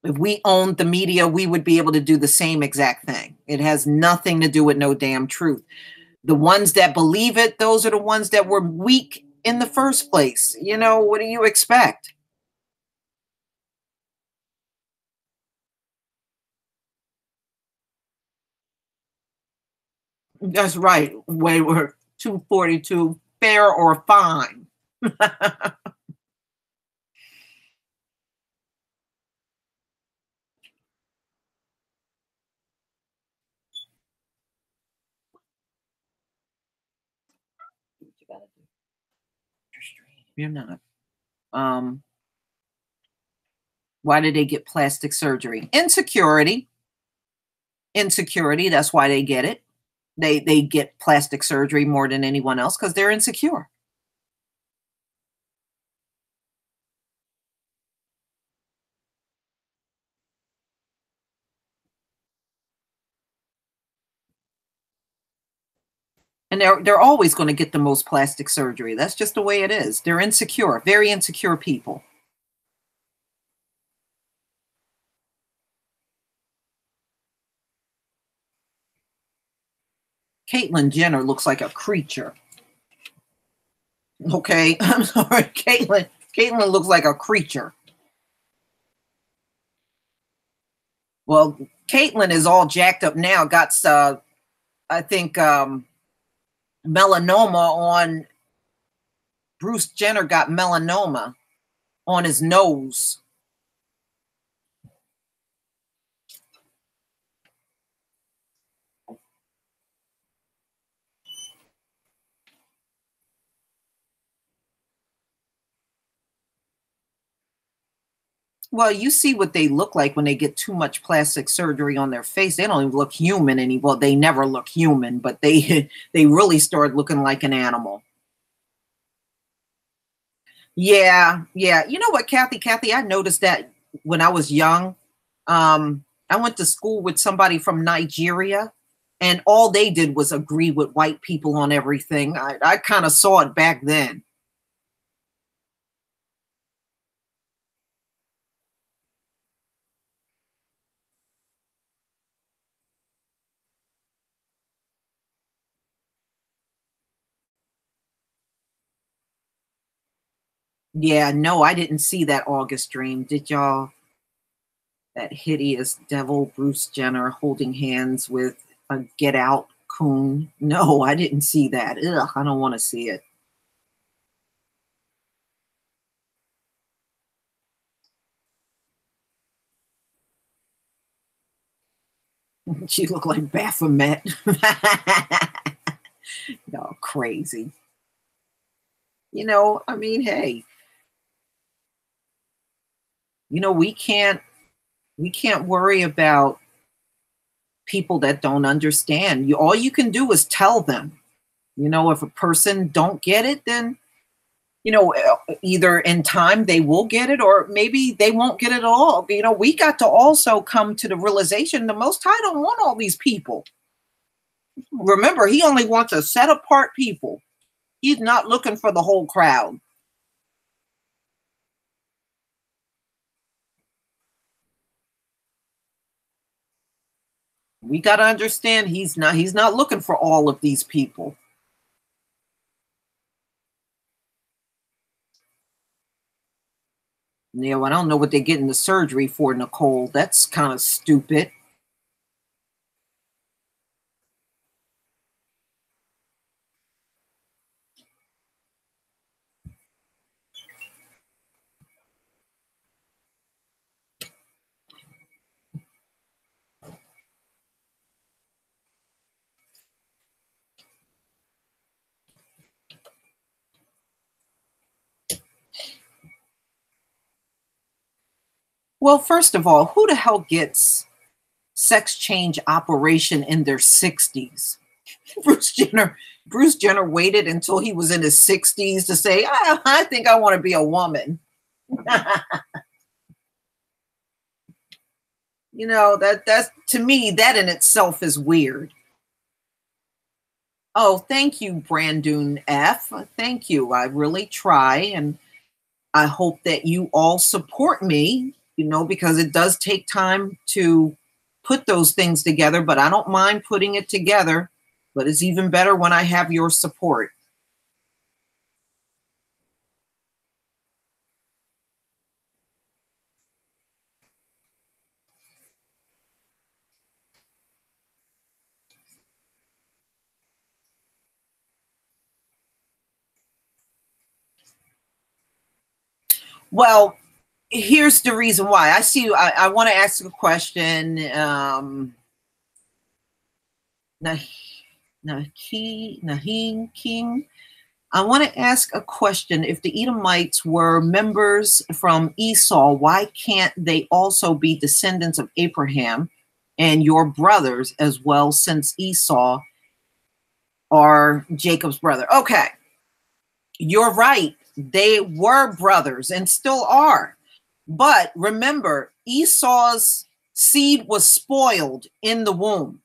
If we owned the media, we would be able to do the same exact thing. It has nothing to do with no damn truth. The ones that believe it, those are the ones that were weak in the first place. You know, what do you expect? That's right. We were 242, fair or fine. You're not. Why did they get plastic surgery? Insecurity. Insecurity. That's why they get it. They get plastic surgery more than anyone else because they're insecure. And they're always going to get the most plastic surgery. That's just the way it is. They're insecure, very insecure people. Caitlyn Jenner looks like a creature. Okay, I'm sorry, Caitlyn looks like a creature. Well, Caitlyn is all jacked up now. Got I think melanoma on. Bruce Jenner got melanoma on his nose. Well, you see what they look like when they get too much plastic surgery on their face. They don't even look human anymore. Well, they never look human, but they really start looking like an animal. Yeah, yeah. You know what, Kathy? Kathy, I noticed that when I was young. I went to school with somebody from Nigeria, and all they did was agree with white people on everything. I kind of saw it back then. Yeah, no, I didn't see that August Dream. Did y'all? That hideous devil Bruce Jenner holding hands with a Get Out coon. No, I didn't see that. Ugh, I don't want to see it. She looked like Baphomet. No, crazy. You know, I mean, hey, you know, we can't worry about people that don't understand. All you can do is tell them. You know, if a person don't get it, then, you know, either in time they will get it, or maybe they won't get it at all. You know, we got to also come to the realization the Most High don't want all these people. Remember, he only wants a set apart people. He's not looking for the whole crowd. We got to understand he's not looking for all of these people. Yeah, well, I don't know what they're getting the surgery for, Nicole. That's kind of stupid. Well, first of all, who the hell gets sex change operation in their 60s? Bruce Jenner waited until he was in his 60s to say, I think I want to be a woman. You know, that's to me, that in itself is weird. Oh, thank you, Brandon F. Thank you. I really try, and I hope that you all support me, you know, because it does take time to put those things together, but I don't mind putting it together. But it's even better when I have your support. Well, here's the reason why. I see. I want to ask a question. Naheen King. I want to ask a question. If the Edomites were members from Esau, why can't they also be descendants of Abraham and your brothers as well, since Esau are Jacob's brother? Okay, you're right. They were brothers and still are. But remember, Esau's seed was spoiled in the womb.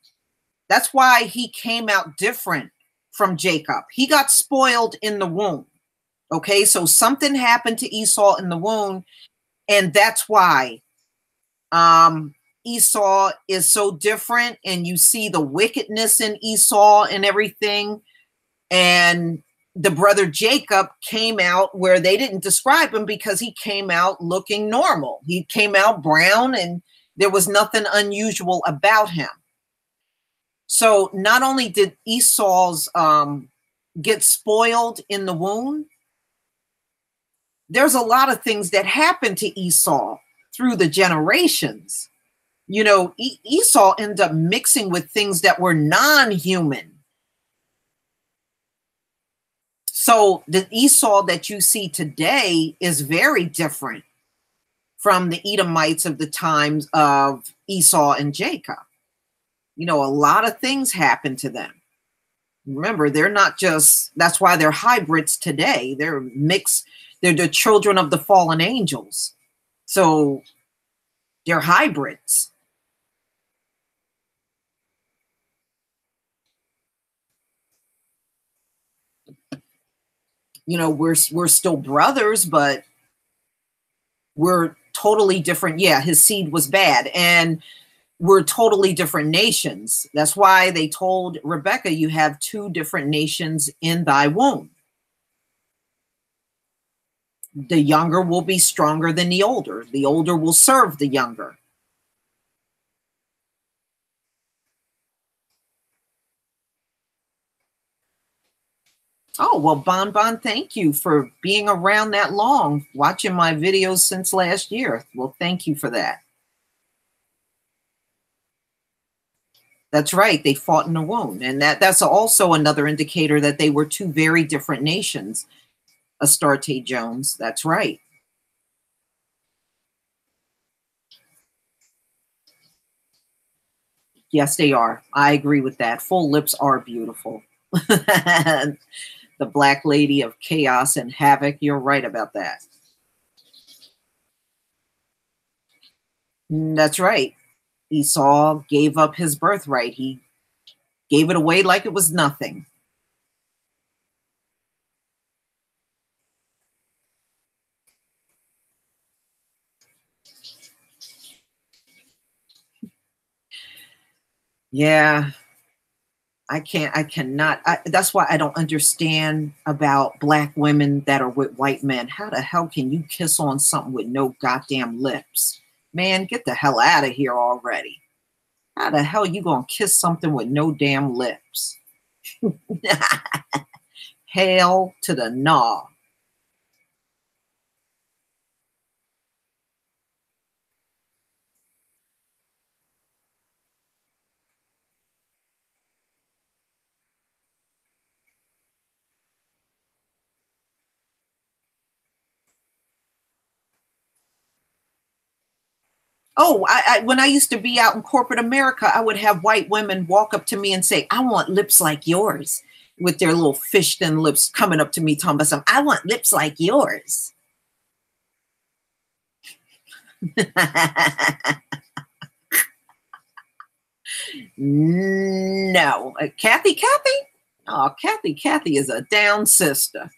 That's why he came out different from Jacob. He got spoiled in the womb. Okay, so something happened to Esau in the womb, and that's why Esau is so different, and you see the wickedness in Esau and everything. And the brother Jacob came out where they didn't describe him because he came out looking normal. He came out brown, and there was nothing unusual about him. So not only did Esau's get spoiled in the womb, there's a lot of things that happened to Esau through the generations. You know, Esau ended up mixing with things that were non-human. So the Esau that you see today is very different from the Edomites of the times of Esau and Jacob. You know, a lot of things happened to them. Remember, they're not just, that's why they're hybrids today. They're mixed. They're the children of the fallen angels. So they're hybrids. You know, we're still brothers, but we're totally different. Yeah, his seed was bad, and we're totally different nations. That's why they told Rebecca, you have two different nations in thy womb. The younger will be stronger than the older. The older will serve the younger. Oh, well, Bon, thank you for being around that long, watching my videos since last year. Well, thank you for that. That's right. They fought in a wound. And that's also another indicator that they were two very different nations. Astarte Jones. That's right. Yes, they are. I agree with that. Full lips are beautiful. The Black Lady of Chaos and Havoc. You're right about that. That's right. Esau gave up his birthright. He gave it away like it was nothing. Yeah. That's why I don't understand about Black women that are with white men. How the hell can you kiss on something with no goddamn lips? Man, get the hell out of here already. How the hell you gonna kiss something with no damn lips? Hail to the gnaw. Oh, when I used to be out in corporate America, I would have white women walk up to me and say, I want lips like yours, with their little fish thin lips coming up to me talking about something. I want lips like yours. No. Kathy? Oh, Kathy is a down sister.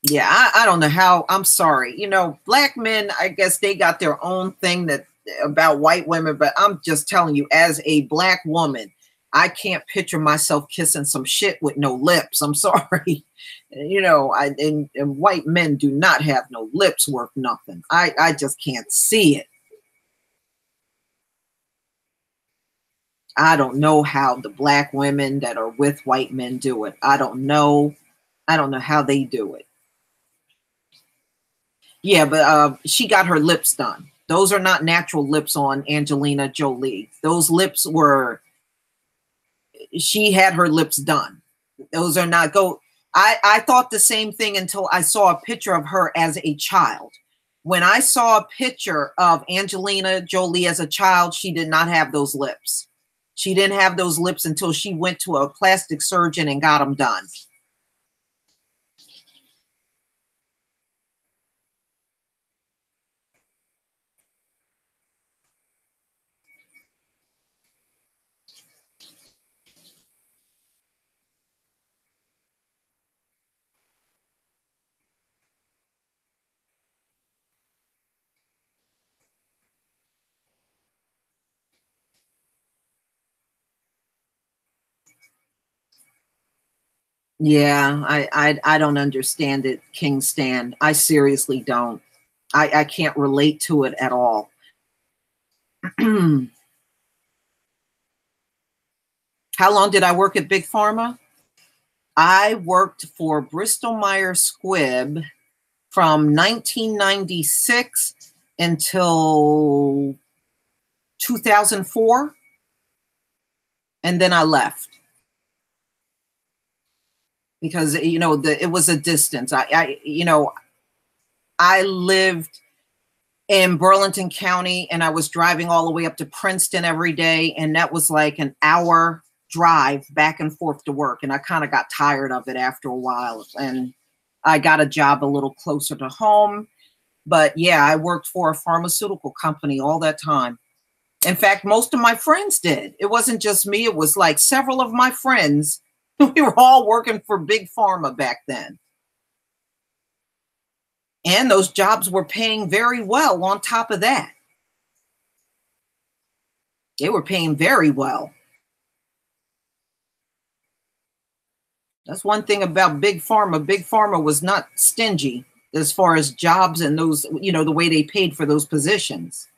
Yeah, I don't know how. I'm sorry. You know, Black men, I guess they got their own thing that about white women, but I'm just telling you, as a Black woman, I can't picture myself kissing some shit with no lips. I'm sorry. You know, and white men do not have no lips worth nothing. I just can't see it. I don't know how the Black women that are with white men do it. I don't know how they do it. Yeah, but she got her lips done. Those are not natural lips on Angelina Jolie. Those lips were, she had her lips done. Those are not I thought the same thing until I saw a picture of her as a child. When I saw a picture of Angelina Jolie as a child, she did not have those lips. She didn't have those lips until she went to a plastic surgeon and got them done. Yeah, I don't understand it, King Stan. I seriously don't. I can't relate to it at all. How long did I work at Big Pharma? I worked for Bristol Myers Squibb from 1996 until 2004. And then I left. Because, you know, it was a distance. I lived in Burlington County and I was driving all the way up to Princeton every day. And that was like an hour drive back and forth to work, and I kind of got tired of it after a while, and I got a job a little closer to home. But yeah, I worked for a pharmaceutical company all that time. In fact, most of my friends did. It wasn't just me. It was like several of my friends. We were all working for big pharma back then. And those jobs were paying very well on top of that. They were paying very well. That's one thing about big pharma. Big pharma was not stingy as far as jobs and those, you know, the way they paid for those positions.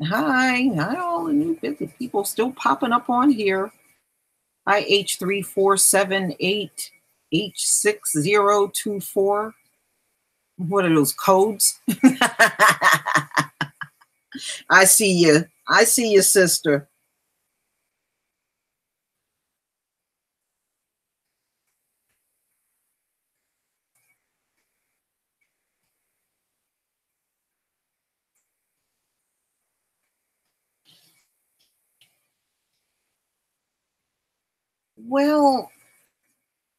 Hi, all the new people still popping up on here. Hi, H3478H6024. What are those codes? I see you. I see you, sister. Well,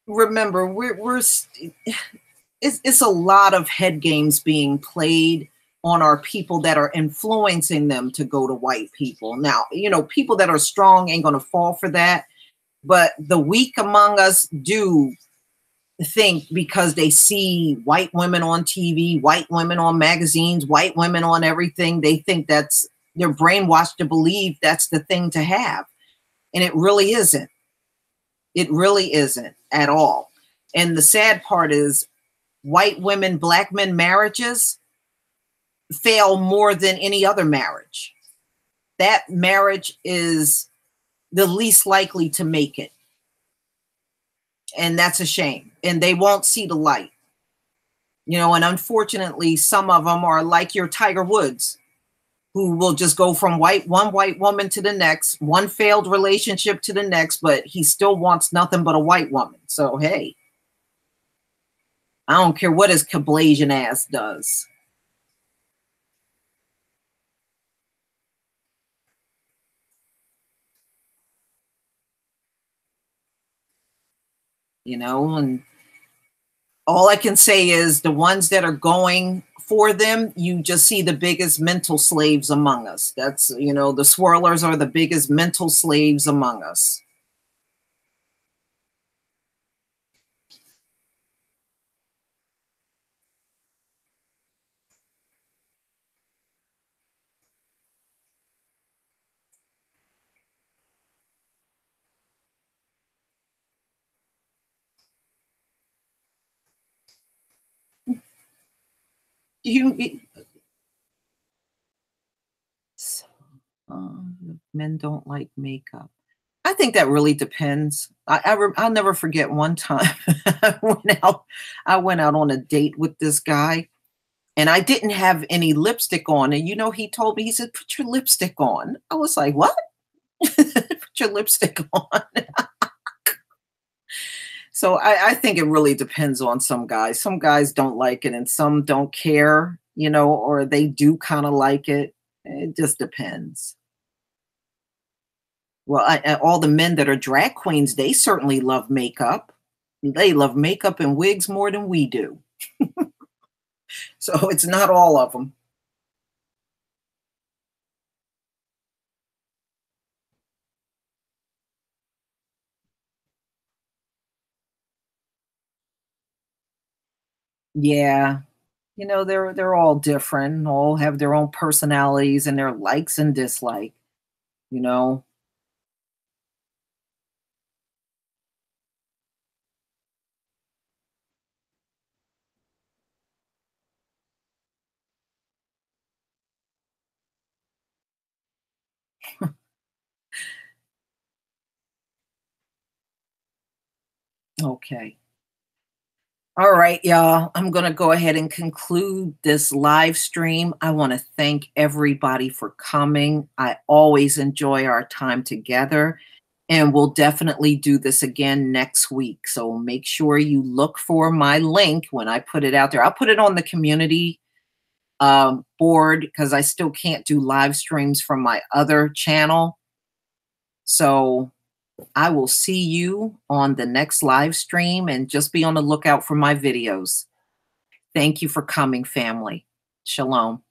remember, it's a lot of head games being played on our people that are influencing them to go to white people. Now, you know, people that are strong ain't going to fall for that, but the weak among us do think, because they see white women on TV, white women on magazines, white women on everything, they think that's, they're brainwashed to believe that's the thing to have. And it really isn't. It really isn't at all. And the sad part is white women, black men marriages fail more than any other marriage. That marriage is the least likely to make it. And that's a shame. And they won't see the light. You know, and unfortunately, some of them are like your Tiger Woods, who will just go from one white woman to the next, one failed relationship to the next, but he still wants nothing but a white woman. So, hey, I don't care what his Kablasian ass does. You know, and all I can say is the ones that are going for them, you just see the biggest mental slaves among us. That's, you know, the swirlers are the biggest mental slaves among us. Men don't like makeup. I think that really depends. I'll never forget one time I went out on a date with this guy, and I didn't have any lipstick on. And you know, he told me, he said, "Put your lipstick on." I was like, "What?" Put your lipstick on. So I think it really depends on some guys. Some guys don't like it and some don't care, you know, or they do kind of like it. It just depends. Well, all the men that are drag queens, they certainly love makeup. They love makeup and wigs more than we do. So it's not all of them. Yeah. You know, they're all different, all have their own personalities and their likes and dislikes, you know. Okay. All right, y'all. I'm going to go ahead and conclude this live stream. I want to thank everybody for coming. I always enjoy our time together. And we'll definitely do this again next week. So make sure you look for my link when I put it out there. I'll put it on the community board because I still can't do live streams from my other channel. So I will see you on the next live stream, and just be on the lookout for my videos. Thank you for coming, family. Shalom.